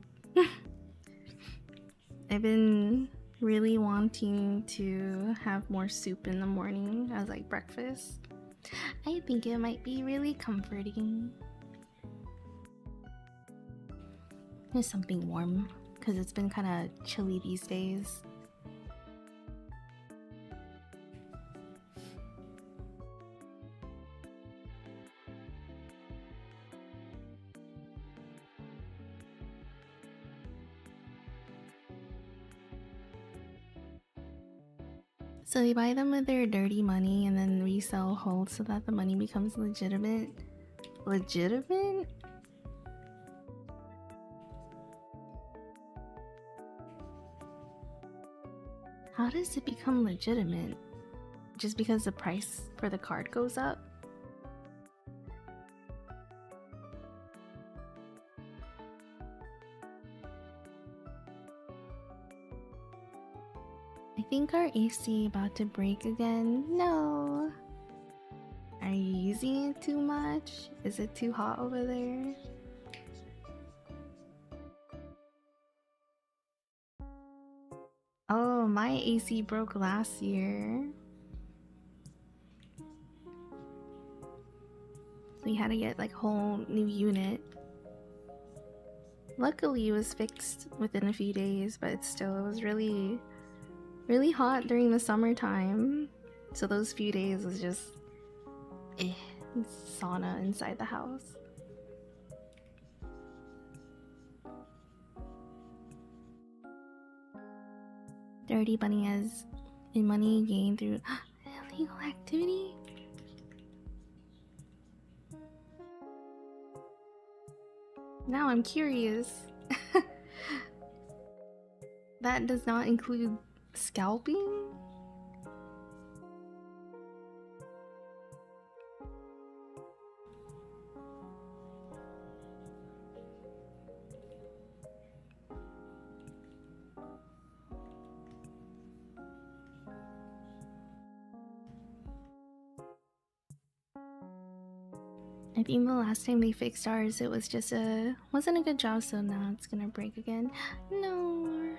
I've been really wanting to have more soup in the morning as like breakfast. I think it might be really comforting. There's something warm because it's been kind of chilly these days. So they buy them with their dirty money and then resell whole so that the money becomes legitimate. Legitimate? How does it become legitimate? Just because the price for the card goes up? I think our AC about to break again. No. Are you using it too much? Is it too hot over there? Oh, my AC broke last year. So we had to get like a whole new unit. Luckily it was fixed within a few days, but still it was really hot during the summertime. So those few days was just sauna inside the house. Dirty Bunny has money gained through illegal activity? Now I'm curious. That does not include scalping? I think the last time they fixed ours, it was just wasn't a good job, so now it's gonna break again. No.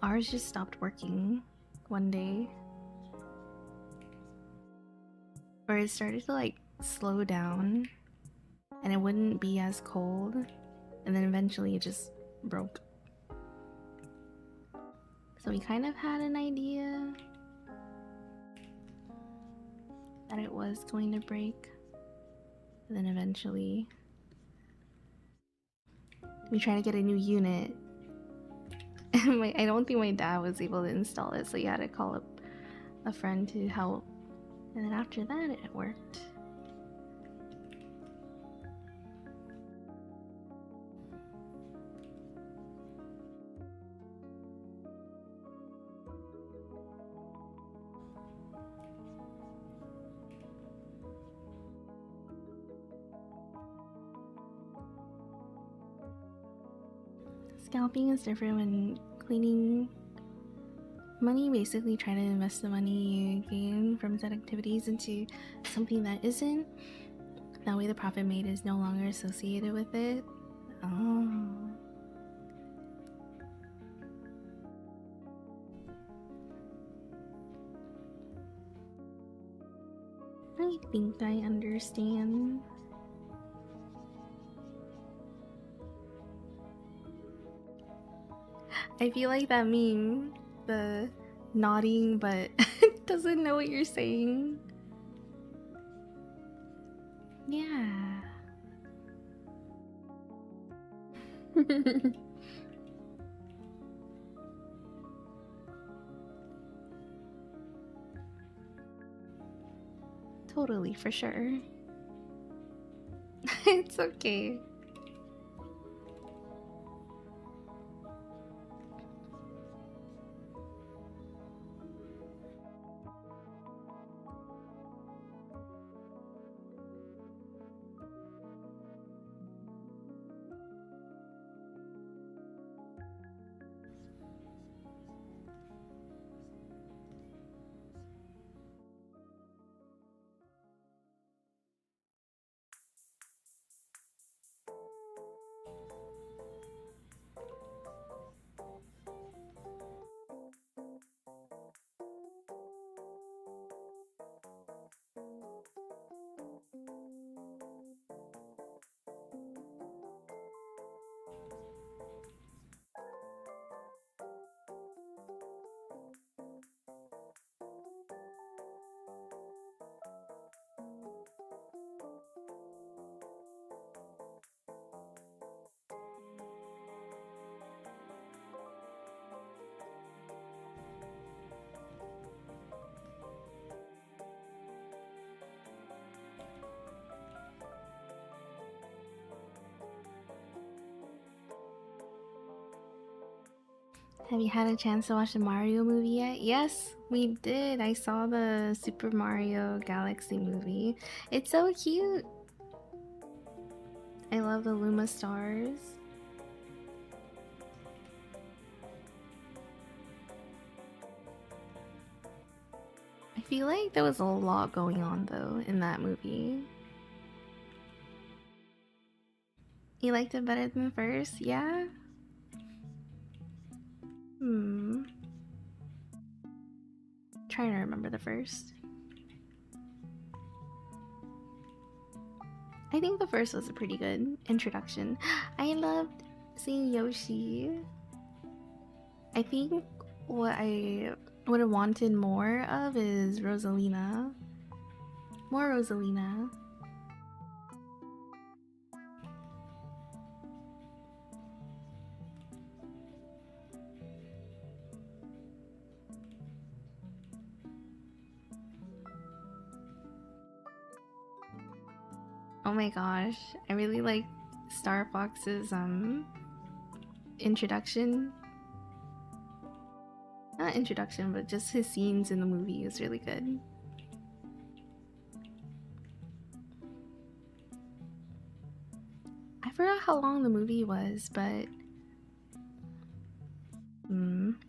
Ours just stopped working one day. Or it started to like slow down and it wouldn't be as cold, and then eventually it just broke. So we kind of had an idea that it was going to break, and then eventually we tried to get a new unit. And I don't think my dad was able to install it, so he had to call up a friend to help, and then after that it worked. Scalping is different when cleaning. Money, basically try to invest the money you gain from said activities into something that isn't. That way the profit made is no longer associated with it. Oh. I think I understand. I feel like that meme, the nodding but doesn't know what you're saying. Yeah. Totally, for sure. It's okay. Have you had a chance to watch the Mario movie yet? Yes, we did. I saw the Super Mario Galaxy movie. It's so cute. I love the Luma stars. I feel like there was a lot going on though in that movie. You liked it better than the first? Yeah? Hmm. Trying to remember the first. I think the first was a pretty good introduction. I loved seeing Yoshi. I think what I would have wanted more of is Rosalina. More Rosalina. Oh my gosh, I really like Star Fox's introduction. Not introduction, but just his scenes in the movie is really good. I forgot how long the movie was, but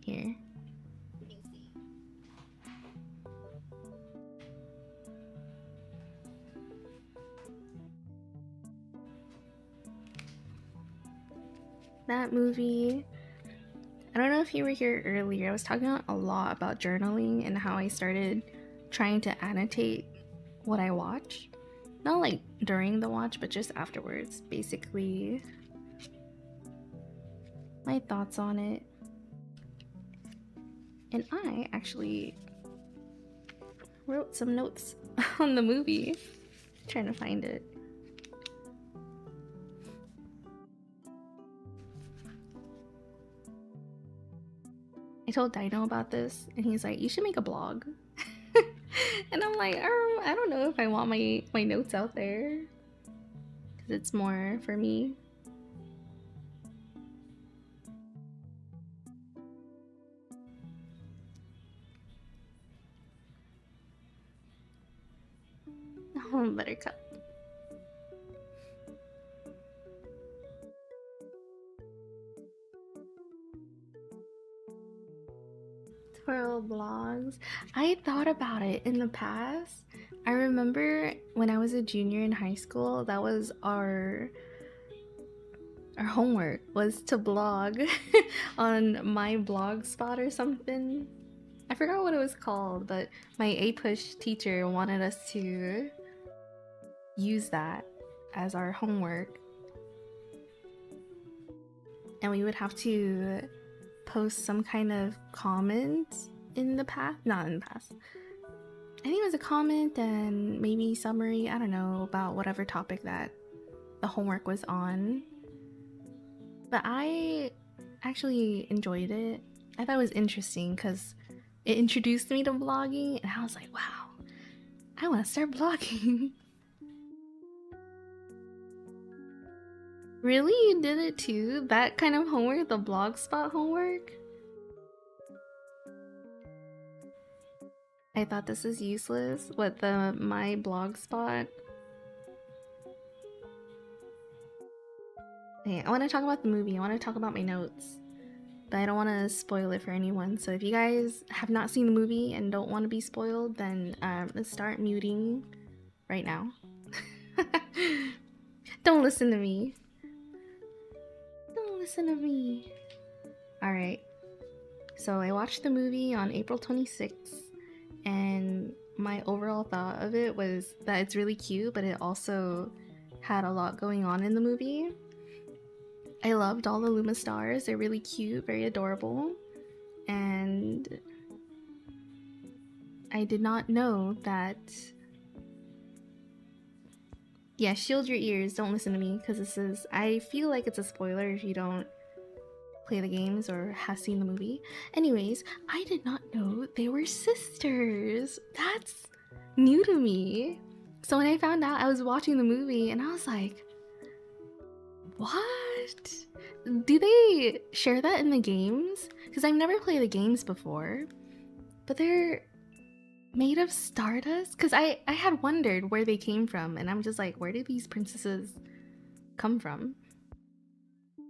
here. That movie, I don't know if you were here earlier. I was talking a lot about journaling and how I started trying to annotate what I watch. Not like during the watch, but just afterwards. Basically, my thoughts on it. And I actually wrote some notes on the movie. Trying to find it. I told Dino about this, and he's like, "You should make a blog." And I'm like, I don't know if I want my notes out there, because it's more for me. Oh, Buttercup. Twirl blogs. I thought about it in the past. I remember when I was a junior in high school, that was our homework was to blog on my blog spot or something. I forgot what it was called, but my A-push teacher wanted us to use that as our homework. And we would have to post some kind of comment in the past, not in the past, I think it was a comment and maybe summary, I don't know, about whatever topic that the homework was on. But I actually enjoyed it. I thought it was interesting because it introduced me to vlogging, and I was like, wow, I want to start vlogging. Really? You did it too? That kind of homework? The blogspot homework? I thought this is useless. What, the my blogspot? Okay, I want to talk about the movie. I want to talk about my notes. But I don't want to spoil it for anyone. So if you guys have not seen the movie and don't want to be spoiled, then let's start muting right now. Don't listen to me. Don't listen to me. Alright. So I watched the movie on April 26th, and my overall thought of it was that it's really cute, but it also had a lot going on in the movie. I loved all the Luma stars. They're really cute, very adorable. And I did not know that... Yeah, shield your ears. Don't listen to me, because this is... I feel like it's a spoiler if you don't play the games or have seen the movie. Anyways, I did not know they were sisters. That's new to me. So when I found out, I was watching the movie and I was like, what? Do they share that in the games? Because I've never played the games before. But they're made of stardust? Because I had wondered where they came from, and I'm just like, where do these princesses come from?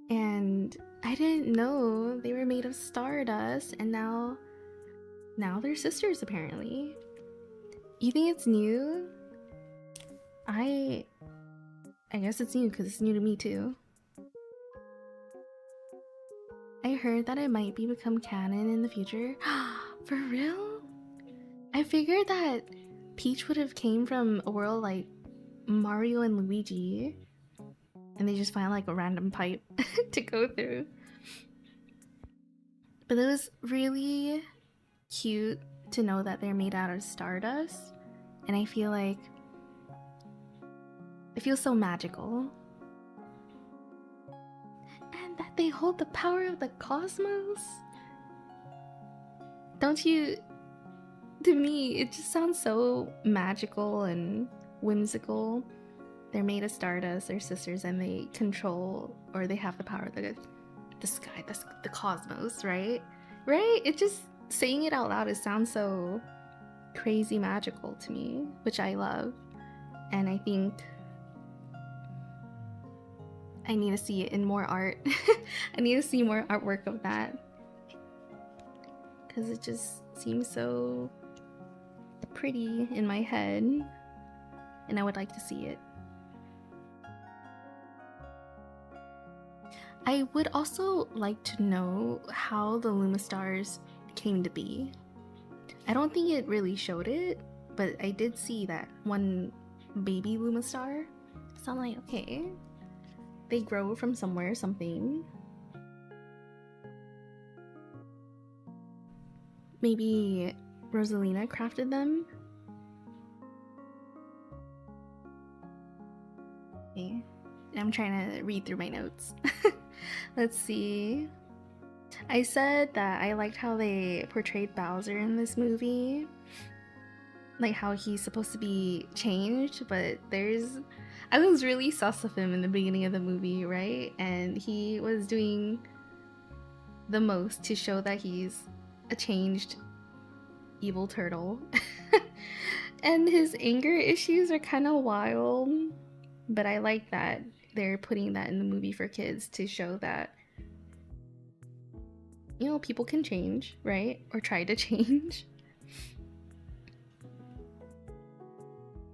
And I didn't know they were made of stardust, and now they're sisters apparently. You think it's new? I guess it's new because it's new to me too. I heard that it might become canon in the future. For real? I figured that Peach would have came from a world like Mario and Luigi, and they just find like a random pipe to go through. But it was really cute to know that they're made out of stardust, and I feel like it feels so magical. And that they hold the power of the cosmos. Don't you? To me, it just sounds so magical and whimsical. They're made of stardust, they're sisters, and they control, or they have the power of the sky, the cosmos, right? Right? It just, saying it out loud, it sounds so crazy magical to me, which I love. And I think I need to see it in more art. I need to see more artwork of that, because it just seems so pretty in my head, and I would like to see it. I would also like to know how the Luma stars came to be. I don't think it really showed it, but I did see that one baby Luma star. So I'm like, okay, they grow from somewhere, something. Maybe Rosalina crafted them. Okay, I'm trying to read through my notes. Let's see. I said that I liked how they portrayed Bowser in this movie. Like how he's supposed to be changed, but I was really sus of him in the beginning of the movie, right? And he was doing the most to show that he's a changed evil turtle. And his anger issues are kind of wild, but I like that they're putting that in the movie for kids to show that, you know, people can change, right? Or try to change.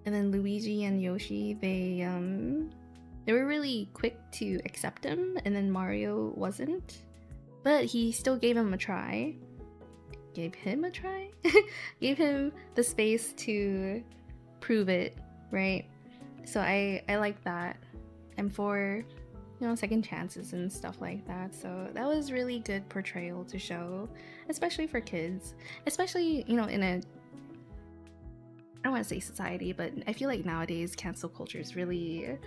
And then Luigi and Yoshi, they were really quick to accept him, and then Mario wasn't, but he still gave him a try. Gave him the space to prove it, right? So I like that. I'm for, you know, second chances and stuff like that. So that was really good portrayal to show, especially for kids, especially, you know, in a don't want to say society, but I feel like nowadays cancel culture is really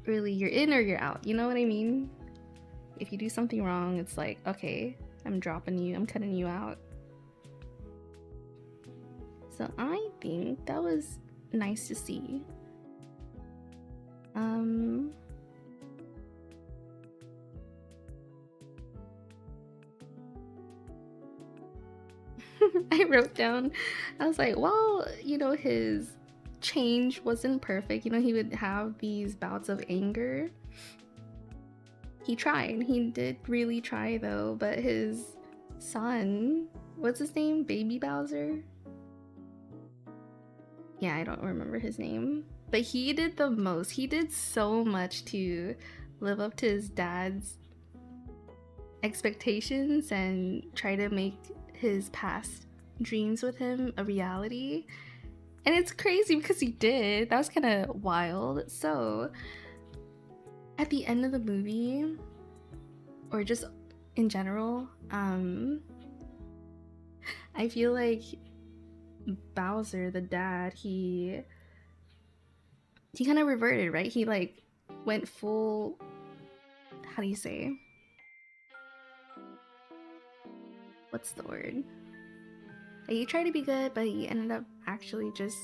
you're in or you're out, you know what I mean? If you do something wrong, it's like, okay, I'm dropping you, I'm cutting you out. So I think that was nice to see. I wrote down, I was like, well, you know, his change wasn't perfect. You know, he would have these bouts of anger. He tried. He did really try though, but his son, what's his name? Baby Bowser? Yeah, I don't remember his name. But he did the most. He did so much to live up to his dad's expectations and try to make his past dreams with him a reality. And it's crazy because he did. That was kind of wild. So at the end of the movie, or just in general, I feel like Bowser, the dad, he kind of reverted, right? He like went full, how do you say, what's the word? He tried to be good, but he ended up actually just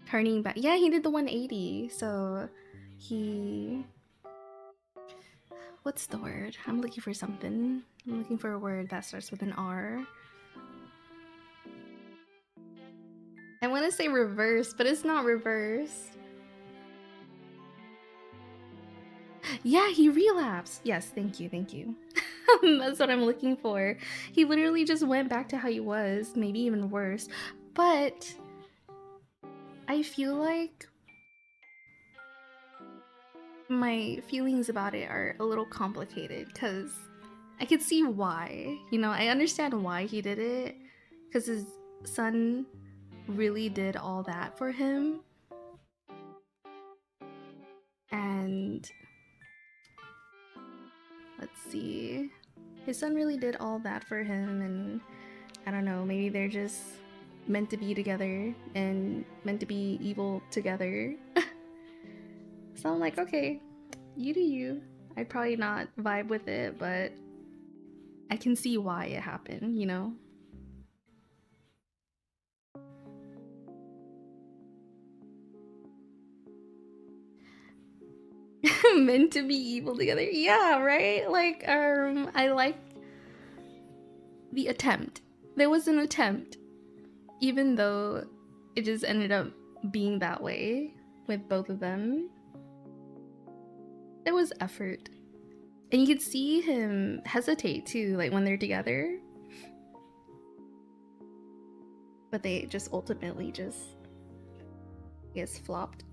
turning back. Yeah, he did the 180. So he, what's the word? I'm looking for something. I'm looking for a word that starts with an R. I want to say reverse, but it's not reverse. Yeah, he relapsed. Yes, thank you. That's what I'm looking for. He literally just went back to how he was, maybe even worse. But I feel like my feelings about it are a little complicated because I could see why. You know, I understand why he did it because his son really did all that for him. And let's see. His son really did all that for him, and I don't know, maybe they're just meant to be together and meant to be evil together. So I'm like, okay, you do you. I'd probably not vibe with it, but I can see why it happened, you know? Meant to be evil together. Yeah, right? Like, I like the attempt. There was an attempt, even though it just ended up being that way with both of them. There was effort. And you could see him hesitate too, like when they're together. But they just ultimately just, I guess, flopped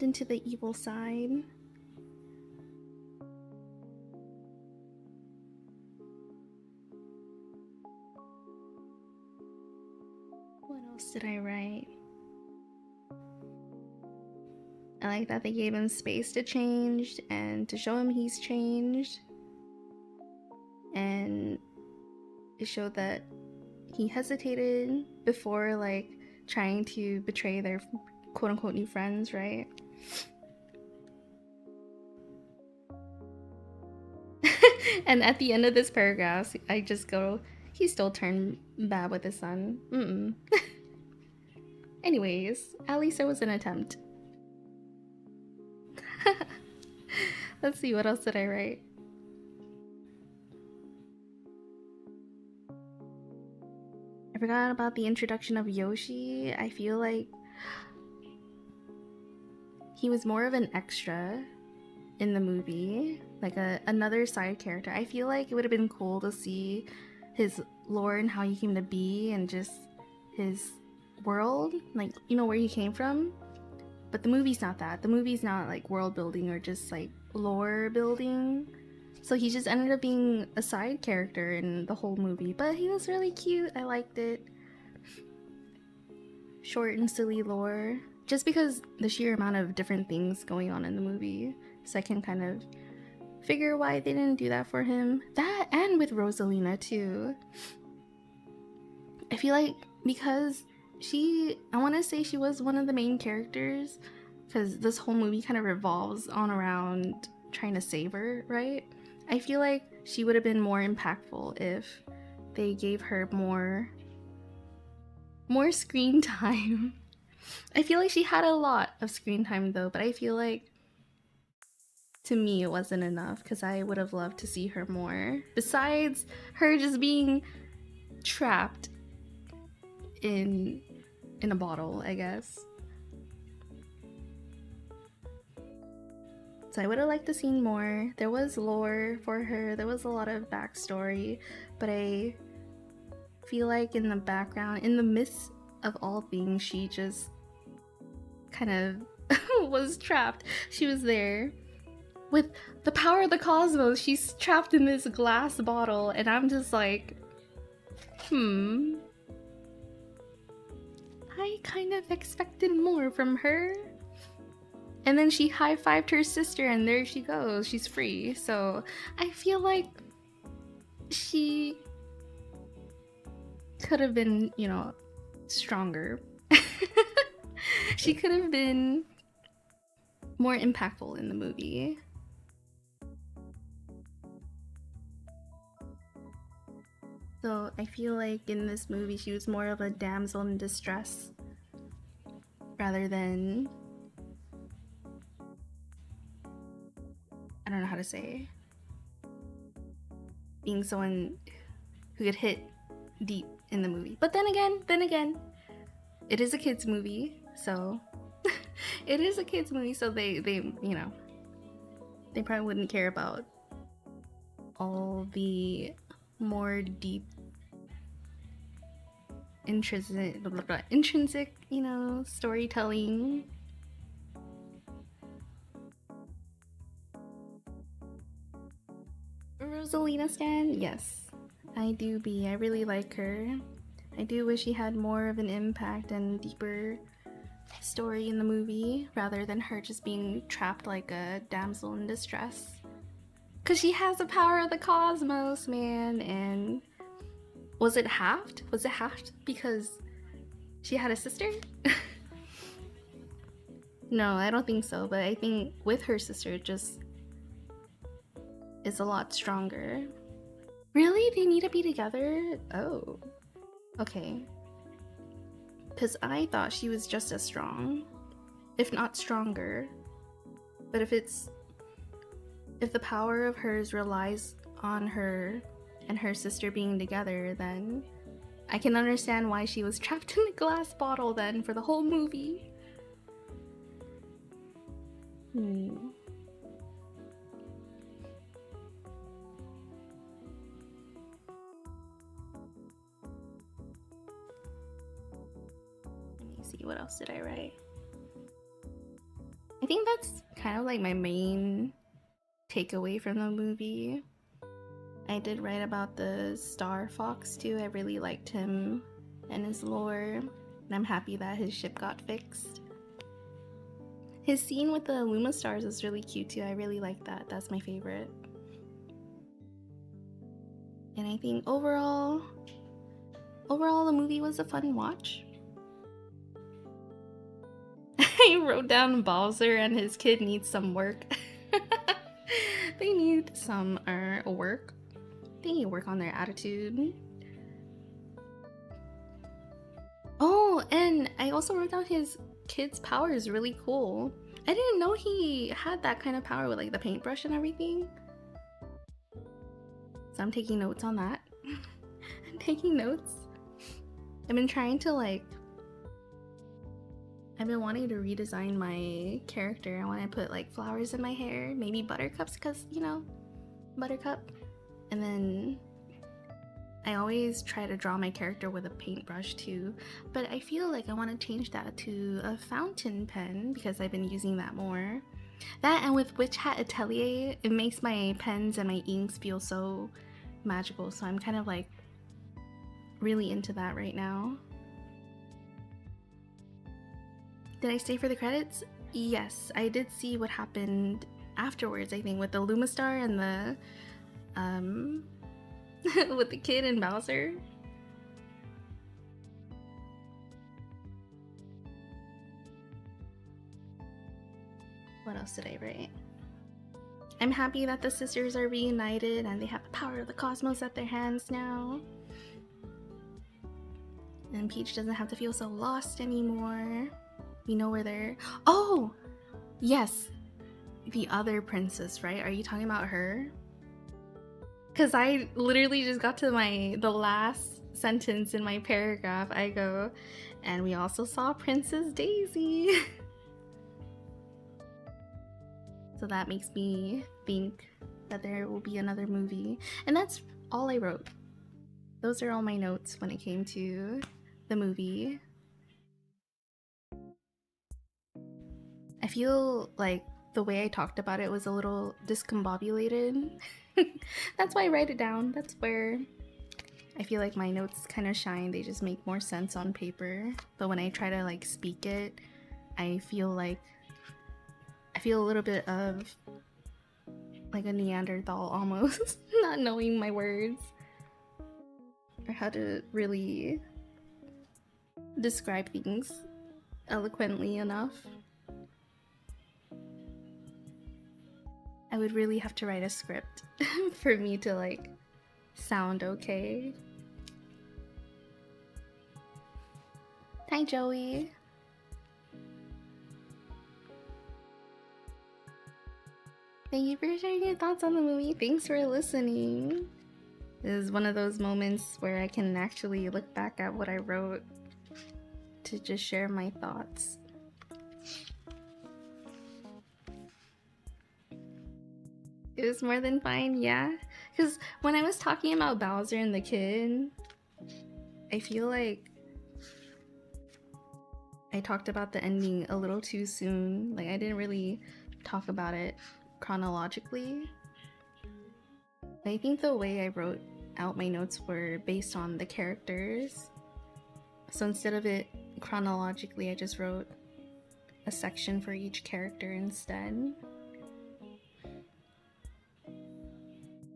into the evil side. What else did I write? I like that they gave him space to change and to show him he's changed. And it showed that he hesitated before like trying to betray their quote-unquote new friends, right? And at the end of this paragraph, I just go, he still turned bad with his son. Anyways, at least there was an attempt. Let's see, what else did I write? I forgot about the introduction of Yoshi. I feel like he was more of an extra in the movie, like another side character. I feel like it would have been cool to see his lore and how he came to be and just his world, like, you know, where he came from. But the movie's not that. The movie's not like world building or just like lore building. So he just ended up being a side character in the whole movie. But he was really cute. I liked it. Short and silly lore. Just because the sheer amount of different things going on in the movie. So I can kind of figure why they didn't do that for him. That, and with Rosalina too. I feel like because I want to say she was one of the main characters, because this whole movie kind of revolves on around trying to save her, right? I feel like she would have been more impactful if they gave her more screen time. I feel like she had a lot of screen time though, but I feel like to me it wasn't enough, because I would have loved to see her more. Besides her just being trapped in a bottle, I guess. So I would have liked to see more. There was lore for her, there was a lot of backstory, but I feel like in the background, in the midst of all things, she just kind of was trapped. She was there with the power of the cosmos. She's trapped in this glass bottle, and I'm just like, I kind of expected more from her. And then she high-fived her sister, and there she goes. She's free. So I feel like she could have been, you know, stronger. She could have been more impactful in the movie. So I feel like in this movie she was more of a damsel in distress rather than, I don't know how to say, being someone who could hit deep in the movie. But then again, it is a kids movie, so it is a kids movie, so they you know, they probably wouldn't care about all the more deep intrinsic, you know, storytelling. Rosalina stan? Yes, I do be. I really like her. I do wish she had more of an impact and deeper story in the movie rather than her just being trapped like a damsel in distress. Cause she has the power of the cosmos, man. And was it halved? Was it halved because she had a sister? No, I don't think so, but I think with her sister just is a lot stronger. Really? They need to be together? Oh. Okay. Because I thought she was just as strong, if not stronger. But if the power of hers relies on her and her sister being together, then I can understand why she was trapped in a glass bottle then for the whole movie. Let me see, what else did I write? I think that's kind of like my main takeaway from the movie. I did write about the Star Fox too. I really liked him and his lore, and I'm happy that his ship got fixed. His scene with the Luma stars was really cute too. I really like that. That's my favorite. And I think overall the movie was a fun watch. I wrote down Bowser and his kid needs some work. They need some work. They need to work on their attitude. Oh, and I also wrote down his kid's power is really cool. I didn't know he had that kind of power with like the paintbrush and everything. So I'm taking notes on that. I'm taking notes. I've been trying to I've been wanting to redesign my character. I want to put like flowers in my hair, maybe buttercups, because, you know, buttercup. And then I always try to draw my character with a paintbrush too, but I feel like I want to change that to a fountain pen because I've been using that more. That, and with Witch Hat Atelier, it makes my pens and my inks feel so magical, so I'm kind of like really into that right now. Did I stay for the credits? Yes, I did see what happened afterwards, I think, with the Lumastar and the with the kid and Bowser. What else did I write? I'm happy that the sisters are reunited and they have the power of the cosmos at their hands now. And Peach doesn't have to feel so lost anymore. We know where they're... Oh! Yes! The other princess, right? Are you talking about her? Because I literally just got to the last sentence in my paragraph. I go, and we also saw Princess Daisy. So that makes me think that there will be another movie. And that's all I wrote. Those are all my notes when it came to the movie. I feel like the way I talked about it was a little discombobulated. That's why I write it down. That's where I feel like my notes kind of shine. They just make more sense on paper. But when I try to like speak it, I feel a little bit of like a Neanderthal almost, not knowing my words or how to really describe things eloquently enough. I would really have to write a script for me to like sound okay. Hi Joey. Thank you for sharing your thoughts on the movie. Thanks for listening. This is one of those moments where I can actually look back at what I wrote to just share my thoughts. It was more than fine, yeah. Because when I was talking about Bowser and the kid, I feel like I talked about the ending a little too soon. Like I didn't really talk about it chronologically. I think the way I wrote out my notes were based on the characters. So instead of it chronologically, I just wrote a section for each character instead.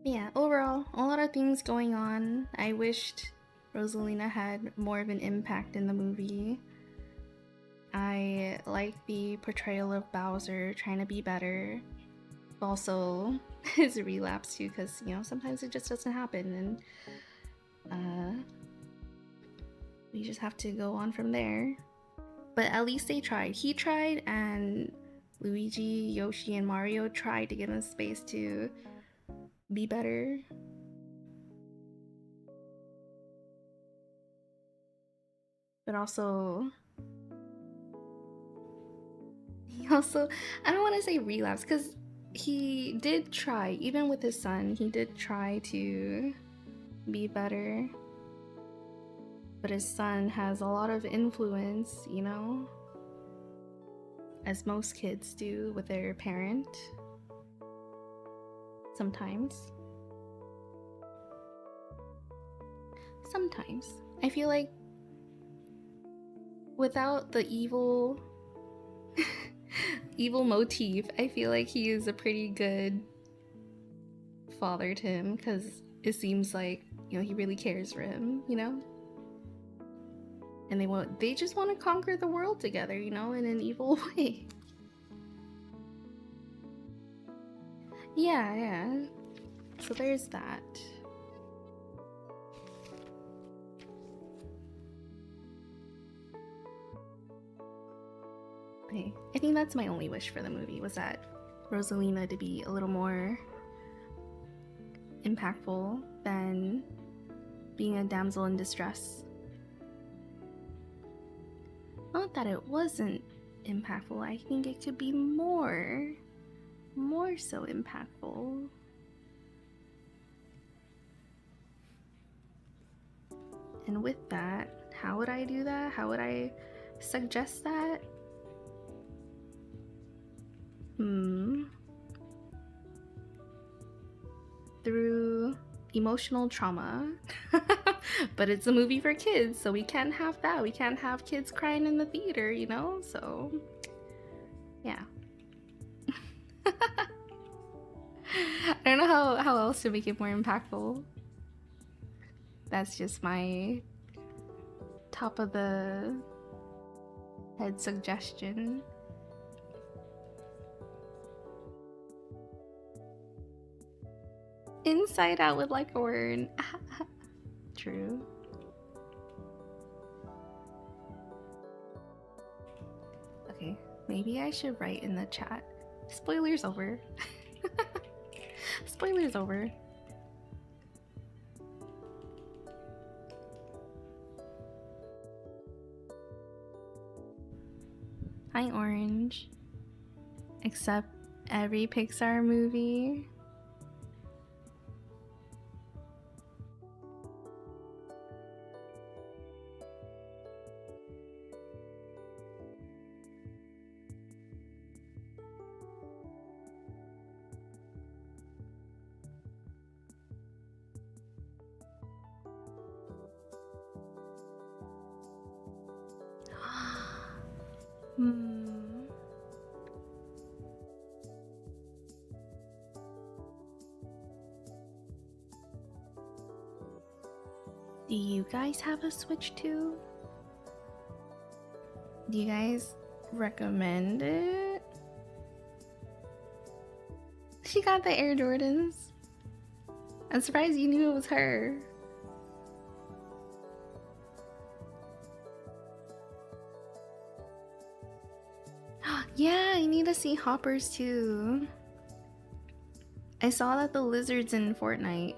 Yeah, overall, a lot of things going on. I wished Rosalina had more of an impact in the movie. I like the portrayal of Bowser trying to be better. Also, his relapse too, because, you know, sometimes it just doesn't happen, and we just have to go on from there. But at least they tried. He tried, and Luigi, Yoshi, and Mario tried to give him space to be better. But also, I don't want to say relapse, because he did try, even with his son, he did try to be better. But his son has a lot of influence, you know? As most kids do with their parent. Sometimes. I feel like without the evil motif, I feel like he is a pretty good father to him, because it seems like, you know, he really cares for him, you know? And they just want to conquer the world together, you know, in an evil way. Yeah. So there's that. Okay, I think that's my only wish for the movie, was that Rosalina to be a little more impactful than being a damsel in distress. Not that it wasn't impactful, I think it could be more so impactful. And with that, how would I do that? How would I suggest that? Through emotional trauma. But it's a movie for kids, so we can't have that. We can't have kids crying in the theater, you know? So, yeah. I don't know how else to make it more impactful. That's just my top of the head suggestion. Inside out with like a word. True. Okay, maybe I should write in the chat. Spoilers over. Spoilers over. Hi, Orange. Except every Pixar movie. Do you guys have a Switch too? Do you guys recommend it? She got the Air Jordans. I'm surprised you knew it was her. Yeah, I need to see hoppers too. I saw that the lizard's in Fortnite.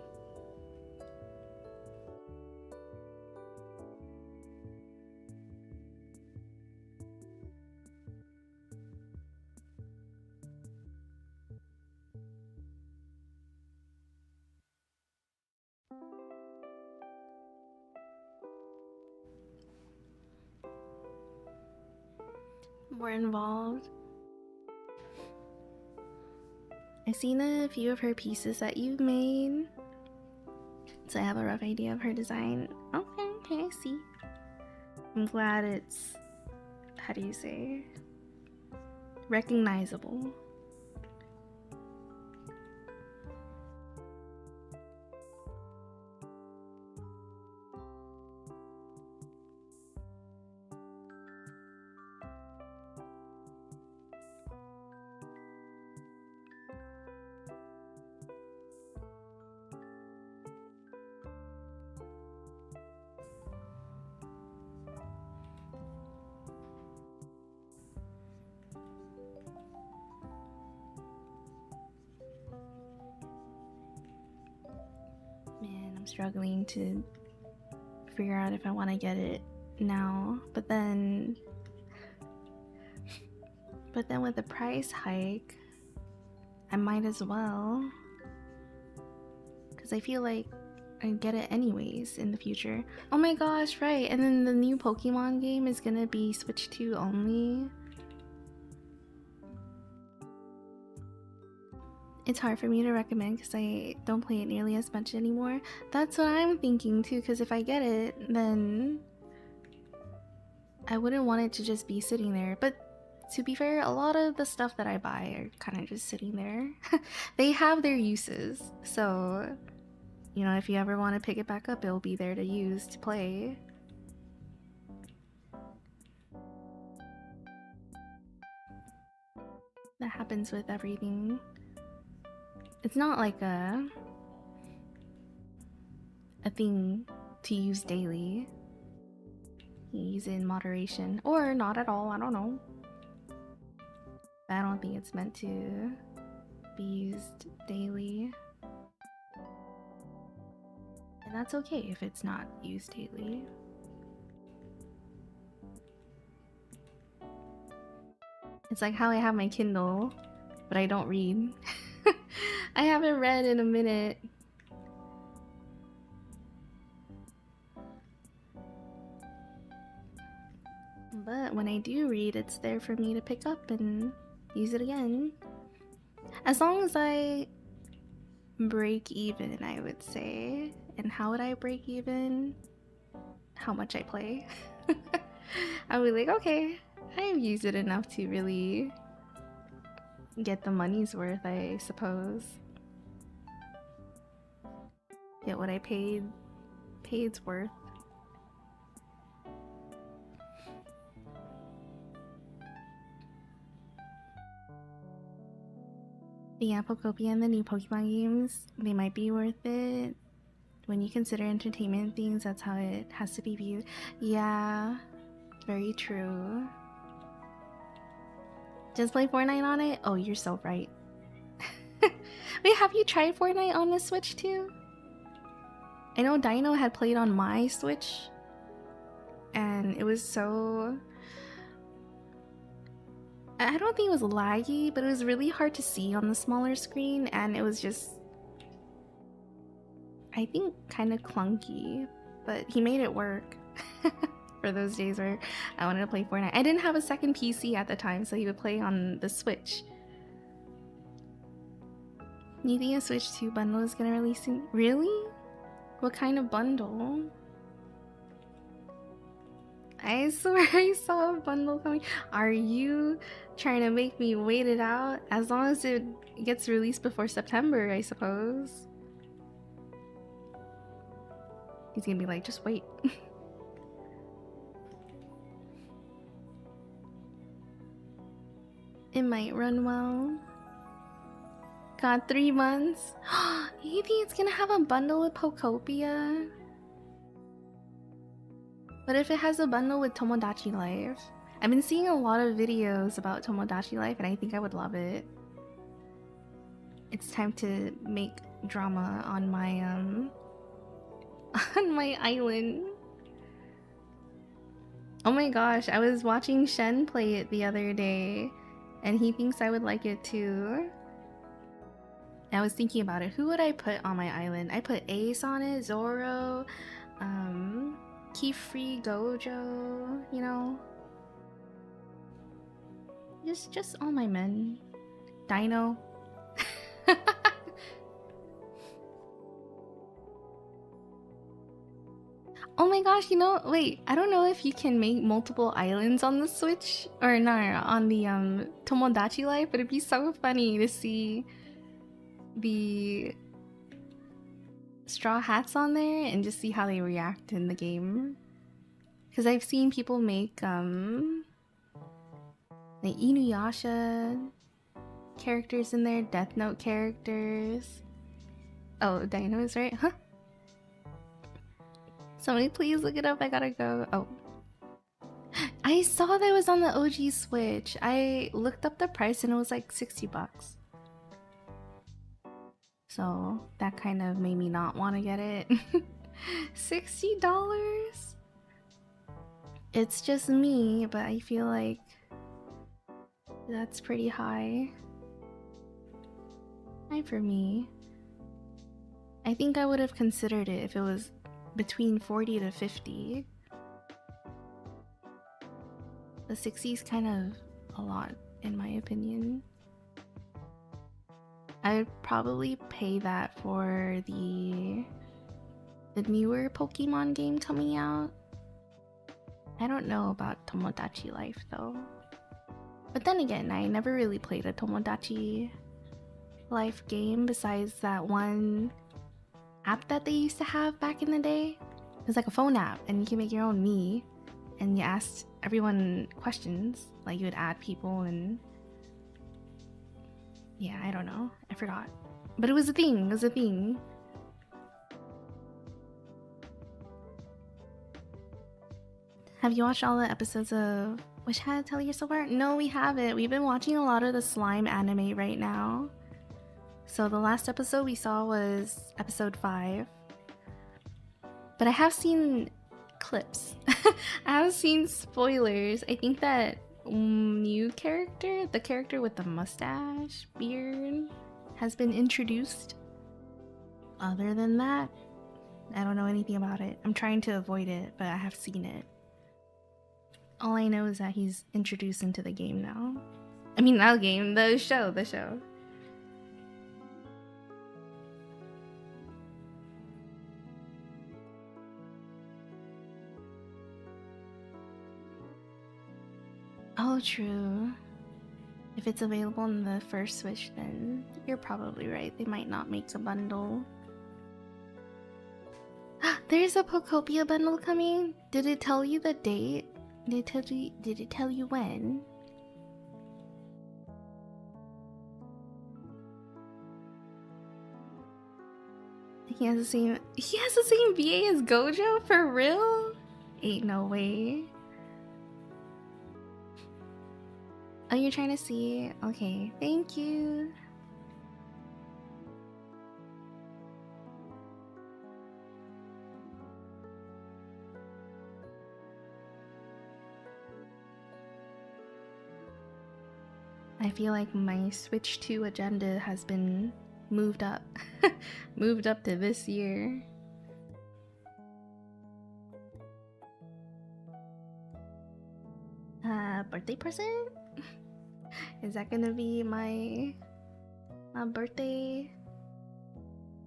More involved. I've seen a few of her pieces that you've made, so I have a rough idea of her design. Okay, I see. I'm glad it's, how do you say, recognizable. Man, I'm struggling to figure out if I want to get it now, but then with the price hike, I might as well, because I feel like I'd get it anyways in the future. Oh my gosh, right, and then the new Pokemon game is gonna be Switch 2 only. It's hard for me to recommend because I don't play it nearly as much anymore. That's what I'm thinking too, because if I get it, then I wouldn't want it to just be sitting there. But to be fair, a lot of the stuff that I buy are kind of just sitting there. They have their uses, so you know, if you ever want to pick it back up, it'll be there to use to play. That happens with everything. It's not like a thing to use daily. You use it in moderation, or not at all, I don't know. But I don't think it's meant to be used daily. And that's okay if it's not used daily. It's like how I have my Kindle, but I don't read. I haven't read in a minute. But when I do read, it's there for me to pick up and use it again. As long as I break even, I would say. And how would I break even? How much I play. I would be like, okay, I've used it enough to really get the money's worth, I suppose. Get what I paid's worth. But yeah, Pokopia and the new Pokemon games, they might be worth it. When you consider entertainment things, that's how it has to be viewed. Yeah, very true. Just play Fortnite on it? Oh, you're so right. Wait, have you tried Fortnite on the Switch too? I know Dino had played on my Switch, and it was so... I don't think it was laggy, but it was really hard to see on the smaller screen, and it was just... I think kind of clunky, but he made it work. For those days where I wanted to play Fortnite. I didn't have a second PC at the time, so he would play on the Switch. You think a Switch 2 bundle is gonna release soon? Really? What kind of bundle? I swear I saw a bundle coming. Are you trying to make me wait it out? As long as it gets released before September, I suppose. He's gonna be like, just wait. It might run well. Got 3 months. You think it's gonna have a bundle with Pokopia? What if it has a bundle with Tomodachi Life? I've been seeing a lot of videos about Tomodachi Life and I think I would love it. It's time to make drama on my on my island. Oh my gosh, I was watching Shen play it the other day and he thinks I would like it too. I was thinking about it. Who would I put on my island? I put Ace on it, Zoro, Keyfree, Gojo, you know? Just all my men. Dino. Oh my gosh, you know, wait, I don't know if you can make multiple islands on the Switch, or no, on the Tomodachi Life, but it'd be so funny to see the Straw Hats on there and just see how they react in the game. Because I've seen people make the Inuyasha characters in there, Death Note characters. Oh, Dino is right, huh? Somebody please look it up, I gotta go. Oh. I saw that it was on the OG Switch. I looked up the price and it was like 60 bucks. So that kind of made me not want to get it. $60? It's just me, but I feel like that's pretty high. High for me. I think I would have considered it if it was between 40 to 50. The 60 is kind of a lot, in my opinion. I would probably pay that for the newer Pokemon game coming out. I don't know about Tomodachi Life though. But then again, I never really played a Tomodachi Life game besides that one app that they used to have back in the day. It was like a phone app and you can make your own me and you asked everyone questions. Like you would add people and yeah, I don't know. I forgot. But it was a thing. It was a thing. Have you watched all the episodes of Wish I Had to Tell You So Far? No, we haven't. We've been watching a lot of the slime anime right now. So the last episode we saw was episode 5. But I have seen clips. I have seen spoilers. I think that new character, the character with the mustache, beard, has been introduced. Other than that, I don't know anything about it. I'm trying to avoid it, but I have seen it. All I know is that he's introduced into the game now. I mean, not game, the show. Oh, true. If it's available on the first Switch, then you're probably right. They might not make a bundle. There's a Pokopia bundle coming. Did it tell you the date? Did it tell you when? He has the same VA as Gojo? For real? Ain't no way. Oh, you're trying to see? Okay, thank you. I feel like my Switch 2 agenda has been moved up. Moved up to this year. Birthday present? Is that gonna be my birthday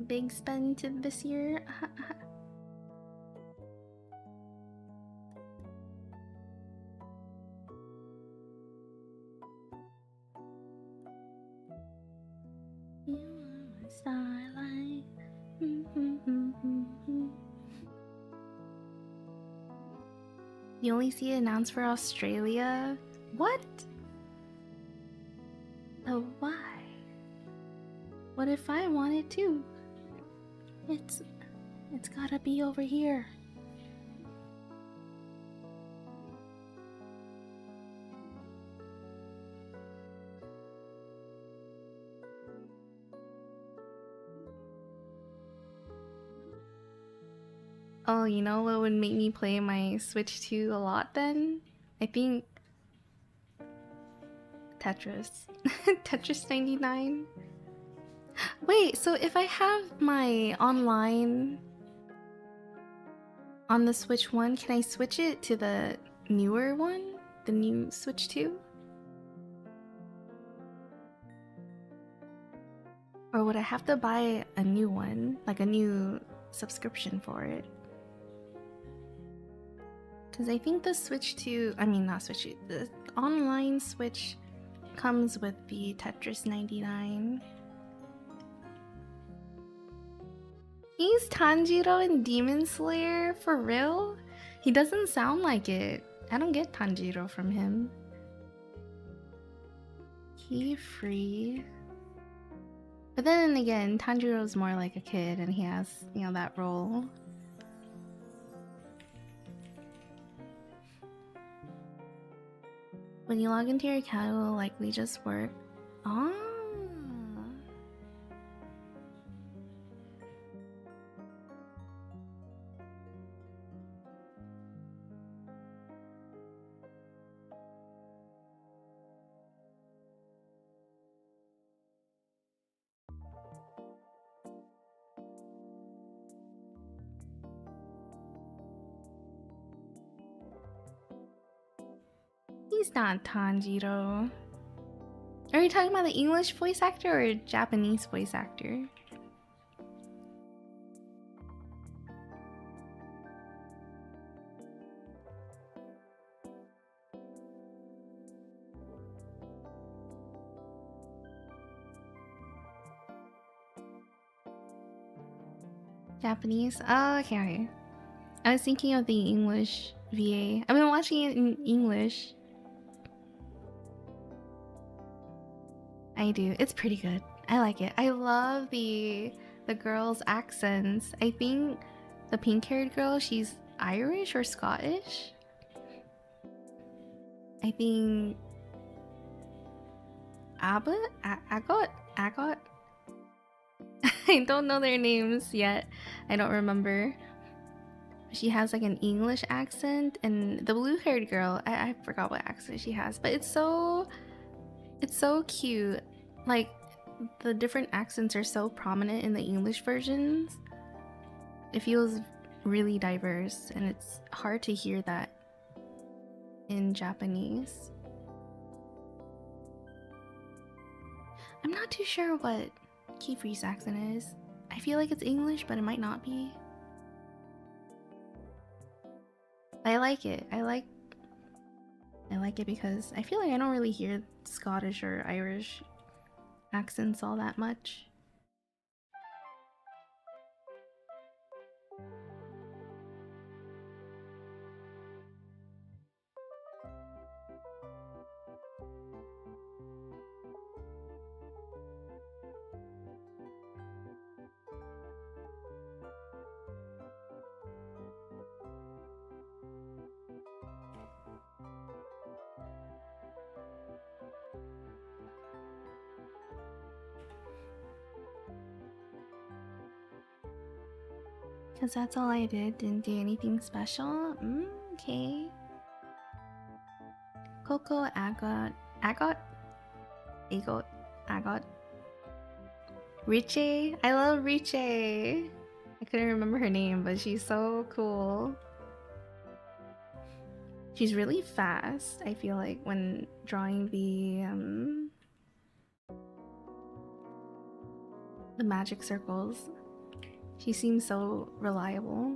big spend to this year? You are my starlight. You only see it announced for Australia? What? Oh, why? What if I wanted to? It's gotta be over here. Oh, you know what would make me play my Switch 2 a lot then? I think Tetris. Tetris 99. Wait, so if I have my online on the Switch 1, can I switch it to the newer one? The new Switch 2? Or would I have to buy a new one? Like a new subscription for it? Because I think the Switch 2, I mean not Switch 2, the online Switch comes with the Tetris 99. He's Tanjiro in Demon Slayer? For real? He doesn't sound like it. I don't get Tanjiro from him. Key free. But then again, Tanjiro's more like a kid and he has, you know, that role. When you log into your account, it will likely just work. Ah. He's not Tanjiro. Are you talking about the English voice actor or Japanese voice actor? Japanese? Oh, okay. I was thinking of the English VA. I've been watching it in English. I do. It's pretty good. I like it. I love the girls' accents. I think the pink-haired girl, she's Irish or Scottish. I think Agot. I don't know their names yet. I don't remember. She has like an English accent, and the blue-haired girl, I forgot what accent she has, but it's so cute. Like the different accents are so prominent in the English versions. It feels really diverse, and it's hard to hear that in Japanese. I'm not too sure what Kiefer's accent is. I feel like it's English, but it might not be. I like it. I like it because I feel like I don't really hear Scottish or Irish accents all that much. Because that's all I did. Didn't do anything special. Okay. Coco, Agot? Agot? Agot? Riche? I love Riche! I couldn't remember her name, but she's so cool. She's really fast, I feel like, when drawing the magic circles. She seems so reliable.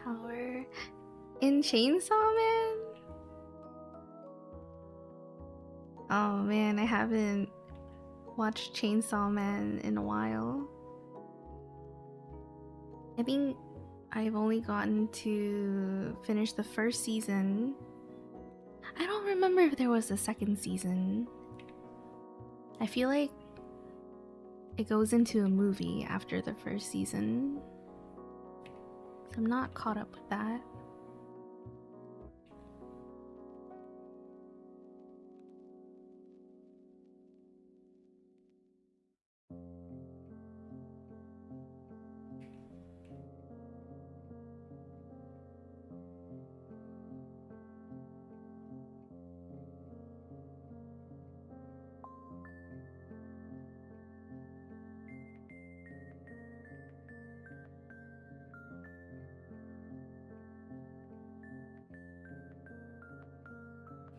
Power in Chainsaw Man? Oh man, I haven't watched Chainsaw Man in a while. I think I've only gotten to finish the first season. I don't remember if there was a second season. I feel like it goes into a movie after the first season. So I'm not caught up with that.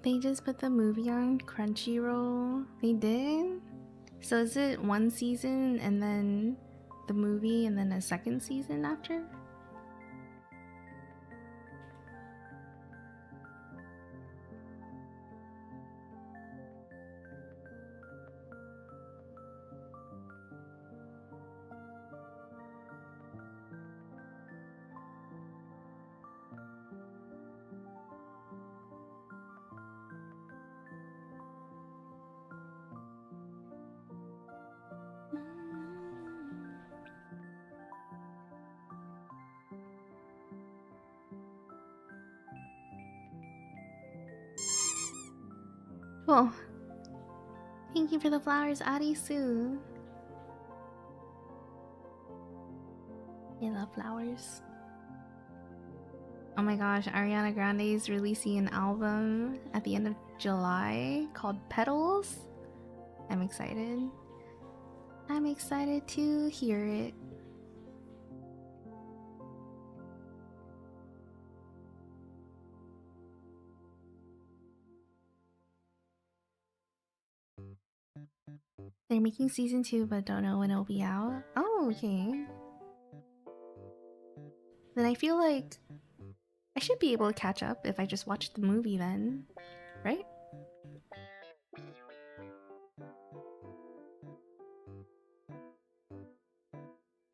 They just put the movie on Crunchyroll. They did? So is it one season and then the movie and then a second season after? Cool. Thank you for the flowers, Arisu. I love flowers. Oh my gosh, Ariana Grande is releasing an album at the end of July called Petals. I'm excited. I'm excited to hear it. They're making season 2 but don't know when it'll be out. Oh, okay. Then I feel like I should be able to catch up if I just watch the movie then, right?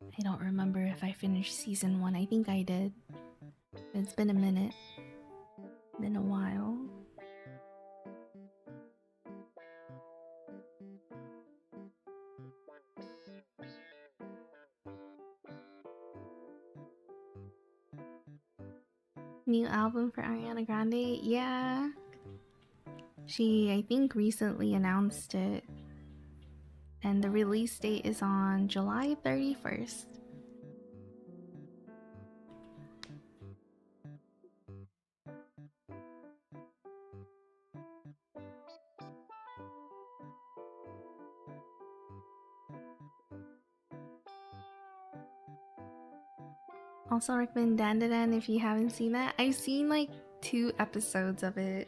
I don't remember if I finished season 1. I think I did. It's been a minute. Been a while. New album for Ariana Grande? Yeah. She, I think, recently announced it. And the release date is on July 31st. Also recommend Dandadan if you haven't seen that. I've seen like 2 episodes of it.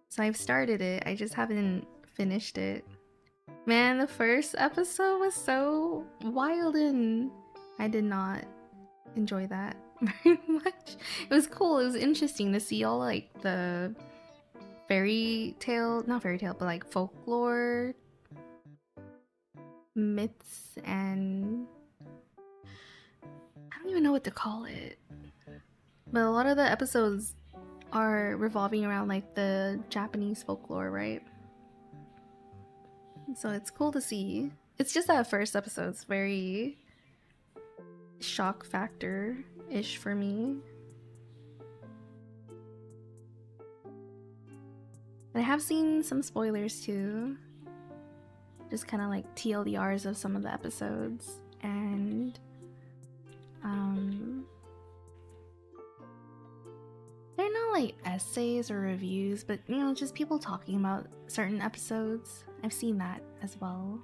So I've started it, I just haven't finished it. Man, the first episode was so wild and I did not enjoy that very much. It was cool, it was interesting to see all like the fairy tale, not fairy tale, but like folklore myths and I don't even know what to call it. But a lot of the episodes are revolving around like the Japanese folklore, right? So it's cool to see. It's just that first episode's very shock factor-ish for me. But I have seen some spoilers too. Just kind of like TLDRs of some of the episodes. And they're not like essays or reviews, but you know, just people talking about certain episodes. I've seen that as well.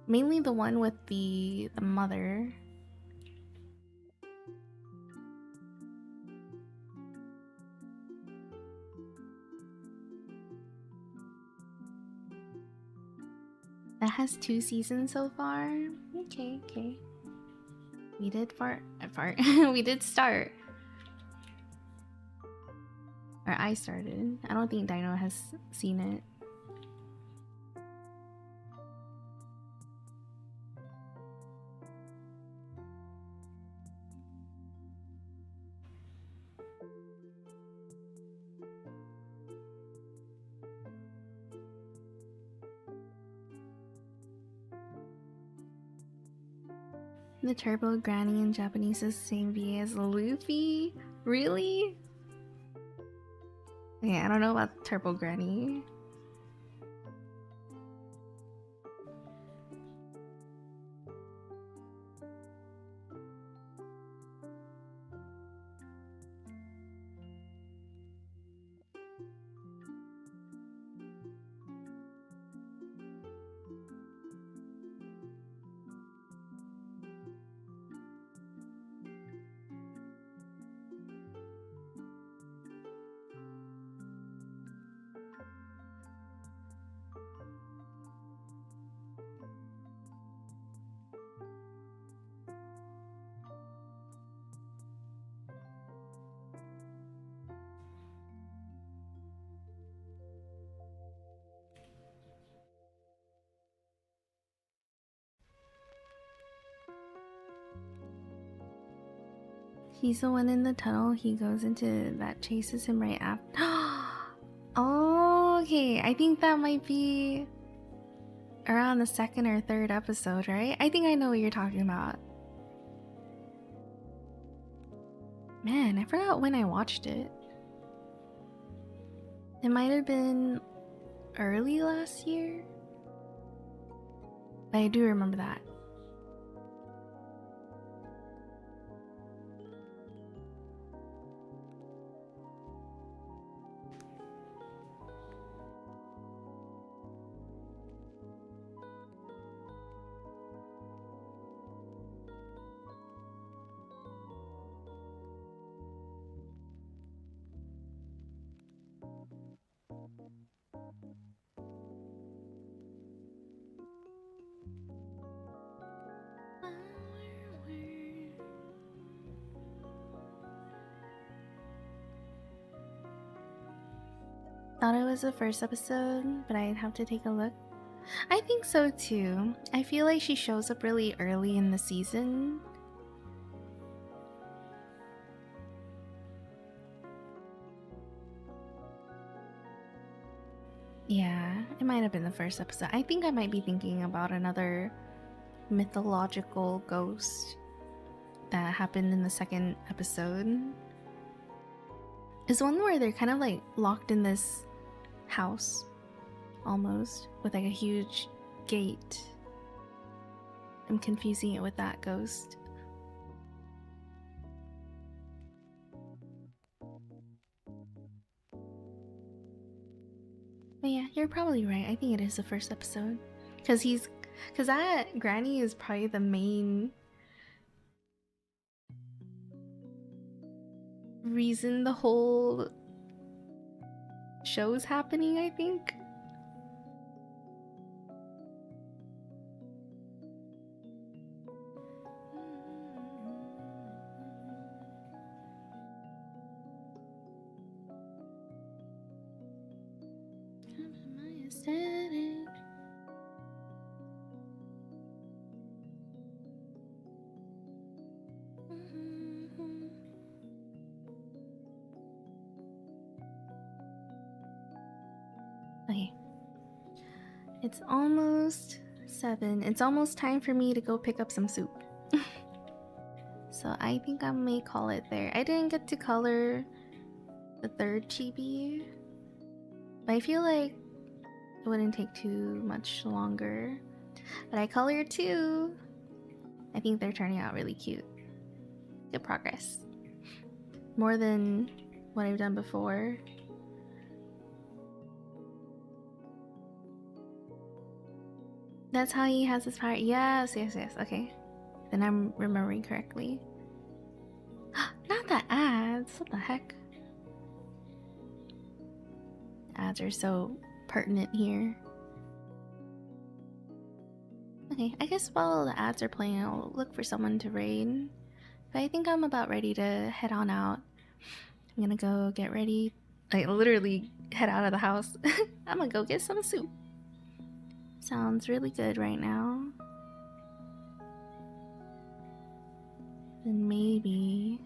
Mainly the one with the mother. That has 2 seasons so far. Okay, okay. We did fart. We did start. Or I started. I don't think Dino has seen it. The Turbo Granny in Japanese is the same VA as Luffy? Really? Okay, I don't know about Turbo Granny. He's the one in the tunnel he goes into that chases him right after. Oh, okay. I think that might be around the 2nd or 3rd episode, right? I think I know what you're talking about. Man, I forgot when I watched it. It might have been early last year. But I do remember that. Thought it was the first episode, but I'd have to take a look. I think so too. I feel like she shows up really early in the season. Yeah, it might have been the first episode. I think I might be thinking about another mythological ghost that happened in the 2nd episode. It's one where they're kind of like locked in this house almost with like a huge gate. I'm confusing it with that ghost. But yeah, you're probably right. I think it is the first episode. Because that Granny is probably the main reason the whole show's happening, I think. Okay. It's almost 7. It's almost time for me to go pick up some soup. So I think I may call it there. I didn't get to color the third chibi, but I feel like it wouldn't take too much longer. But I colored 2. I think they're turning out really cute. Good progress. More than what I've done before. That's how he has his power. Yes. Okay. Then I'm remembering correctly. Not the ads. What the heck? Ads are so pertinent here. Okay, I guess while the ads are playing, I'll look for someone to raid. But I think I'm about ready to head on out. I'm gonna go get ready. Like, literally head out of the house. I'm gonna go get some soup. Sounds really good right now. Then maybe...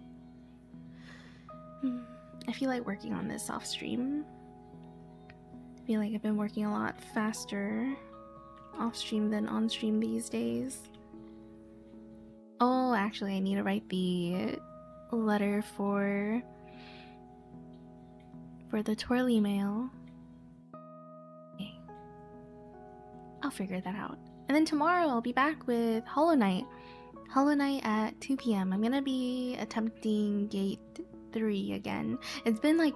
I feel like working on this off stream. I feel like I've been working a lot faster off stream than on stream these days. Oh, actually, I need to write the letter for the twirly mail. Okay. I'll figure that out. And then tomorrow I'll be back with Hollow Knight. Hollow Knight at 2 p.m. I'm gonna be attempting Gate 3 again. It's been like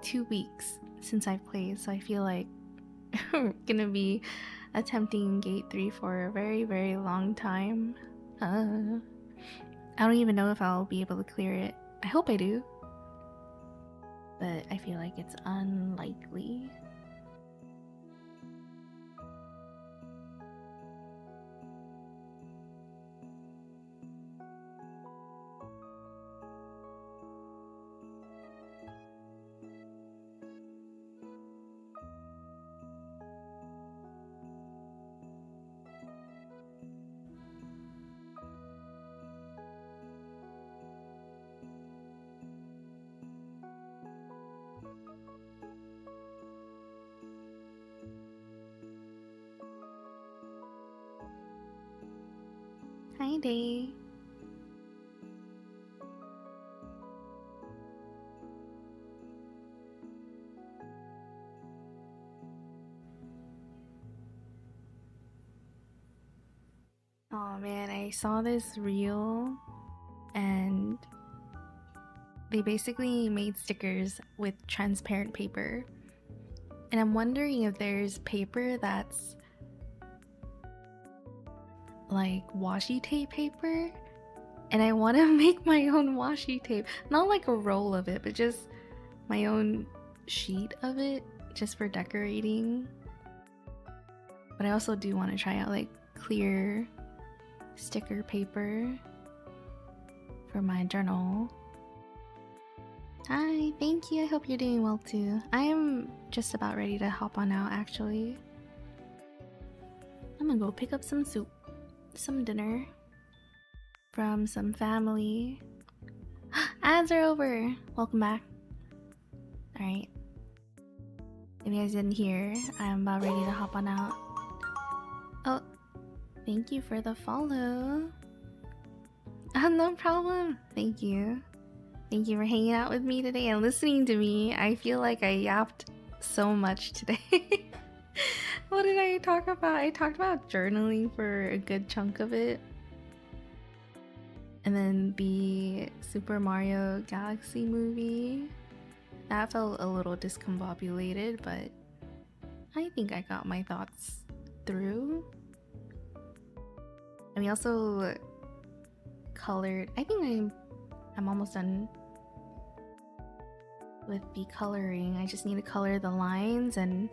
2 weeks since I've played, so I feel like I'm gonna be attempting Gate 3 for a very, very long time. I don't even know if I'll be able to clear it. I hope I do. But I feel like it's unlikely. Hi, Day. Oh man, I saw this reel and they basically made stickers with transparent paper. And I'm wondering if there's paper that's like washi tape paper, and I want to make my own washi tape, not like a roll of it, but just my own sheet of it, just for decorating. But I also do want to try out like clear sticker paper for my journal. Hi, thank you. I hope you're doing well too. I am just about ready to hop on out actually. I'm gonna go pick up some soup, some dinner from some family. Ads are over. Welcome back. Alright. If you guys didn't hear, I'm about ready to hop on out. Oh, thank you for the follow. No problem. Thank you. Thank you for hanging out with me today and listening to me. I feel like I yapped so much today. What did I talk about? I talked about journaling for a good chunk of it. And then the Super Mario Galaxy movie. That felt a little discombobulated, but I think I got my thoughts through. And we also colored, I think I'm almost done with the coloring. I just need to color the lines and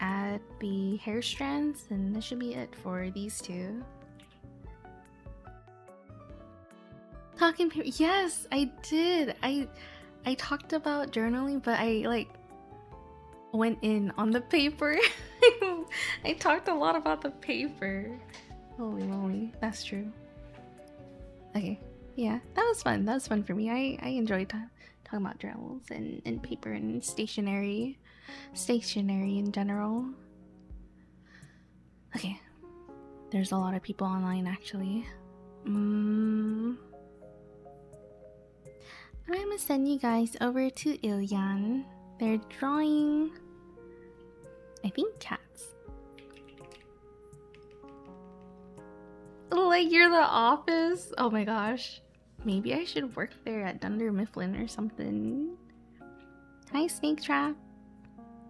add the hair strands, and this should be it for these two. Talking paper. Yes, I did. I talked about journaling, but I like went in on the paper. I talked a lot about the paper. Holy moly, that's true. Okay, yeah, that was fun. That was fun for me. I enjoyed talking about journals and paper and stationery in general. Okay, there's a lot of people online actually. I'm gonna send you guys over to Ilyan. They're drawing, I think, cats. Like you're the office? Oh my gosh. Maybe I should work there at Dunder Mifflin or something. Hi, Snake Trap.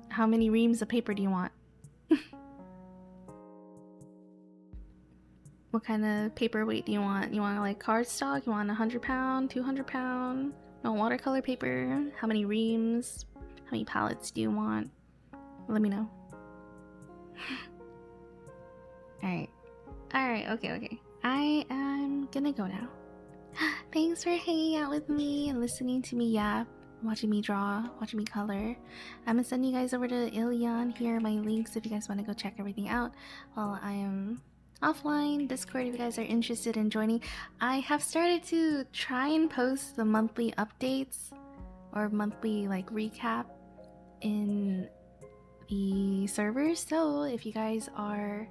How many reams of paper do you want? What kind of paper weight do you want? You want like cardstock? You want 100 pound, 200 pound? No, watercolor paper? How many reams? How many palettes do you want? Let me know. Alright. Alright, okay. I am gonna go now. Thanks for hanging out with me and listening to me yap, watching me draw, watching me color. I'm gonna send you guys over to Ilyan. Here are my links if you guys want to go check everything out while I am offline. Discord if you guys are interested in joining. I have started to try and post the monthly updates or monthly like recap in the servers. So if you guys are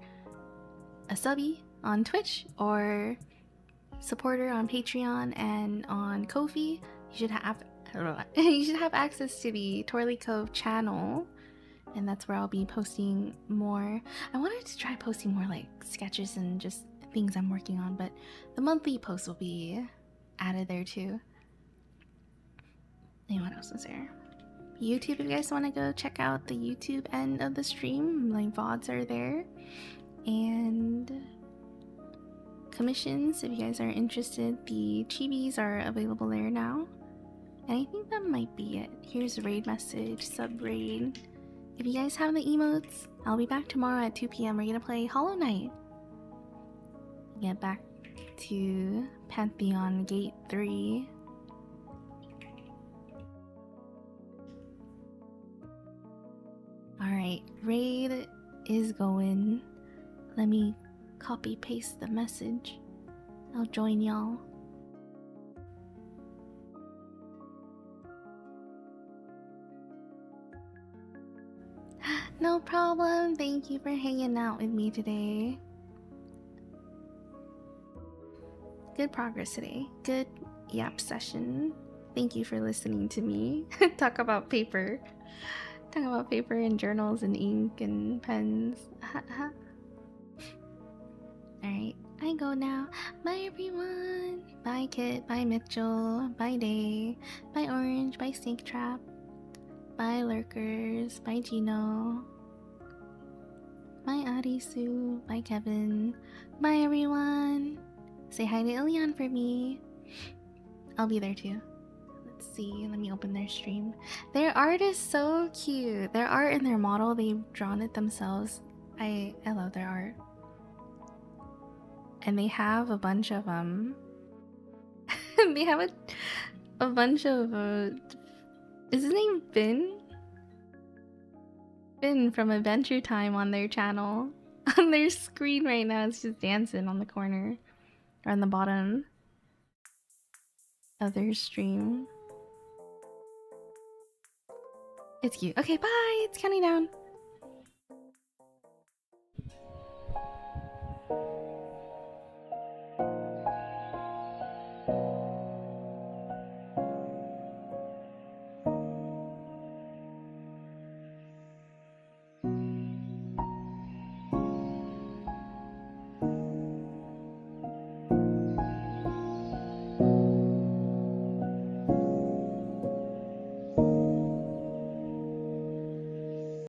a subby on Twitch or supporter on Patreon and on Ko-fi, you should have access to the twirli channel, and that's where I'll be posting more. I wanted to try posting more like sketches and just things I'm working on, but the monthly posts will be added there too. And what else is there? YouTube, if you guys want to go check out the YouTube end of the stream, like VODs are there. And commissions, if you guys are interested, the chibis are available there now. And I think that might be it. Here's a raid message, sub raid. If you guys have the emotes, I'll be back tomorrow at 2 p.m. We're gonna play Hollow Knight. Get back to Pantheon Gate 3. Alright, raid is going. Let me copy paste the message. I'll join y'all. No problem. Thank you for hanging out with me today. Good progress today. Good yap session. Thank you for listening to me talk about paper. Talk about paper and journals and ink and pens. Alright, I go now. Bye everyone. Bye Kit. Bye Mitchell. Bye Day. Bye Orange. Bye Snake Trap. Bye Lurkers. Bye Gino. Bye Arisu. Bye Kevin. Bye everyone. Say hi to Ilyan for me. I'll be there too. Let's see. Let me open their stream. Their art is so cute. Their art and their model, they've drawn it themselves. I love their art. And they have a bunch of they have a bunch of is his name Finn? Finn from Adventure Time on their channel. On their screen right now, it's just dancing on the corner. Or on the bottom of their stream. It's cute. Okay, bye! It's counting down.